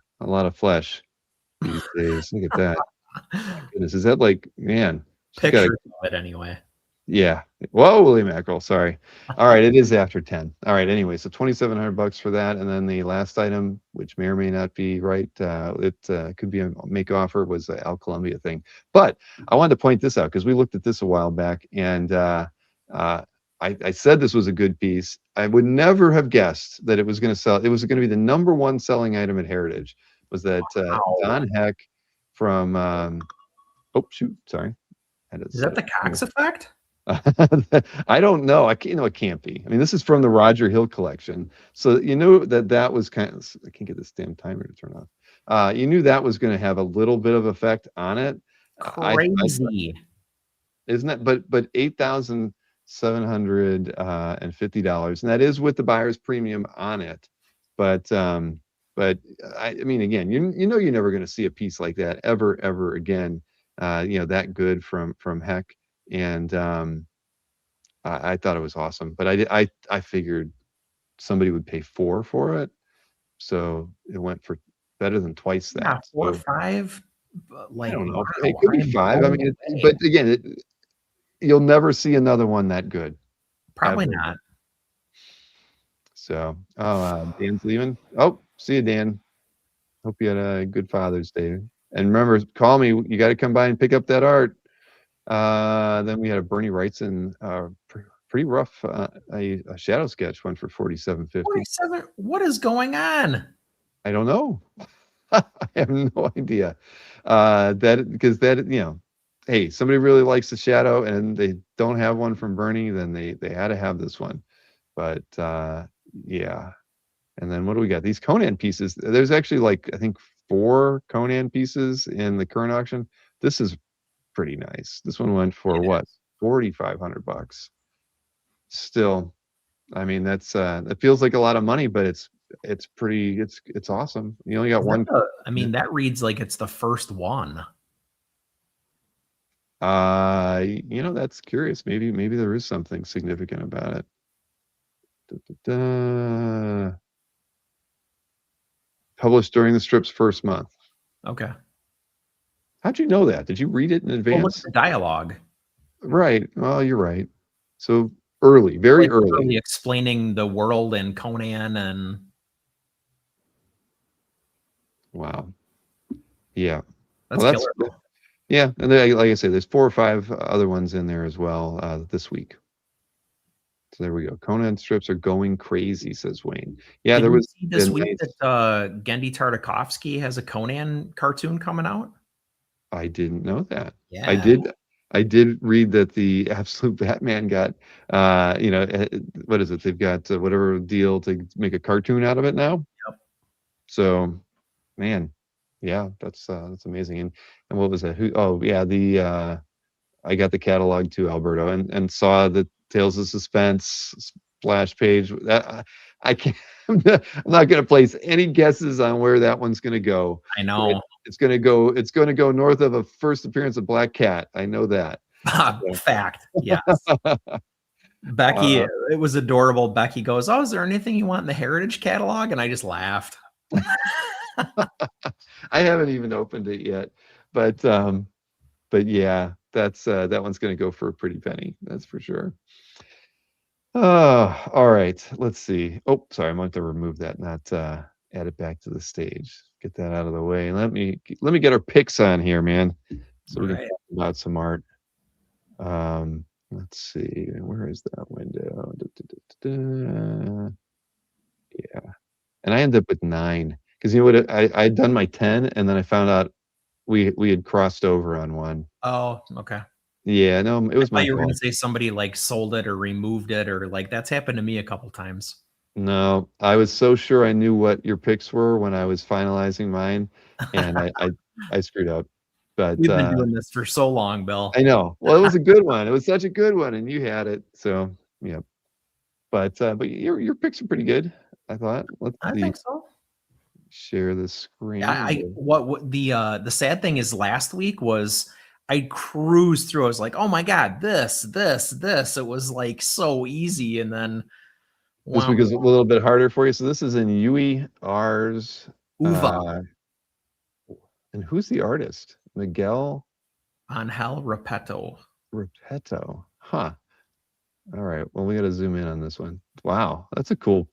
flesh these days. Look at that. My goodness, is that like, man? Pictures of it anyway. Yeah. Whoa, Willie Mackerel. Sorry. All right. It is after 10. All right. Anyway, so $2,700 for that. And then the last item, which may or may not be right, it could be a make offer, was the Al Columbia thing. But I wanted to point this out because we looked at this a while back, and I said this was a good piece. I would never have guessed that it was going to sell. It was going to be the number one selling item at Heritage. Was that Don Heck from? Oh shoot! Sorry. Is that the Cox effect? I don't know. It can't be. I mean, this is from the Roger Hill collection. So you knew that was kind of, I can't get this damn timer to turn off. You knew that was going to have a little bit of effect on it. Crazy. Isn't it? But $8,750. And that is with the buyer's premium on it. But I mean, again, you're never going to see a piece like that ever again. That good from Heck. And I thought it was awesome, but I figured somebody would pay $4 for it, so it went for better than twice that. Yeah, 4 or so, 5. I don't know. It could be 5. I mean, but again, you'll never see another one that good. Probably ever. not. So, Dan's leaving. Oh, see you, Dan. Hope you had a good Father's Day. And remember, call me. You got to come by and pick up that art. Then we had a Bernie Wrightson, pretty rough, a shadow sketch, went for $47.50. 47. What is going on? I don't know. I have no idea. That because that hey, somebody really likes the Shadow and they don't have one from Bernie, then they had to have this one. But yeah. And then what do we got? These Conan pieces. There's actually like I think 4 Conan pieces in the current auction. This is pretty nice. This one went for what? $4,500. Still, I mean that's it feels like a lot of money, but it's pretty it's awesome. You only got Is one. I mean, that reads like it's the first one. That's curious. Maybe there is something significant about it. Da-da-da. Published during the strip's first month. Okay. How'd you know that? Did you read it in Well, advance? what's the dialogue? Right. Well, you're right. So early, very Like, early. really explaining the world and Conan and Wow. Yeah. that's Well, killer. yeah. And then, like I say, there's 4 or 5 other ones in there as well this week. So there we go. Conan strips are going crazy, says Wayne. Yeah, Did there you was see this a week nice- that Gendy Tartakovsky has a Conan cartoon coming out? I didn't know that. Yeah. I did read that the Absolute Batman got, what is it? They've got whatever deal to make a cartoon out of it now. Yep. So, man, yeah, that's amazing. And what was that? Oh yeah, I got the catalog too, Alberto, and saw the Tales of Suspense splash page. That I can't. I'm not going to place any guesses on where that one's going to go. I know. It's going to go. It's going to go north of a first appearance of Black Cat. I know that. Fact. Yes. Becky, it was adorable. Becky goes, "Oh, is there anything you want in the Heritage catalog?" And I just laughed. I haven't even opened it yet, but yeah, that's that one's going to go for a pretty penny. That's for sure. All right. Let's see. Oh, sorry. I might have to remove that, not add it back to the stage. Get that out of the way. Let me get our picks on here, man. So we can talk about some art. Let's see. Where is that window? Yeah. And I ended up with 9 because you know what? I'd done my 10 and then I found out we had crossed over on one. Oh, okay. Yeah, no, it was my You were fault. going to say somebody like sold it or removed it or like that's happened to me a couple times. No, I was so sure I knew what your picks were when I was finalizing mine, and I screwed up. But We've been doing this for so long, Bill. I know. Well, it was a good one. It was such a good one, and you had it. So yeah. But your picks are pretty good. I thought. I think so. Share the screen. What the sad thing is last week was I cruised through. I was like, oh my God, this. It was like so easy. And then this week is a little bit harder for you. So this is in Yui R's Uva. And who's the artist? Miguel Angel Repetto. Huh. All right. Well, we got to zoom in on this one. Wow, that's a cool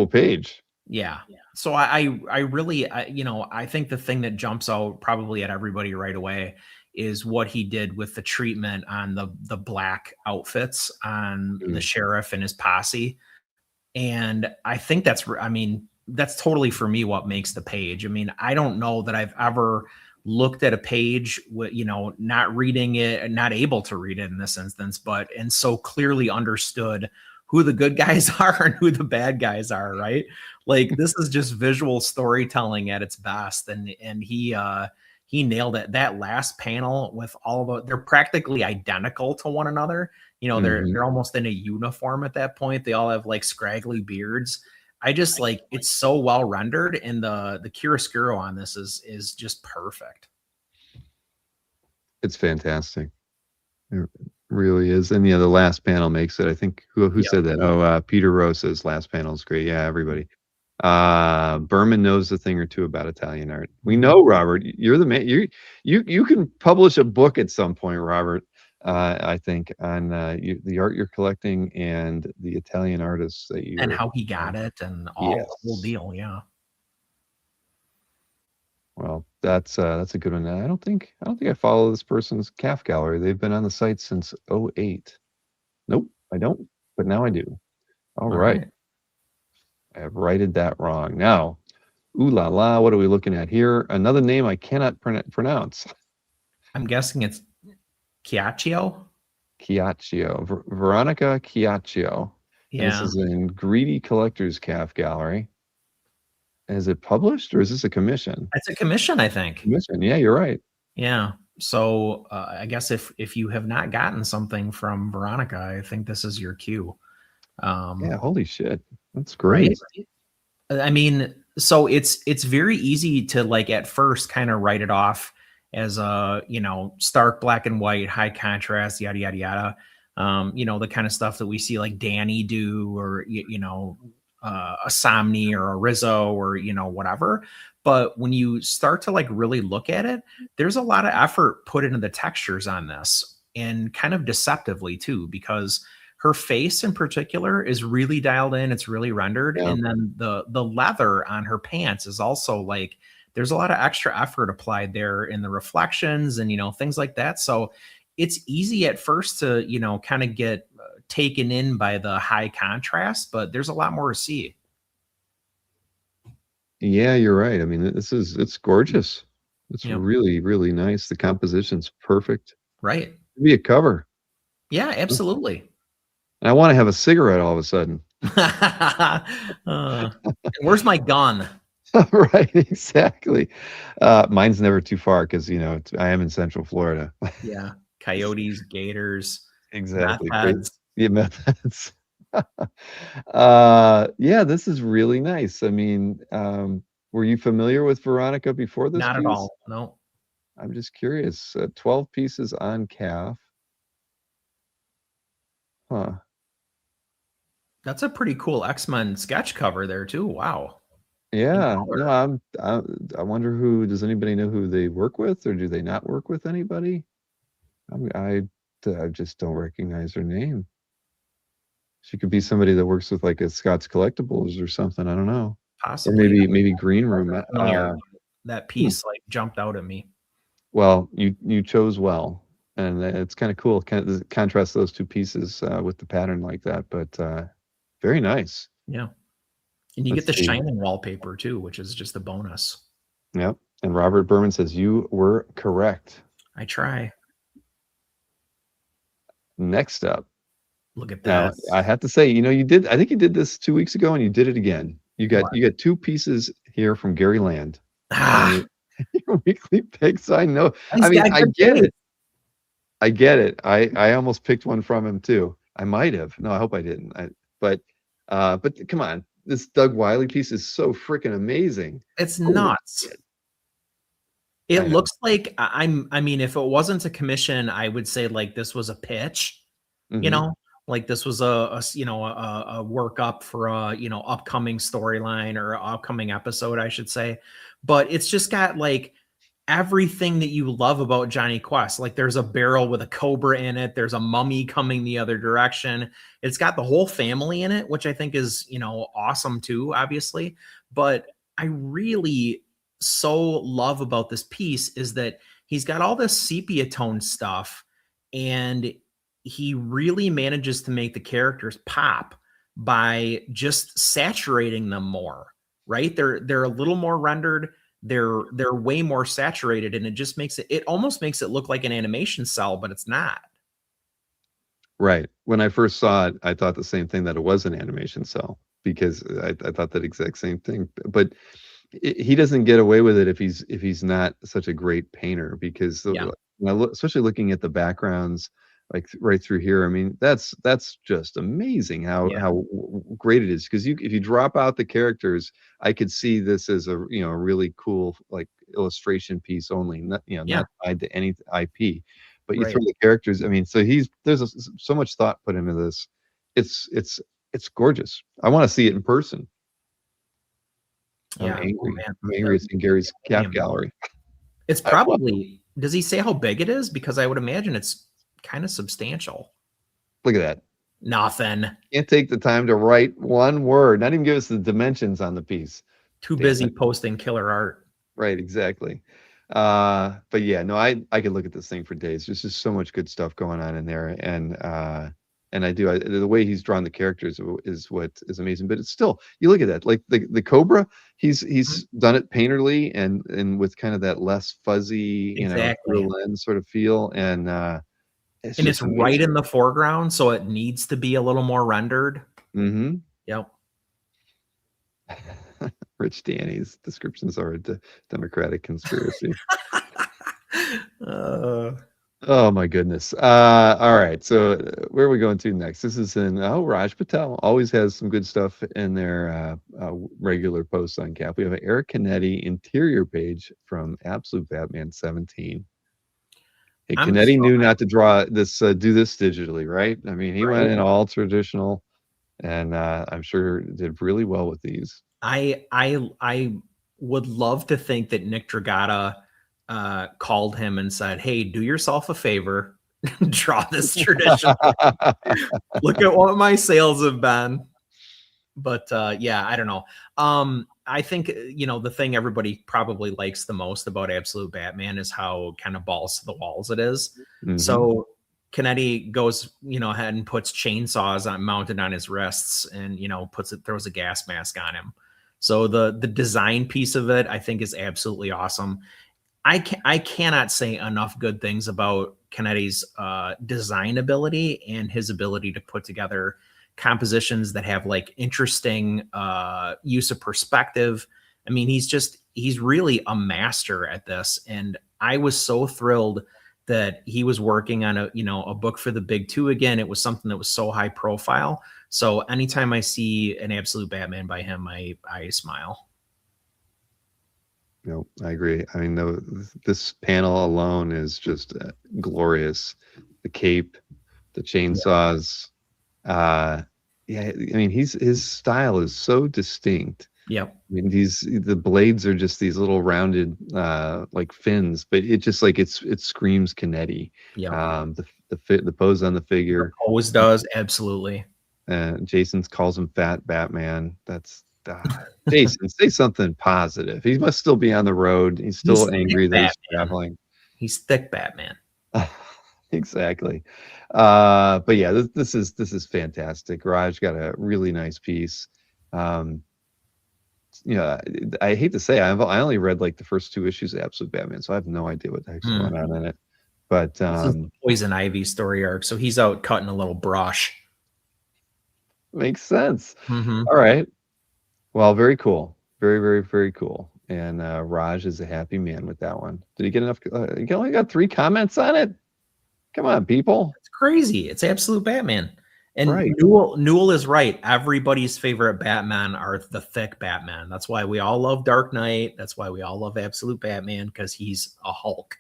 page. Yeah. So I really, I think the thing that jumps out probably at everybody right away is what he did with the treatment on the black outfits on the sheriff and his posse. And I think that's totally for me what makes the page. I mean, I don't know that I've ever looked at a page with, not reading it, not able to read it in this instance, and so clearly understood who the good guys are and who the bad guys are, right? Like this is just visual storytelling at its best. And he nailed it. That last panel with all of they're practically identical to one another. They're almost in a uniform at that point. They all have like scraggly beards. I just like it's so well rendered, and the chiaroscuro on this is just perfect. It's fantastic. It really is. And the last panel makes it. I think who said that? Oh, Peter Rose says last panel is great. Yeah, everybody. Berman knows a thing or two about Italian art. We know, Robert. You're the man. You can publish a book at some point, Robert. I think on the art you're collecting and the Italian artists that you and how he got it and all the whole deal. Yeah. Well, that's a good one. I don't think I follow this person's CAF gallery. They've been on the site since 2008. Nope, I don't. But now I do. All right. I have righted that wrong. Now, Ooh la la, what are we looking at here? Another name I cannot pronounce. I'm guessing it's Chiaccio. Chiaccio, Veronica Chiaccio. And this Yeah, is in Greedy Collectors Calf Gallery. Is it published or is this a commission? it's a commission, I think. Commission, yeah, you're right. Yeah. So I guess if you have not gotten something from Veronica, I think this is your cue. Yeah, holy shit. That's Right? great. I mean, so it's very easy to like at first kind of write it off as a, you know, stark black and white, high contrast, yada yada yada. You know, the kind of stuff that we see like Danny do, or you know, a Somni or a Rizzo, or you know, whatever. But when you start to like really look at it, there's a lot of effort put into the textures on this, and kind of deceptively too, because her face in particular is really dialed in. It's really rendered. Yeah. And then the leather on her pants is also like, there's a lot of extra effort applied there in the reflections and, you know, things like that. So it's easy at first to, you know, kind of get taken in by the high contrast, but there's a lot more to see. Yeah, you're right. I mean, it's gorgeous. It's Yep. really, really nice. The composition's perfect. Right. It'd be a cover. Yeah, absolutely. And I want to have a cigarette all of a sudden. Where's my gun? Right, exactly. Mine's never too far because you know I am in Central Florida. Yeah. Coyotes, gators, Exactly. meth Great. heads. Yeah, methods. Yeah, this is really nice. I mean, were you familiar with Veronica before this Not at piece? all. No. I'm just curious. 12 pieces on calf. Huh. That's a pretty cool X-Men sketch cover there too. Wow. Yeah. color. No, I wonder does anybody know who they work with, or do they not work with anybody? I just don't recognize her name. She could be somebody that works with like a Scott's Collectibles or something. I don't know. Or Possibly. maybe Green Room. Familiar. That piece like jumped out at me. Well, you chose well, and it's kind of cool. Contrast those two pieces with the pattern like that, but very nice. Yeah. And you Let's get the see. shining wallpaper too, which is just a bonus. Yep. And Robert Berman says you were correct. I try. Next up. Look at Now, that. I have to say, you know, I think you did this 2 weeks ago and you did it again. You got two pieces here from Gary Land. Ah, Your weekly picks, I know. he's I mean, got I good get taste. it. I get it. I almost picked one from him too. I might have. No, I hope I didn't. But come on. This Doug Wiley piece is so freaking amazing. It's Holy nuts. shit. I It know. looks like I mean, if it wasn't a commission, I would say like this was a pitch, you Mhm. know, like this was a you know, a workup for a, you know, upcoming storyline or upcoming episode, I should say. But it's just got like everything that you love about Johnny Quest. Like there's a barrel with a cobra in it. There's a mummy coming the other direction. It's got the whole family in it, which I think is, you know, awesome too, obviously. But I really so love about this piece is that he's got all this sepia tone stuff, and he really manages to make the characters pop by just saturating them more, right? They're a little more rendered. They're way more saturated, and it just makes it almost makes it look like an animation cell, but it's not. Right. When I first saw it, I thought the same thing, that it was an animation cell, because I thought that exact same thing. But he doesn't get away with it if he's not such a great painter, because Yeah. especially looking at the backgrounds like right through here. I mean, that's just amazing how Yeah. great it is, because if you drop out the characters, I could see this as a a really cool like illustration piece only, not Yeah. not tied to any IP. But you Right. throw the characters. I mean, so there's so much thought put into this. It's gorgeous. I want to see it in person. Yeah. I'm angry. Oh, man. I'm angry. It's in Gary's Calf Damn. Gallery. It's probably, does he say how big it is? Because I would imagine it's kind of substantial. Look at that. Nothing. Can't take the time to write one word. Not even give us the dimensions on the piece. Too Damn busy it. posting killer art. Right, exactly. But yeah, no, I could look at this thing for days. There's just so much good stuff going on in there. And And the way he's drawn the characters is what is amazing. But it's still, you look at that, like the Cobra, he's done it painterly and with kind of that less fuzzy, Exactly. through lens sort of feel. And it's And just it's right amazing. in the foreground, so it needs to be a little more rendered. Mm-hmm. Yep. Rich Danny's descriptions are a Democratic conspiracy. Oh my goodness. All right. So where are we going to next? This is Raj Patel always has some good stuff in their regular posts on Cap. We have an Eric Canetti interior page from Absolute Batman 17. Hey, I'm Canetti knew sorry. not to draw this, do this digitally, right? I mean, he went in all traditional, and I'm sure did really well with these. I would love to think that Nick Dragata called him and said, "Hey, do yourself a favor, draw this tradition. Look at what my sales have been." But yeah, I don't know. I think the thing everybody probably likes the most about Absolute Batman is how kind of balls to the walls it is. Mhm. So Canetti goes, ahead and puts chainsaws mounted on his wrists, and throws a gas mask on him. So the design piece of it, I think, is absolutely awesome. I cannot say enough good things about Canetti's design ability and his ability to put together compositions that have like interesting use of perspective. I mean, he's really a master at this, and I was so thrilled that he was working on a book for the Big Two again. It was something that was so high profile. So anytime I see an Absolute Batman by him, I smile. No, I agree. I mean, this panel alone is just glorious. The cape, the chainsaws. Yeah, I mean, his style is so distinct. Yep. I mean, the blades are just these little rounded like fins, but it just like it screams Canetti. Yeah. The pose on the figure. Always does, absolutely. Jason calls him Fat Batman. That's Jason, say something positive. He must still be on the road. He's still angry that he's traveling. He's thick Batman. Exactly. But yeah, this is fantastic. Raj got a really nice piece. I hate to say I only read like the first 2 issues of Absolute Batman, so I have no idea what the heck's going on in it. But this is the Poison Ivy story arc, so he's out cutting a little brush. Makes sense. Mm-hmm. All right. Well, very cool. Very, very, very cool. And Raj is a happy man with that one. Did he get enough? He only got 3 comments on it. Come on, people. It's crazy. It's Absolute Batman. And right. Newell is right. Everybody's favorite Batman are the thick Batman. That's why we all love Dark Knight. That's why we all love Absolute Batman, because he's a Hulk.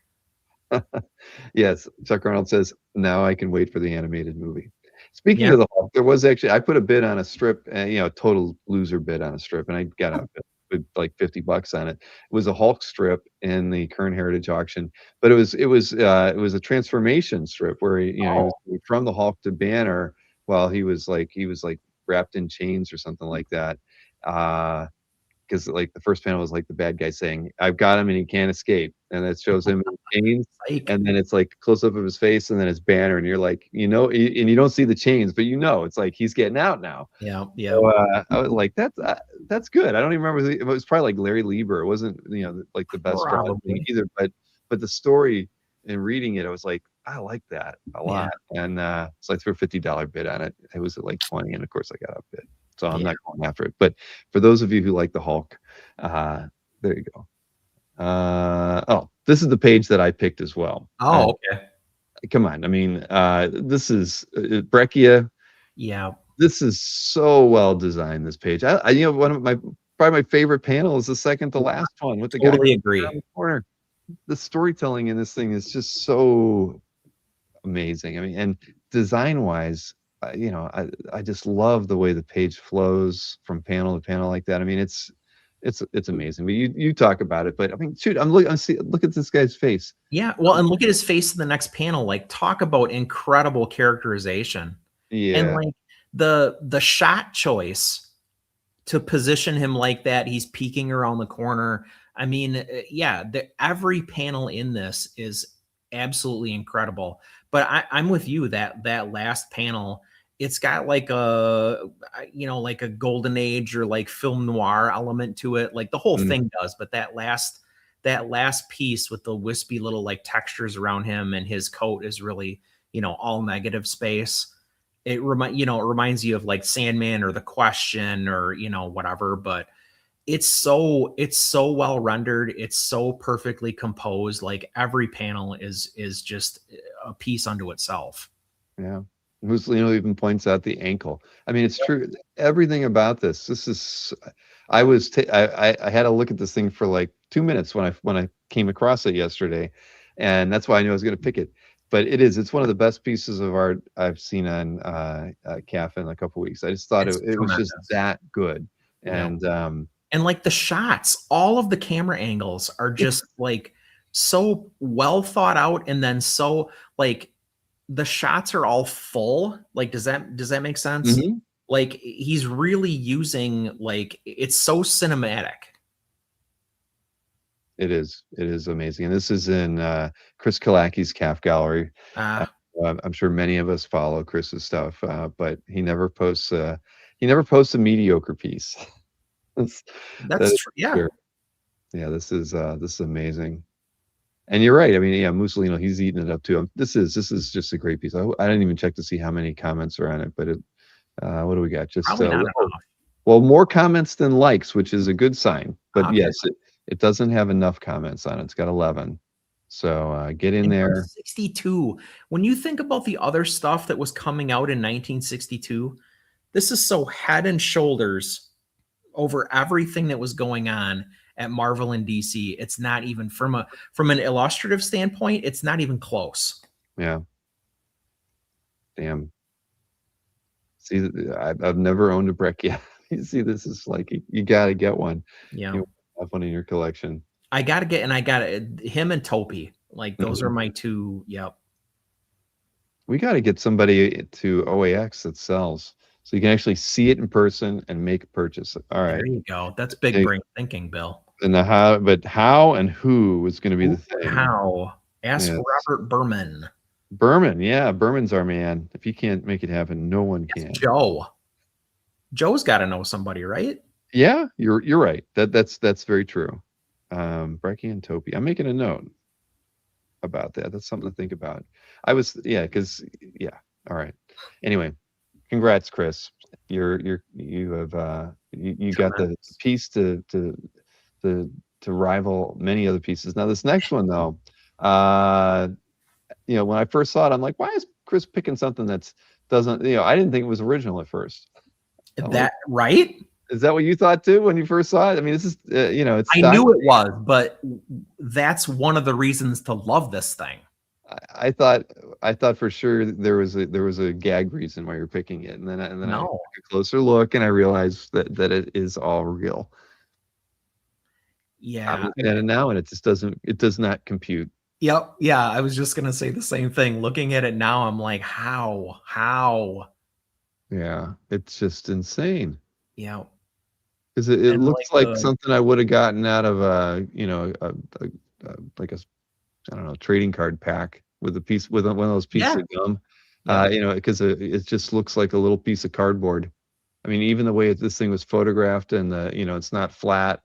Yes. Chuck Arnold says, now I can wait for the animated movie. Speaking of the Hulk, there was actually, I put a bid on a strip, a total loser bid on a strip, and I got a bid, like $50 on it. It was a Hulk strip in the Current Heritage auction, but it was a transformation strip where he was from the Hulk to Banner while he was like wrapped in chains or something like that. Because like the first panel was like the bad guy saying, "I've got him and he can't escape," and it shows him in chains, and then it's like close up of his face, and then it's Banner, and you're like, and you don't see the chains, but it's like he's getting out now. Yeah. So, I was like, that's good. I don't even remember. It was probably like Larry Lieber. It wasn't like the best drawn thing either, but the story and reading it, I was like, I like that a lot, and so I threw a $50 bid on it. It was at like 20, and of course I got a bid. So I'm not going after it. But for those of you who like the Hulk, there you go. This is the page that I picked as well. Oh, okay. Come on. I mean, this is Breccia. Yeah. This is so well designed, this page. One of probably my favorite panel is the second to last one with the guy agree. in the corner. The storytelling in this thing is just so amazing. I mean, and design-wise, I just love the way the page flows from panel to panel like that. I mean, it's amazing. But you talk about it, but I mean, shoot, look at this guy's face. Yeah, well, and look at his face in the next panel. Like, talk about incredible characterization. Yeah, and like the shot choice to position him like that, he's peeking around the corner. I mean, every panel in this is absolutely incredible. But I'm with you that last panel it's got like a, like a golden age or like film noir element to it. Like the whole thing does, but that last piece with the wispy little like textures around him and his coat is really, all negative space. It reminds you of like Sandman or The Question or, whatever, but it's so well rendered. It's so perfectly composed. Like every panel is just a piece unto itself. Yeah. Mussolino even points out the ankle. I mean, it's true. Everything about this is, I had to look at this thing for like 2 minutes when I came across it yesterday. And that's why I knew I was going to pick it. But it's one of the best pieces of art I've seen on CAF in a couple weeks. I just thought it was just that good. And like the shots, all of the camera angles are just like so well thought out. And then so like the shots are all full. Like, does that make sense? Mm-hmm. Like he's really using, like, it's so cinematic. It is amazing. And this is in Chris Kalacki's CAF gallery. I'm sure many of us follow Chris's stuff, but he never posts a mediocre piece. That's true. Yeah. Sure. Yeah, this is amazing. And you're right. I mean, yeah, Mussolino, he's eating it up too. This is just a great piece. I didn't even check to see how many comments are on it, but what do we got? Just well, more comments than likes, which is a good sign. But okay. Yes, it doesn't have enough comments on it. It's got 11. So get in there. 62. When you think about the other stuff that was coming out in 1962, this is so head and shoulders over everything that was going on at Marvel and DC. It's not even from an illustrative standpoint, it's not even close. Yeah. Damn. See, I've never owned a Breck yet. You see, this is like, you got to get one. Yeah. You have one in your collection. I got him and Topi. Like those are my two. Yep. We got to get somebody to OAX that sells, so you can actually see it in person and make a purchase. All right. There you go. That's big brain thinking, Bill. And how and who is going to be the thing. How? Ask Robert Berman. Berman, yeah. Berman's our man. If he can't make it happen, no one can. Joe's got to know somebody, right? Yeah, you're right. That's very true. Brecky and Topi. I'm making a note about that. That's something to think about. All right. Anyway, congrats, Chris. You have got the piece to rival many other pieces. Now this next one though, when I first saw it, I'm like, why is Chris picking something that's doesn't, I didn't think it was original at first. Right? Is that what you thought too when you first saw it? I mean, this is, it's. I knew it was, but that's one of the reasons to love this thing. I thought for sure there was a gag reason why you're picking it, and then I took a closer look and I realized that it is all real. Yeah. I'm looking at it now and it does not compute. Yep. Yeah, I was just gonna say the same thing. Looking at it now, I'm like, how? Yeah, it's just insane. Yeah. Because it looks like something I would have gotten out of like a I don't know, trading card pack with one of those pieces of gum. Because it just looks like a little piece of cardboard. I mean, even the way this thing was photographed and it's not flat.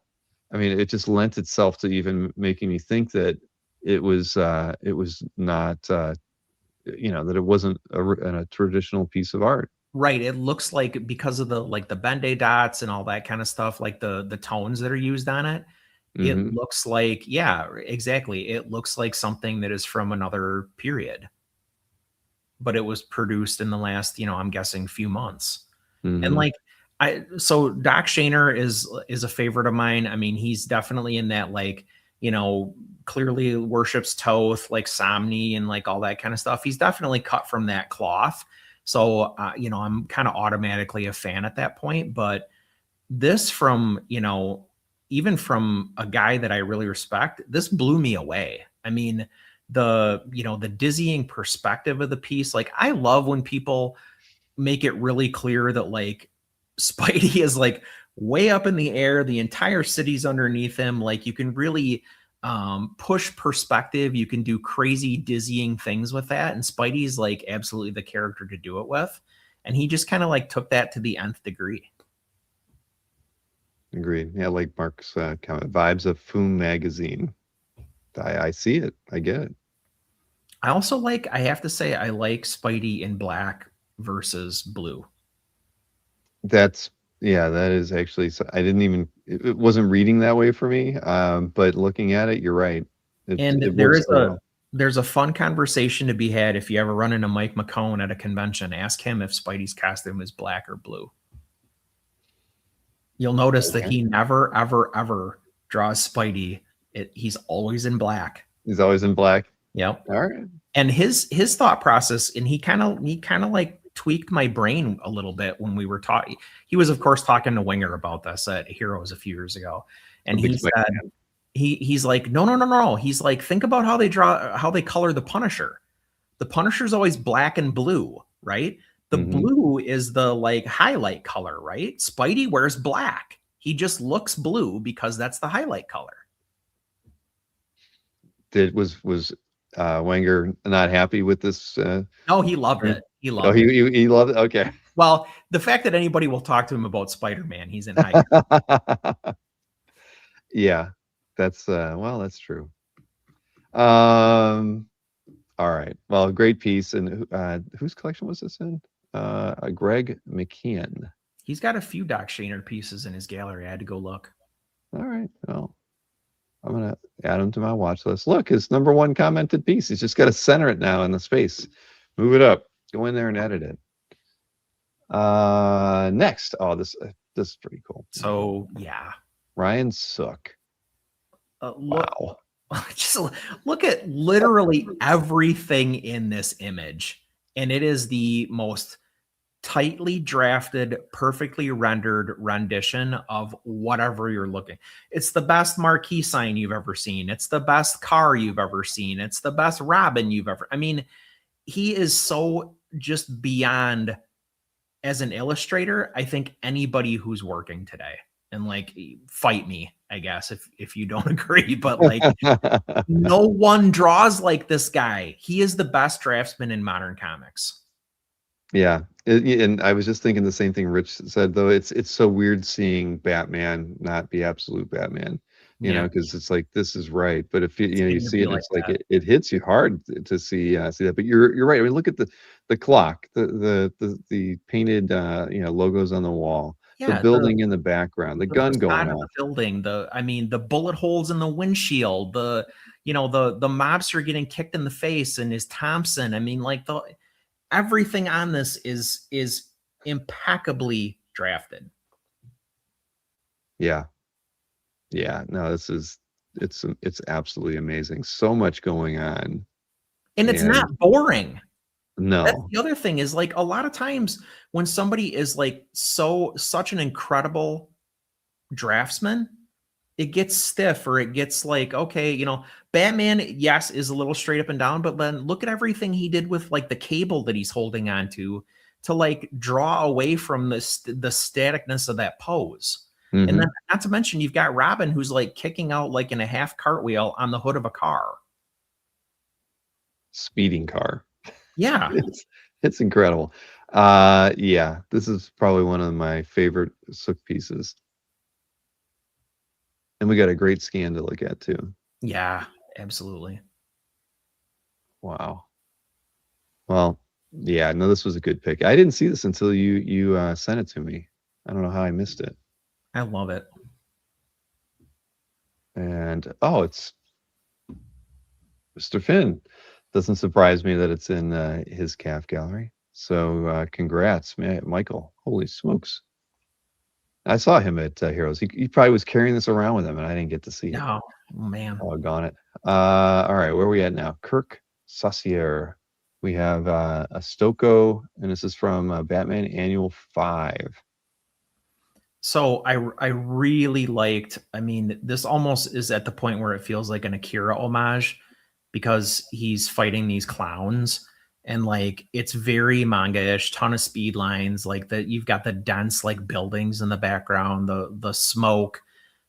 I mean, it just lent itself to even making me think that it was not that it wasn't a traditional piece of art. Right. It looks like, because of the Ben-Day dots and all that kind of stuff, like the tones that are used on it, it looks like, yeah, exactly. It looks like something that is from another period, but it was produced in the last, I'm guessing few months. And so Doc Shaner is a favorite of mine. I mean, he's definitely in that, clearly worships Toth, like Somni and like all that kind of stuff. He's definitely cut from that cloth. So, I'm kind of automatically a fan at that point, but this from, even from a guy that I really respect, this blew me away. I mean, the dizzying perspective of the piece, like I love when people make it really clear that like Spidey is like way up in the air. The entire city's underneath him. Like you can really push perspective. You can do crazy dizzying things with that. And Spidey's like absolutely the character to do it with. And he just kind of like took that to the nth degree. Agreed. Yeah, like Mark's comment, vibes of Foom magazine. I see it. I get it. I also like, I have to say, I like Spidey in black versus blue. That is actually, I didn't even, it wasn't reading that way for me. But looking at it, you're right. And there's a fun conversation to be had if you ever run into Mike McCone at a convention. Ask him if Spidey's costume is black or blue. You'll notice that he never, ever, ever draws Spidey. He's always in black. He's always in black. Yep. All right. And his thought process, and he kind of like tweaked my brain a little bit when we were talking. He was, of course, talking to Winger about this at Heroes a few years ago, and he said he's like, no. He's like, think about how they color the Punisher. The Punisher's always black and blue, right? The blue is the like highlight color, right? Spidey wears black. He just looks blue because that's the highlight color. Was Wenger not happy with this? No, he loved it. He loved it. He loved it. Okay. Well, the fact that anybody will talk to him about Spider-Man, he's in high. Yeah, that's that's true. All right. Well, great piece. And whose collection was this in? Greg McKeon. He's got a few Doc Shaner pieces in his gallery. I had to go look. All right. Well, I'm going to add him to my watch list. Look, his #1 commented piece. He's just got to center it now in the space. Move it up. Go in there and edit it. Next. Oh, this is pretty cool. So, yeah. Ryan Sook. Wow. Just look at literally everything in this image. And it is the most tightly drafted, perfectly rendered rendition of whatever you're looking. It's the best marquee sign you've ever seen. It's the best car you've ever seen. It's the best Robin you've ever. I mean, he is so just beyond as an illustrator. I think anybody who's working today, and like, fight me, I guess, if you don't agree, but like no one draws like this guy. He is the best draftsman in modern comics. Yeah. And I was just thinking the same thing Rich said, though. It's so weird seeing Batman not be absolute Batman, you know, because it's like, this is right. But if you see it, it's like it hits you hard to see that. But you're right. I mean, look at the clock, the painted logos on the wall. Yeah, the building in the background, the gun going off. The building, the bullet holes in the windshield, the mobster getting kicked in the face and his Thompson. I mean, like everything on this is impeccably drafted. Yeah. No, it's absolutely amazing. So much going on, and it's not boring. No. That's the other thing is, like, a lot of times when somebody is like such an incredible draftsman, it gets stiff, or it gets like, okay, Batman, yes, is a little straight up and down, but then look at everything he did with like the cable that he's holding on to like draw away from the staticness of that pose. And then, not to mention, you've got Robin who's like kicking out like in a half cartwheel on the hood of a car. Speeding car. Yeah. It's incredible. Yeah, this is probably one of my favorite Sook pieces. And we got a great scan to look at too. Yeah, absolutely. Wow. Well, yeah, no, this was a good pick. I didn't see this until you sent it to me. I don't know how I missed it. I love it. And it's Mr. Finn. Doesn't surprise me that it's in his calf gallery. So congrats, Michael. Holy smokes. I saw him at Heroes. He probably was carrying this around with him, and I didn't get to see it. Oh, man. Doggone it. All right, where are we at now? Kirk Saucier. We have a Stoko, and this is from Batman Annual 5. So I really liked, this almost is at the point where it feels like an Akira homage, because he's fighting these clowns, and like it's very manga-ish, ton of speed lines, like that. You've got the dense like buildings in the background, the smoke.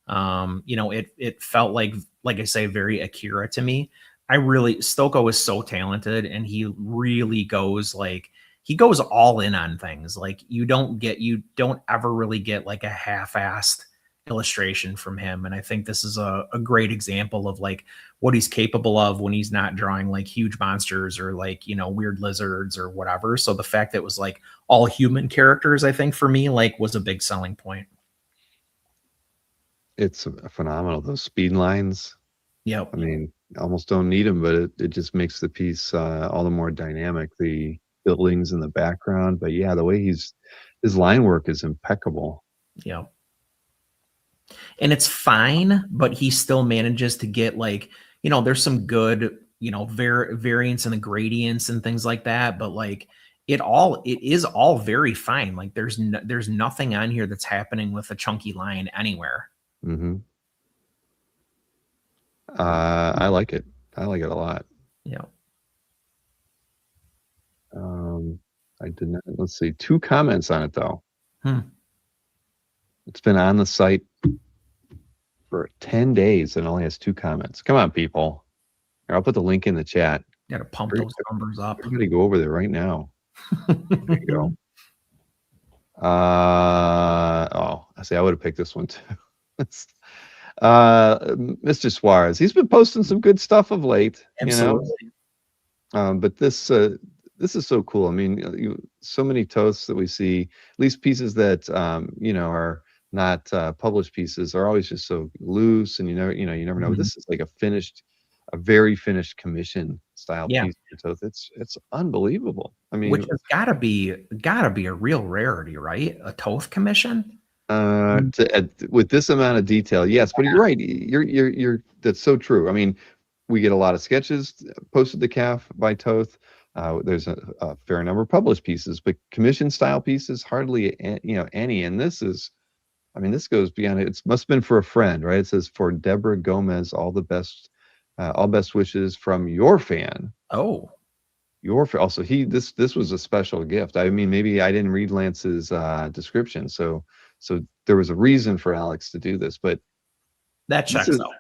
It felt like I say, very Akira to me. Stoko is so talented, and he really goes like, he goes all in on things. Like you don't ever really get like a half-assed illustration from him. And I think this is a great example of like what he's capable of when he's not drawing like huge monsters or like, you know, weird lizards or whatever. So the fact that it was like all human characters, I think for me, like was a big selling point. It's phenomenal. Those speed lines. Yep. I mean, almost don't need them, but it just makes the piece all the more dynamic. The buildings in the background, but yeah, the way his line work is impeccable. Yep. And it's fine, but he still manages to get like, you know, there's some good, you know, variance in the gradients and things like that, but like it is all very fine. Like there's nothing on here that's happening with a chunky line anywhere. Mm-hmm. I like it. I like it a lot. Yeah. I did not. Let's see. 2 comments on it though. It's been on the site for 10 days and only has 2 comments. Come on, people. Here, I'll put the link in the chat. Got to pump those numbers up. Everybody go over there right now. There you go. Oh, I see. I would have picked this one too. Mr. Suarez, he's been posting some good stuff of late. Absolutely. You know, but this is so cool. I mean, so many toasts that we see, at least pieces that you know are not published pieces, are always just so loose, and you never know. Mm-hmm. This is like a very finished commission style piece of Toth. It's unbelievable. I mean, which has gotta be a real rarity, right? A Toth commission. With this amount of detail, yes, but you're right. You're that's so true. I mean, we get a lot of sketches posted to CAF by Toth. There's a fair number of published pieces, but commission style pieces hardly any. And this is, I mean, this goes beyond it. It must have been for a friend, right? It says, for Deborah Gomez, all best wishes from your fan. Oh, also this was a special gift. I mean, maybe I didn't read Lance's description, so there was a reason for Alex to do this, but that checks out.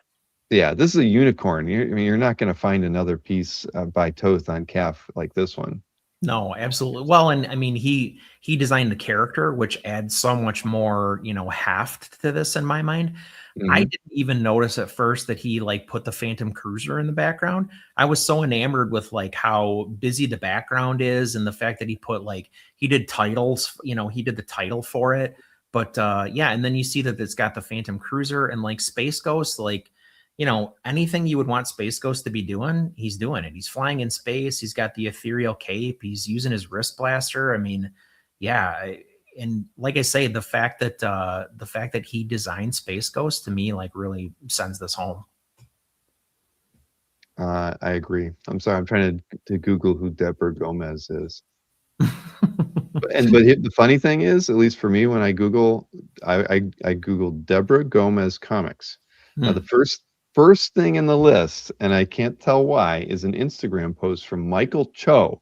Yeah, this is a unicorn. You're not going to find another piece by Toth on CAF like this one. No, absolutely. Well, and I mean, he designed the character, which adds so much more, you know, heft to this in my mind. Mm-hmm. I didn't even notice at first that he like put the Phantom Cruiser in the background. I was so enamored with like how busy the background is and the fact that he did titles, you know, he did the title for it. But yeah, and then you see that it's got the Phantom Cruiser and like Space Ghost, like, you know, anything you would want Space Ghost to be doing, he's doing it. He's flying in space. He's got the ethereal cape. He's using his wrist blaster. I mean, yeah. And like I say, the fact that he designed Space Ghost to me, like really sends this home. I agree. I'm sorry. I'm trying to Google who Deborah Gomez is. But the funny thing is, at least for me, when I Google, I Googled Deborah Gomez comics. Now the first thing in the list, and I can't tell why, is an Instagram post from Michael Cho.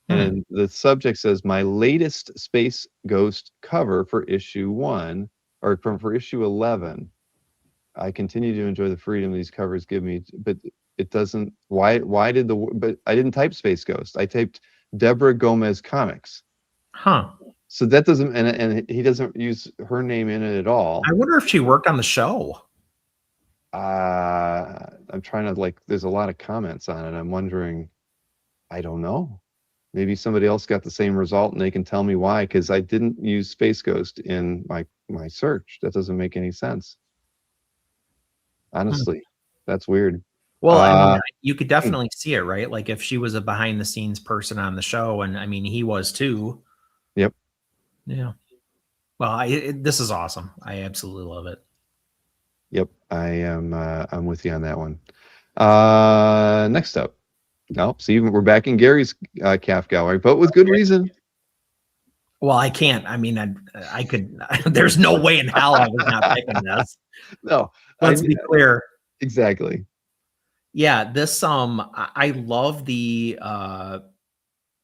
And the subject says, my latest Space Ghost cover for issue 1, or for issue 11. I continue to enjoy the freedom these covers give me, but it doesn't, but I didn't type Space Ghost. I typed Deborah Gomez comics. So that doesn't, and he doesn't use her name in it at all. I wonder if she worked on the show. I'm trying to there's a lot of comments on it. I'm wondering, I don't know. Maybe somebody else got the same result and they can tell me why, because I didn't use Space Ghost in my search. That doesn't make any sense. Honestly, that's weird. Well, I mean, you could definitely see it, right? Like if she was a behind the scenes person on the show, and I mean, he was too. Yep. Yeah. Well, this is awesome. I absolutely love it. Yep, I'm with you on that one. Next up. No, see, we're back in Gary's CAF gallery, but with good reason. Well, I can't. I mean, I could. There's no way in hell I was not picking this. No, let's be clear. Exactly. Yeah, this. I love the.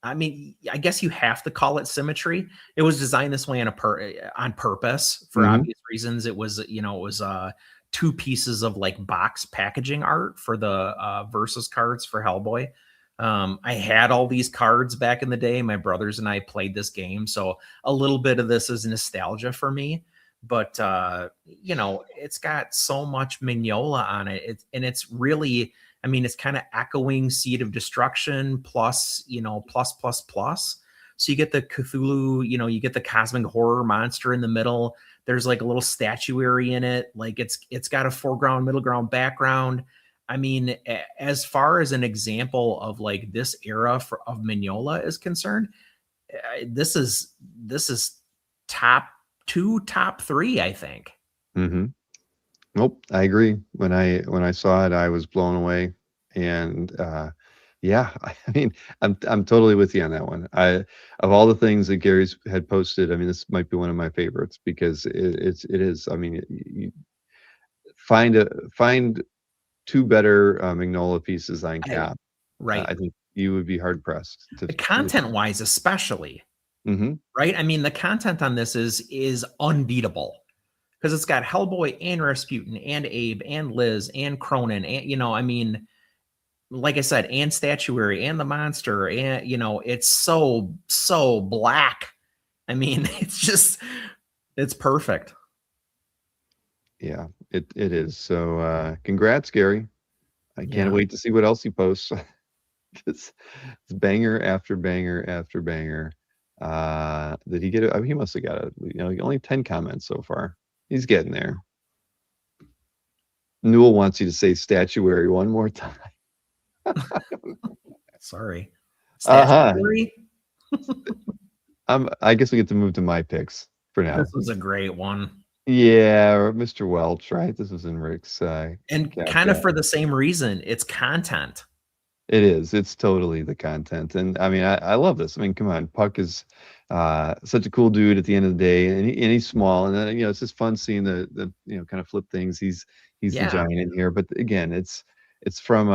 I mean, I guess you have to call it symmetry. It was designed this way on purpose for obvious reasons. It was, you know, it was 2 pieces of like box packaging art for the Versus cards for Hellboy. I had all these cards back in the day. My brothers and I played this game, so a little bit of this is nostalgia for me. But you know, it's got so much Mignola on it. And it's really, I mean, it's kind of echoing Seed of Destruction plus, you know, plus. So you get the Cthulhu, you know, you get the cosmic horror monster in the middle. There's like a little statuary in it. Like it's got a foreground, middle ground, background. I mean, as far as an example of like this era of Mignola is concerned, this is top 2, top 3, I think. Mm-hmm. Nope, I agree. When I saw it, I was blown away. And yeah, I mean, I'm totally with you on that one. Of all the things that Gary's had posted, I mean, this might be one of my favorites because it is. I mean, you find 2 better Mignola pieces on Cap. Right. I think you would be hard pressed to content wise, especially. Mm-hmm. Right. I mean, the content on this is unbeatable because it's got Hellboy and Rasputin and Abe and Liz and Cronin. And, you know, I mean, like I said, and Statuary and the monster. And, you know, it's so black. I mean, it's perfect. Yeah, it is. So congrats, Gary. I can't wait to see what else he posts. it's banger after banger after banger. Did he get it? I mean, he must have got it. You know, only 10 comments so far. He's getting there. Newell wants you to say Statuary one more time. Sorry. Statuary? I guess we get to move to my picks for now. This was a great one. Yeah, Mr. Welch, right? This was in Rick's. And kind of for the same reason, it's content. It is. It's totally the content. And I mean, I love this. I mean, come on. Puck is such a cool dude at the end of the day. And he's small. And then, you know, it's just fun seeing the you know, kind of flip things. He's the giant in here. But again, it's from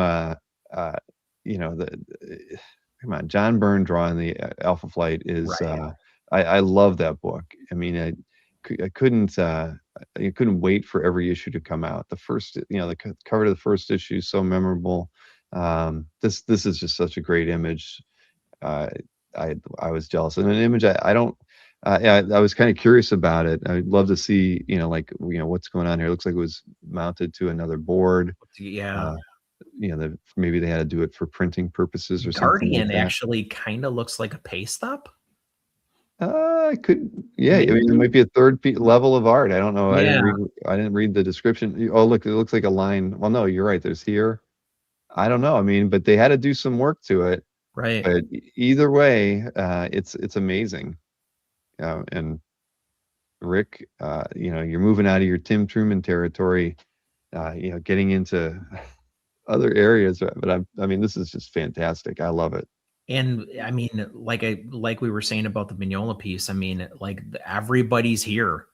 you know, come on, John Byrne drawing the Alpha Flight is I love that book. I mean, I couldn't wait for every issue to come out. The first, you know, the cover to the first issue is so memorable. This is just such a great image. I was jealous, and an image I don't. I was kind of curious about it. I'd love to see, you know, like, you know, what's going on here. It looks like it was mounted to another board. Yeah. You know, maybe they had to do it for printing purposes or Guardian something. Guardian actually kind of looks like a paste up. I could, yeah. I mean, it might be a third level of art. I don't know. Yeah. I didn't read the description. Oh, look, it looks like a line. Well, no, you're right. There's here. I don't know. I mean, but they had to do some work to it. Right. But either way, it's amazing. And Rick, you know, you're moving out of your Tim Truman territory, you know, getting into other areas. But I mean, this is just fantastic. I love it. And I mean, like we were saying about the Mignola piece, I mean, like everybody's here.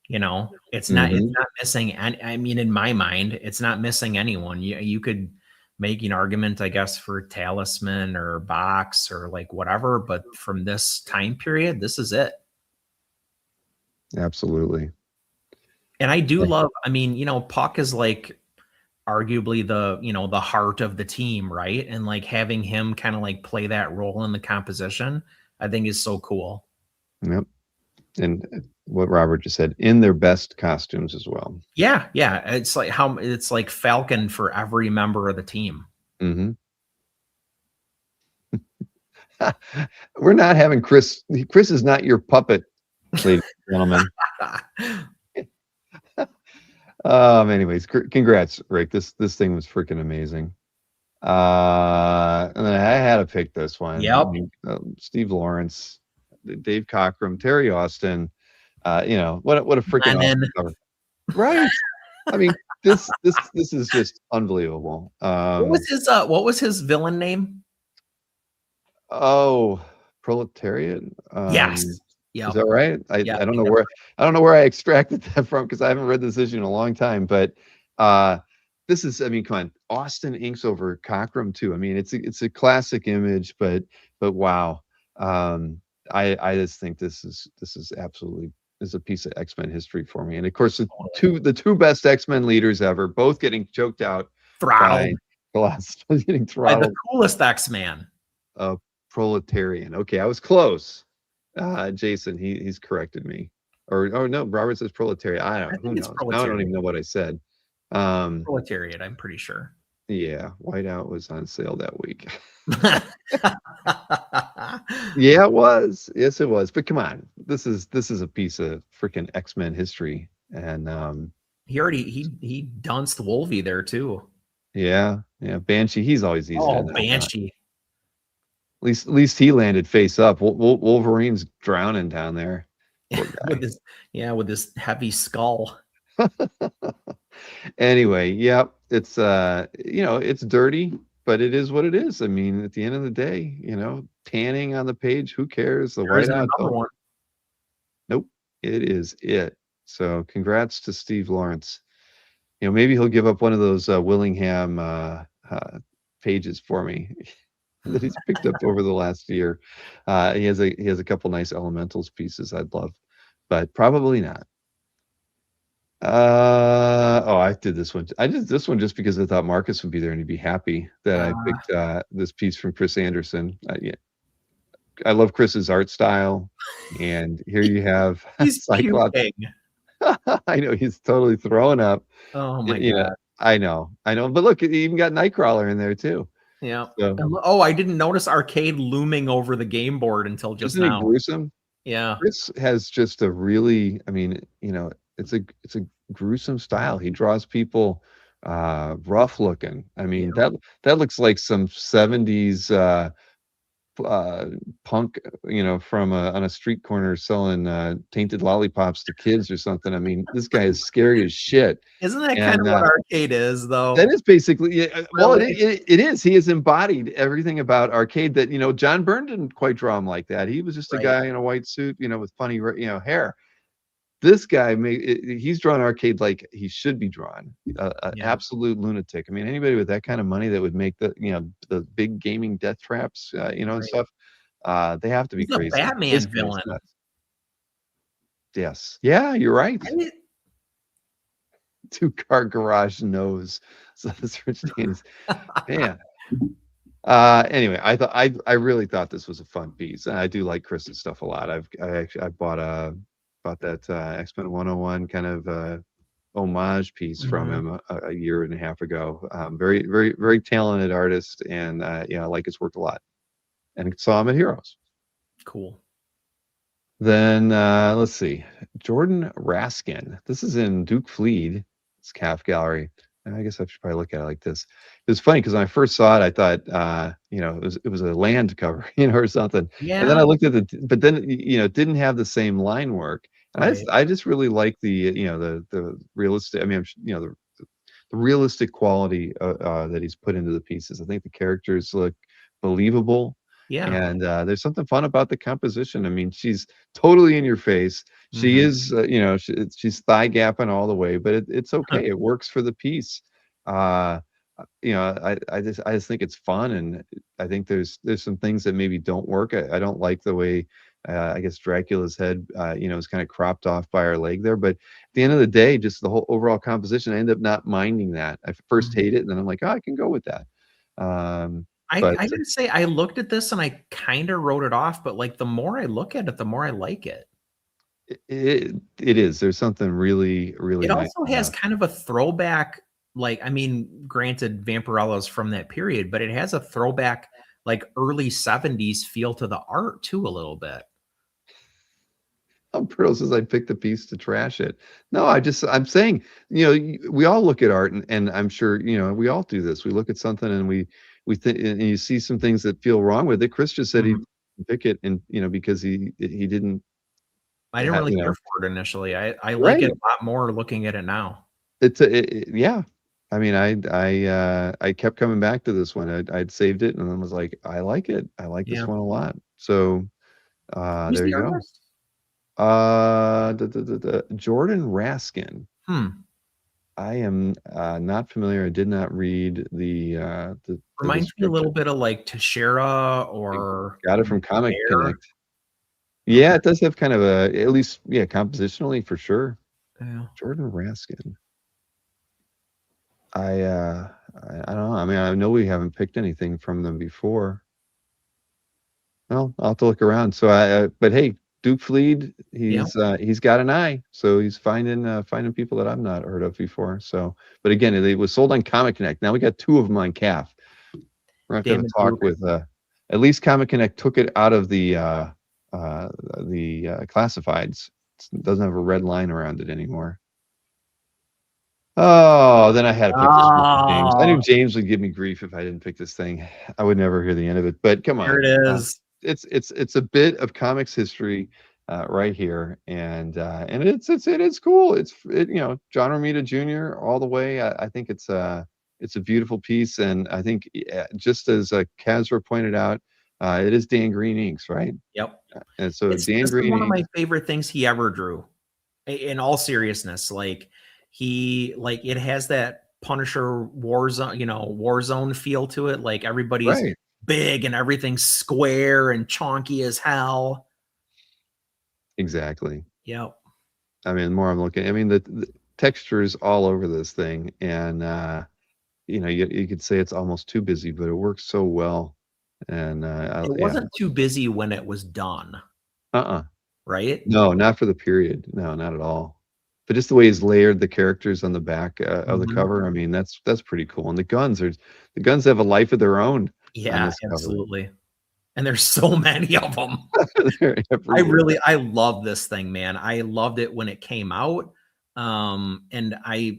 You know, it's not missing. And I mean, in my mind, it's not missing anyone. You could make an argument, I guess, for Talisman or Box or like whatever, but from this time period, this is it. Absolutely. And I do love, I mean, you know, Puck is like arguably the, you know, the heart of the team, right? And like having him kind of like play that role in the composition, I think is so cool. Yep. And what Robert just said, in their best costumes as well. Yeah, it's like it's like Falcon for every member of the team. Mm-hmm. We're not having Chris. Chris is not your puppet, ladies and gentlemen. Anyways, congrats, Rick. This thing was freaking amazing. And then I had to pick this one. Yep. Steve Lawrence, Dave Cockrum, Terry Austin. You know, what a freaking awesome cover. Right. I mean, this is just unbelievable. What was his villain name? Oh, Proletariat. Yes. Yeah. Is that right? I don't know where I extracted that from because I haven't read this issue in a long time. But this is, I mean, come on, Austin inks over Cockrum too. I mean, it's a classic image, but wow. I just think this is absolutely is a piece of X-Men history for me. And of course, the two best X-Men leaders ever, both getting choked out by Colossus was getting By the throttled. coolest X-Man. Proletarian. Okay, I was close. Jason, he's corrected me. Or oh no, Robert says proletariat. I I don't. Who think it's knows? Now I don't even know what I said. Proletariat, I'm pretty sure. Yeah, Whiteout was on sale that week. Yeah, it was. Yes, it was. But come on, this is a piece of freaking X-Men history, and he dunced Wolvie there too. yeah, Banshee. He's always easy. Oh, to knock out. Banshee. At least he landed face up. Wolverine's drowning down there. with this heavy skull. Anyway, yep, it's it's dirty, but it is what it is. I mean, at the end of the day, tanning on the page, who cares? The There's whiteout. another one. Nope, it is it. So congrats to Steve Lawrence. Maybe he'll give up one of those Willingham pages for me that he's picked up over the last year. He has a couple nice elementals pieces I'd love, but probably not. I did this one. I did this one just because I thought Marcus would be there and he'd be happy that I picked this piece from Chris Anderson. I love Chris's art style, and here you have He's Cyclops. I know he's totally throwing up. Oh my god! I know. But look, he even got Nightcrawler in there too. Yeah. So, I didn't notice Arcade looming over the game board until just isn't now. he gruesome? Yeah. Chris has just a really, it's a gruesome style. He draws people rough looking. I mean, that looks like some 70s punk, from on a street corner selling tainted lollipops to kids or something. I mean, this guy is scary as shit. Isn't that kind of what Arcade is, though? That is basically well, Really? it is. He has embodied everything about Arcade that John Byrne didn't quite draw him like that. He was just a guy in a white suit, with funny hair. This guy he's drawn Arcade like he should be drawn. Absolute lunatic. I mean, anybody with that kind of money that would make the big gaming death traps, and stuff, they have to be He's crazy. a Batman villain. Yes. Yeah, you're right. 2-car garage nose. So that's Rich Dan's. Man. Anyway, I really thought this was a fun piece. I do like Chris's stuff a lot. I bought that X-Men 101 kind of homage piece from him a year and a half ago. Very, very, very talented artist, and I like his work a lot. And saw him at Heroes. Cool. Then let's see, Jordan Raskin. This is in Duke Fleed. It's CAF Gallery. And I guess I should probably look at it like this. It was funny because when I first saw it, I thought, it was a land cover, or something. Yeah. And then I looked at but then it didn't have the same line work. And I just really like the the realistic. I mean, the realistic quality that he's put into the pieces. I think the characters look believable. Yeah. And there's something fun about the composition. I mean, she's totally in your face. She is, she's thigh gapping all the way, but it's okay. It works for the piece. I just think it's fun, and I think there's some things that maybe don't work. I don't like the way I guess Dracula's head, is kind of cropped off by her leg there. But at the end of the day, just the whole overall composition, I end up not minding that. I first hate it, and then I'm like, oh, I can go with that. I didn't say I looked at this and I kind of wrote it off, but like the more I look at it, the more I like it. It is. There's something really, really. It also has kind of a throwback. Like, I mean, granted, Vampirella's from that period, but it has a throwback, like early 70s feel to the art too, a little bit. Pearl says I picked the piece to trash it. No, I'm saying, we all look at art, and I'm sure, we all do this. We look at something and we think, and you see some things that feel wrong with it. Chris just said he'd pick it, and because he didn't. I didn't really care for it initially. I like it a lot more looking at it now. Yeah. I mean, I kept coming back to this one. I'd saved it, and then was like, I like it. I like this one a lot. So there you go. Jordan Raskin. I am not familiar. I did not read the reminds me a little bit of like Teixeira, or got it from Comic Connect. Yeah, it does have kind of at least compositionally for sure. Yeah. Jordan Raskin. I I don't know. I mean, I know we haven't picked anything from them before. Well, I'll have to look around. So but hey, Duke Fleed, he's got an eye, so he's finding people that I've not heard of before. So, but again, it was sold on Comic Connect. Now we got 2 of them on CAF. We're going to have Damn a it, talk Duke. with at least Comic Connect took it out of the classifieds. It doesn't have a red line around it anymore. Oh, then I had to pick this one for James. I knew Oh, James would give me grief if I didn't pick this thing. I would never hear the end of it. But come here on, it is. it's a bit of comics history right here, and it is cool. John Romita Jr. all the way. I think it's a beautiful piece, and I think just as Kazra pointed out, it is Dan Green inks, right? Yep. And so This Dan is Green one of my inks. favorite things he ever drew. In all seriousness, like it has that Punisher Warzone feel to it. Like everybody's Right. big and everything's square and chonky as hell. Exactly. Yep. I mean, the more I'm looking, I mean, the textures all over this thing, and you could say it's almost too busy, but it works so well. And It wasn't too busy when it was done, right? no, not for the period. No, not at all. But just the way he's layered the characters on the back of the Mhm. cover, I mean, that's pretty cool. And the guns have a life of their own on Yeah, this cover. absolutely. And there's so many of them. They're everywhere. I love this thing, man. I loved it when it came out. And I,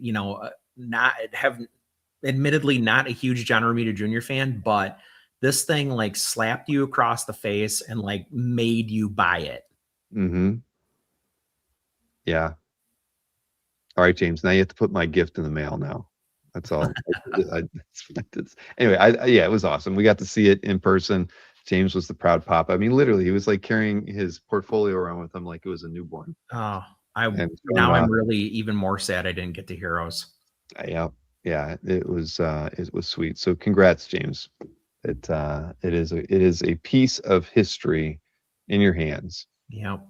admittedly not a huge John Romita Jr. fan, but this thing like slapped you across the face and like made you buy it. Mm-hmm. Yeah. All right, James. Now you have to put my gift in the mail now. That's all. Anyway, yeah, it was awesome. We got to see it in person. James was the proud pop. I mean, literally, he was like carrying his portfolio around with him like it was a newborn. Oh, And I'm really even more sad I didn't get to Heroes. Yeah, it was sweet. So congrats, James. It is a piece of history in your hands. Yep.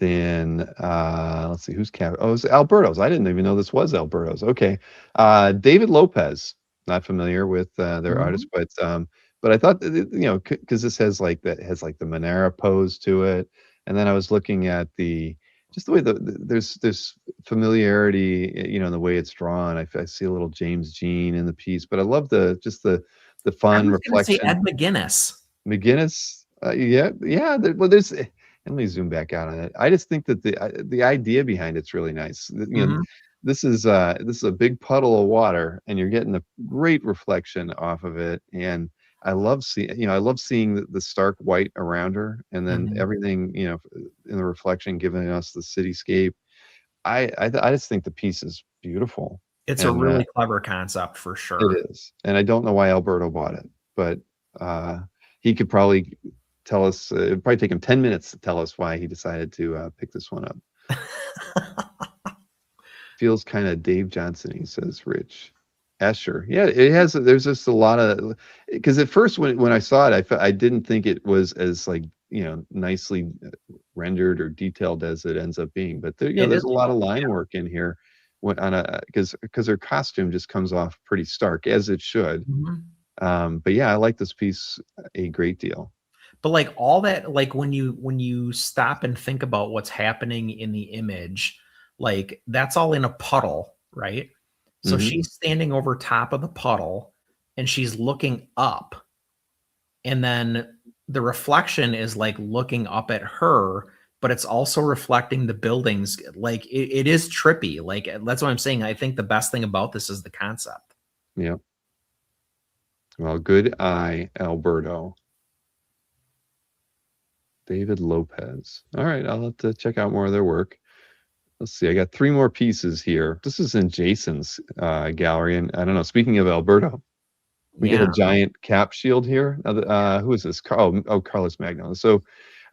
Then let's see who's cap. Oh, it's Alberto's. I didn't even know this was Alberto's. Okay, David Lopez. Not familiar with their artist, but I thought because this has like the Monera pose to it, and then I was looking at just the way there's familiarity, in the way it's drawn. I see a little James Jean in the piece, but I love the fun reflection. Say Ed McGuinness. McGuinness, yeah. There's. And let me zoom back out on it. I just think that the idea behind it's really nice. This is a big puddle of water, and you're getting a great reflection off of it. And I love seeing the stark white around her, and then everything in the reflection, giving us the cityscape. I just think the piece is beautiful. It's a really clever concept for sure. It is, and I don't know why Alberto bought it, but he could probably tell us. It'd probably take him 10 minutes to tell us why he decided to pick this one up. Feels kind of Dave Johnson-y, says Rich. Escher. Yeah, it has. There's just a lot of, because at first when I saw it, I didn't think it was as nicely rendered or detailed as it ends up being. But there's a lot of line work in here, because her costume just comes off pretty stark, as it should. But yeah, I like this piece a great deal. But like all that, like when you stop and think about what's happening in the image, like that's all in a puddle, right? So she's standing over top of the puddle and she's looking up, and then the reflection is like looking up at her, but it's also reflecting the buildings. Like it is trippy. Like that's what I'm saying. I think the best thing about this is the concept. Yeah. Well, good eye, Alberto. David Lopez. All right, I'll have to check out more of their work. Let's see. I got 3 more pieces here. This is in Jason's gallery, and I don't know. Speaking of Alberto, we get a giant cap shield here. Who is this? Carlos Magno. So,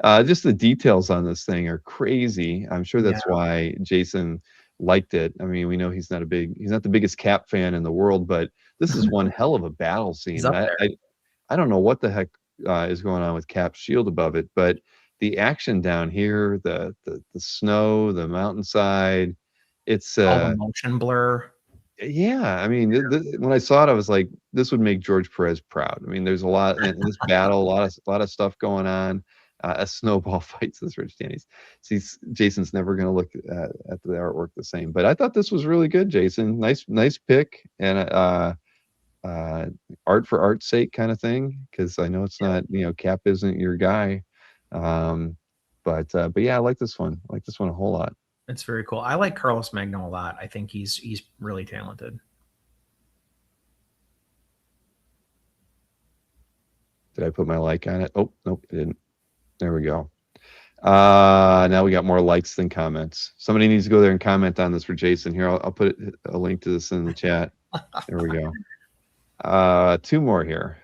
just the details on this thing are crazy. I'm sure that's why Jason liked it. I mean, we know he's not the biggest Cap fan in the world, but this is one hell of a battle scene. I don't know what the heck is going on with Cap's shield above it, but the action down here, the snow, the mountainside, it's all the motion blur. Yeah, I mean, when I saw it, I was like, this would make George Perez proud. I mean, there's a lot in this battle, a lot of stuff going on. A snowball fight, says Rich Danny's. See, Jason's never going to look at the artwork the same. But I thought this was really good, Jason. Nice pick, and art for art's sake kind of thing. Because I know it's not, Cap isn't your guy. But yeah, I like this one. I like this one a whole lot. It's very cool. I like Carlos Magno a lot. I think he's really talented. Did I put my like on it? Oh, nope, I didn't. There we go. Now we got more likes than comments. Somebody needs to go there and comment on this for Jason. Here, I'll put a link to this in the chat. There we go. Two more here.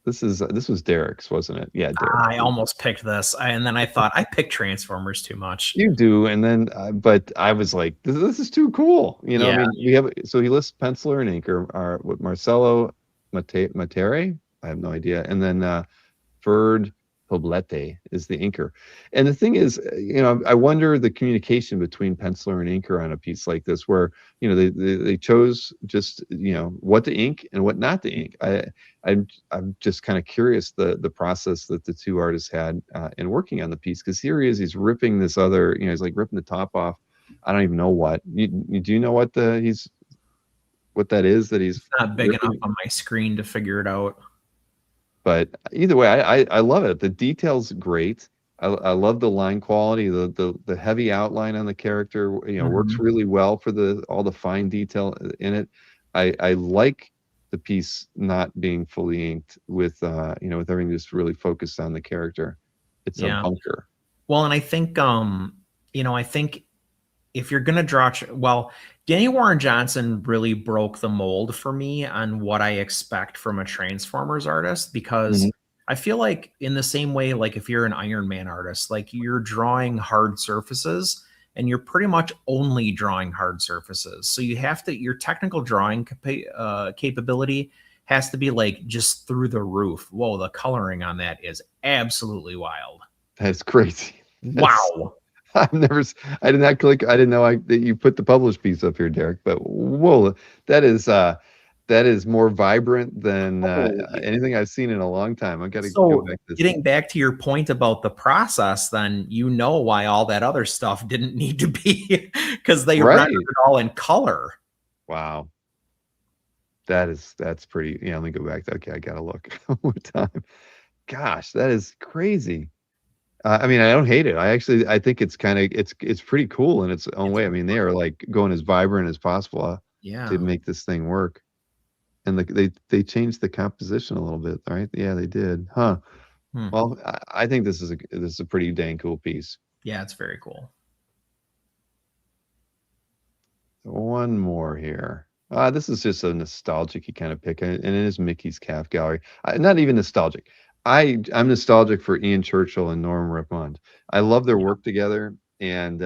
This was Derek's, wasn't it? Yeah, Derek. I almost picked this, and then I thought I picked Transformers too much. You do, and then but I was like, this is too cool. I mean, we have, so he lists penciler and inker, with Marcelo Matera. I have no idea, and then Ferd Poblete is the inker. And the thing is, I wonder the communication between penciler and inker on a piece like this, where they chose just what to ink and what not to ink. I'm just kind of curious the process that the two artists had in working on the piece, because here he's ripping this other, he's like ripping the top off. I don't even know what you do. You know what that is that he's it's not big enough on my screen to figure it out. But either way, I love it. The detail's great. I love the line quality. The heavy outline on the character, works really well for all the fine detail in it. I like the piece not being fully inked with with everything just really focused on the character. It's a bunker. Well, and I think I think if you're gonna draw, Danny Warren Johnson really broke the mold for me on what I expect from a Transformers artist, because I feel like in the same way, like if you're an Iron Man artist, like you're drawing hard surfaces and you're pretty much only drawing hard surfaces. So you have to, your technical drawing capability has to be like just through the roof. Whoa, the coloring on that is absolutely wild. That's crazy. Wow. I did not click. I didn't know that you put the published piece up here, Derek. But whoa, that is more vibrant than anything I've seen in a long time. I got to go back to getting back to your point about the process. Then why all that other stuff didn't need to be, because they rendered it all in color. Wow, that's pretty. Yeah, let me go back. Okay, I got to look one more time. Gosh, that is crazy. I mean, I don't hate it. I think it's it's pretty cool in its own way. I mean, they are like going as vibrant as possible to make this thing work. And they changed the composition a little bit, right? Yeah, they did. Huh. Well, I think this is a pretty dang cool piece. Yeah, it's very cool. One more here. This is just a nostalgic kind of pick, and it is Mickey's Calf Gallery. Not even nostalgic. I'm nostalgic for Ian Churchill and Norm Rippon. I love their work together, and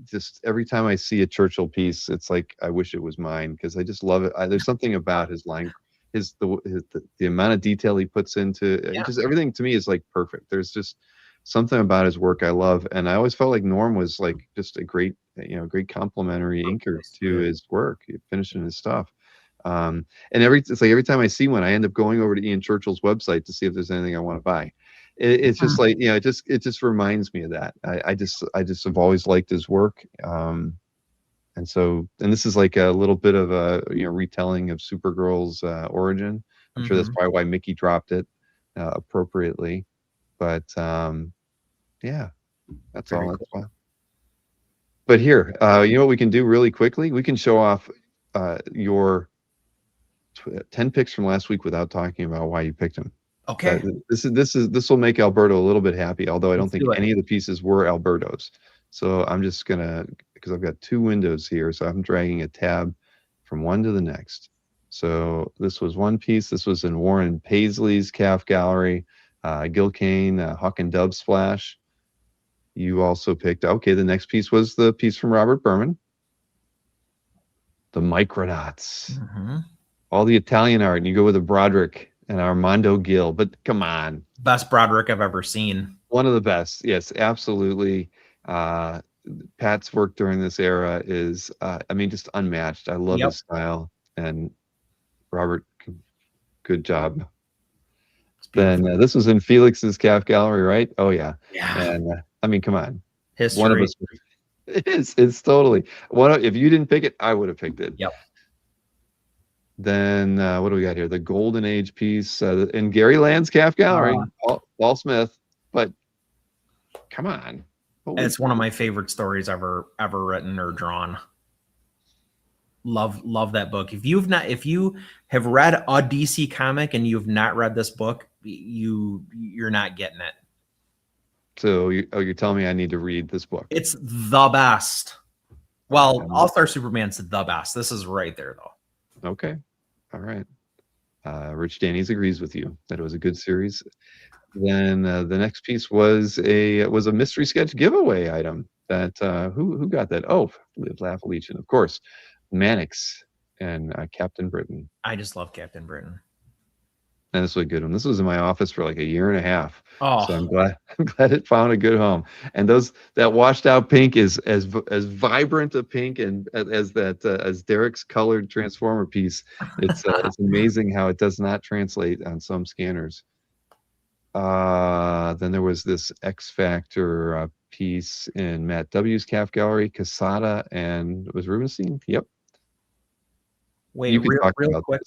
just every time I see a Churchill piece, it's like I wish it was mine, because I just love it. There's something about his line, the amount of detail he puts into just everything to me is like perfect. There's just something about his work I love, and I always felt like Norm was like just a great complimentary inker to his work, finishing his stuff. And every time I see one, I end up going over to Ian Churchill's website to see if there's anything I want to buy. It's just like, it just reminds me of that. I just have always liked his work. And this is like a little bit of a retelling of Supergirl's origin. I'm sure that's probably why Mickey dropped it appropriately. But yeah, that's all. That's fine. But here, what we can do really quickly? We can show off your 10 picks from last week without talking about why you picked them. Okay. This will make Alberto a little bit happy, although I don't think any of the pieces were Alberto's. So I'm just gonna, because I've got two windows here, so I'm dragging a tab from one to the next. So this was one piece. This was in Warren Paisley's Calf Gallery. Gil Kane, Hawk and Dove Splash. You also picked, okay, the next piece was the piece from Robert Berman. The Micronauts. All the Italian art, and you go with a Broderick and Armando Gil, but come on. Best Broderick I've ever seen. One of the best. Yes, absolutely. Pat's work during this era is, I mean, just unmatched. I love Yep. his style, and Robert, good job. It's Then beautiful. this was in Felix's calf gallery, right? Oh yeah, Yeah. and I mean, come on, History. one of us. It's totally one. If you didn't pick it, I would have picked it. Yep. Then what do we got here? The Golden Age piece in Gary Land's calf gallery, Paul Smith. But come on, It's one of my favorite stories ever written or drawn. Love that book. If you have read a DC comic and you've not read this book, you're not getting it. So you're telling me I need to read this book? It's the best. Well, All-Star Superman's the best. This is right there though. Okay, all right. Rich Danes agrees with you that it was a good series. Then the next piece was a mystery sketch giveaway item that who got that? Oh, Laugh Legion, of course. Mannix and Captain Britain. I just love Captain Britain. And this was a good one. This was in my office for like a year and a half. Oh, So I'm glad it found a good home. And that washed out pink is as vibrant a pink and as Derek's colored Transformer piece. It's amazing how it does not translate on some scanners. Then there was this X Factor piece in Matt W.'s calf gallery, Casada, and was Rubenstein. Yep. wait, real quick,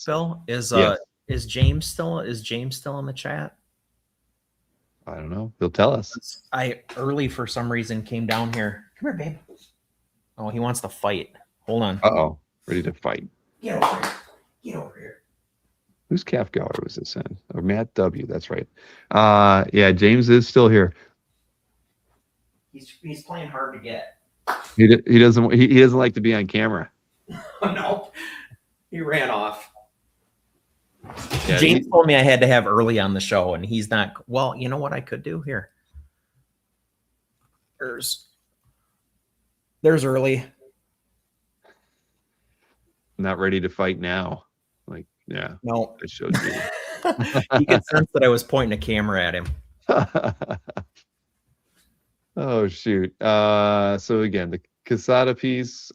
this. Bill, is James still in the chat? I don't know. He'll tell us. I early for some reason came down here. Come here, babe. Oh, he wants to fight. Hold on. Uh-oh. Ready to fight. Get over here. Get over here. Whose calf gallery was this in? Or Matt W. That's right. Yeah, James is still here. He's playing hard to get. He doesn't like to be on camera. No. He ran off. Yeah, James told me I had to have early on the show, and he's not. Well, you know what I could do here? There's early. Not ready to fight now. Like, yeah. No. I showed you. You could sense that I was pointing a camera at him. Oh shoot. So again, the Casada piece,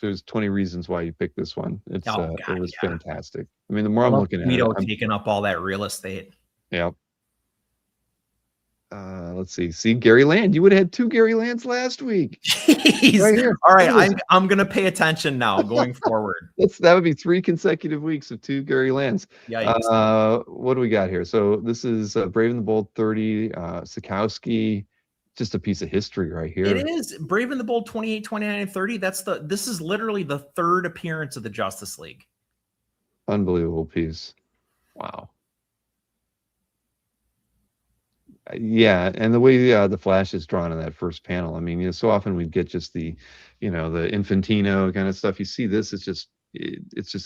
there's 20 reasons why you picked this one. It was fantastic. I mean, the more I'm looking at it, I'm taking up all that real estate. Yeah. Let's see. See, Gary Land. You would have had 2 Gary Lands last week. Jeez. Right here. All right, I'm gonna pay attention now going forward. That would be 3 consecutive weeks of 2 Gary Lands. Yeah. What do we got here? So this is Brave and the Bold 30, Sikowski. Just a piece of history right here. It is Brave and the Bold 28, 29, and 30. This is literally the 3rd appearance of the Justice League. Unbelievable piece. Wow. Yeah, and the way the Flash is drawn in that first panel. I mean, so often we'd get just the Infantino kind of stuff. You see this, it's just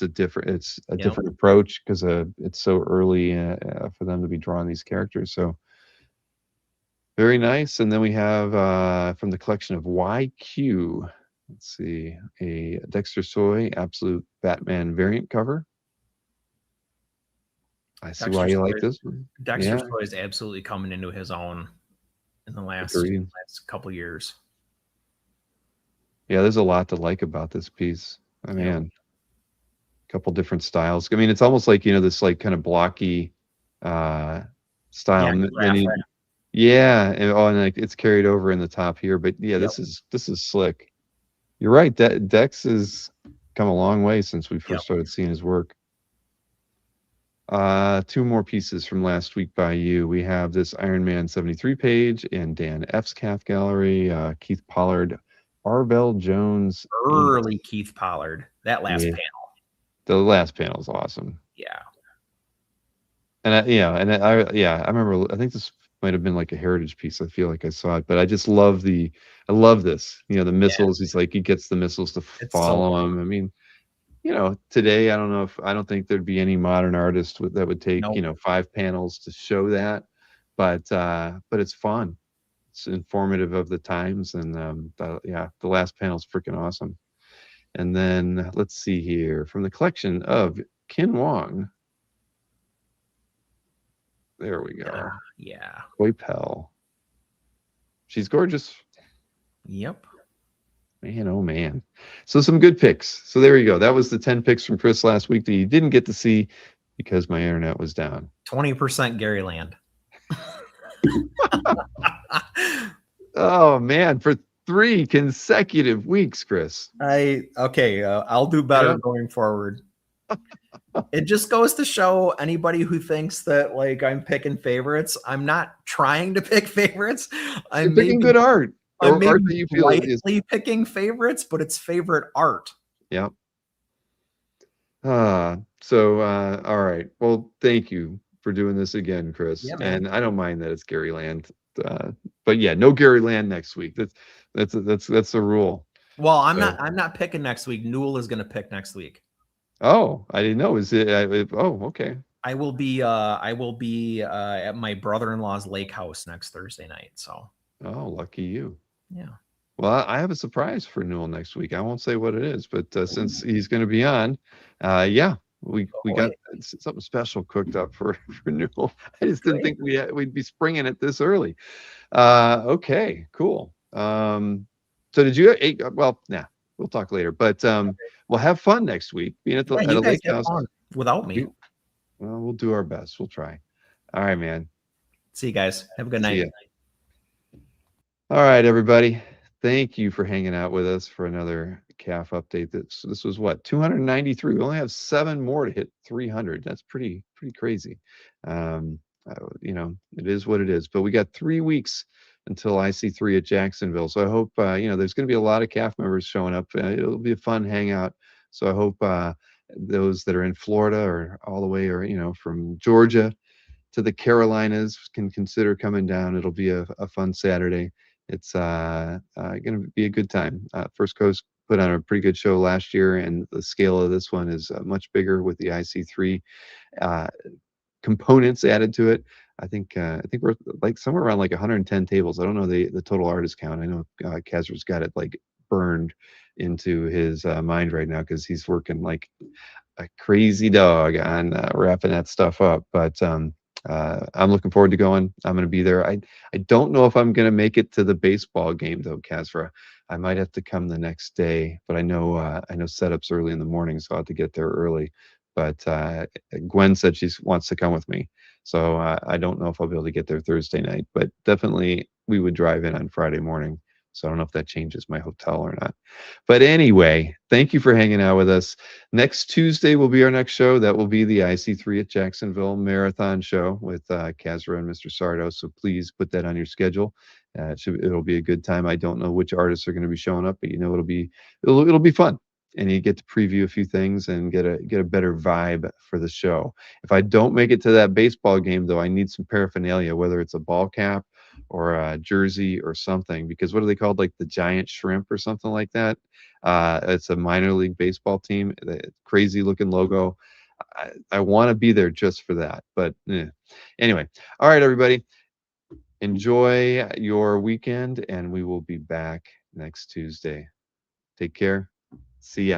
a different different approach because it's so early for them to be drawing these characters. So very nice. And then we have from the collection of YQ, let's see, a Dexter Soy Absolute Batman variant cover. I see why you like this one. Dexter Soy is absolutely coming into his own in the last couple years. Yeah, there's a lot to like about this piece. I mean, a couple different styles. I mean, it's almost like this like kind of blocky style. Yeah, and like it's carried over in the top here, but yeah, this is slick. You're right. Dex has come a long way since we first started seeing his work. 2 more pieces from last week by you. We have this Iron Man 73 page in Dan F's calf gallery. Keith Pollard, Arvell Jones. Early Keith Pollard. That last panel. The last panel is awesome. Yeah. And I remember. I think this might have been like a heritage piece. I feel like I saw it, but I just love I love this. The missiles. He's like he gets the missiles to follow him. I mean, today I don't think there'd be any modern artist that would take 5 panels to show that, but it's fun. It's informative of the times, and the last panel is freaking awesome. And then let's see here from the collection of Ken Wong. There we go. Yeah. Koi Pell. She's gorgeous. Yep. Man, oh man. So some good picks. So there you go. That was the 10 picks from Chris last week that you didn't get to see because my internet was down. 20% Gary Land. Oh man, for 3 consecutive weeks, Chris. I'll do better Yeah. going forward. It just goes to show anybody who thinks that like I'm picking favorites. I'm not trying to pick favorites. You're picking good art. I'm Or art that maybe you feel is lightly picking favorites, but it's favorite art. yeah. All right. Well, thank you for doing this again, Chris. Yeah, man. And I don't mind that it's Gary Land. But yeah, no Gary Land next week. That's the rule. Well, I'm So- not picking next week. Newell is going to pick next week. Oh, I didn't know. Is it? Oh, okay. I will be at my brother-in-law's lake house next Thursday night. So Oh, lucky you. yeah. Well, I have a surprise for Newell next week. I won't say what it is, but since he's going to be on, yeah, we got something special cooked up for Newell. I just didn't think we'd be springing it this early. Okay, cool. So did you? Well, nah, we'll talk later. But we'll have fun next week. Being at Yeah, at a you guys lake have house fun without me. Well, we'll do our best. We'll try. All right, man. See you guys. Have a good See night. ya. All right, everybody. Thank you for hanging out with us for another calf update. This was what, 293. We only have 7 more to hit 300. That's pretty crazy. You know, it is what it is. But we got 3 weeks until IC3 at Jacksonville. So I hope you know, there's going to be a lot of calf members showing up. It'll be a fun hangout. So I hope those that are in Florida or all the way, or you know, from Georgia to the Carolinas can consider coming down. It'll be a fun Saturday. It's going to be a good time. First Coast put on a pretty good show last year, and the scale of this one is much bigger with the IC3 components added to it. I think we're like somewhere around like 110 tables. I don't know the total artist count. I know Kazra's got it like burned into his mind right now because he's working like a crazy dog on wrapping that stuff up. But I'm looking forward to going. I'm going to be there. I don't know if I'm going to make it to the baseball game though, Kazra. I might have to come the next day, but I know setups early in the morning, so I'll have to get there early. But Gwen said she wants to come with me, so I don't know if I'll be able to get there Thursday night. But definitely we would drive in on Friday morning. So I don't know if that changes my hotel or not. But anyway, thank you for hanging out with us. Next Tuesday will be our next show. That will be the IC3 at Jacksonville marathon show with Kazra and Mr. Sardo. So please put that on your schedule. It'll be a good time. I don't know which artists are going to be showing up, but you know it'll be fun. And you get to preview a few things and get a better vibe for the show. If I don't make it to that baseball game, though, I need some paraphernalia, whether it's a ball cap or a jersey or something, because what are they called? Like the Giant Shrimp or something like that. It's a minor league baseball team. Crazy looking logo. I want to be there just for that. But anyway, all right, everybody. Enjoy your weekend, and we will be back next Tuesday. Take care. See ya.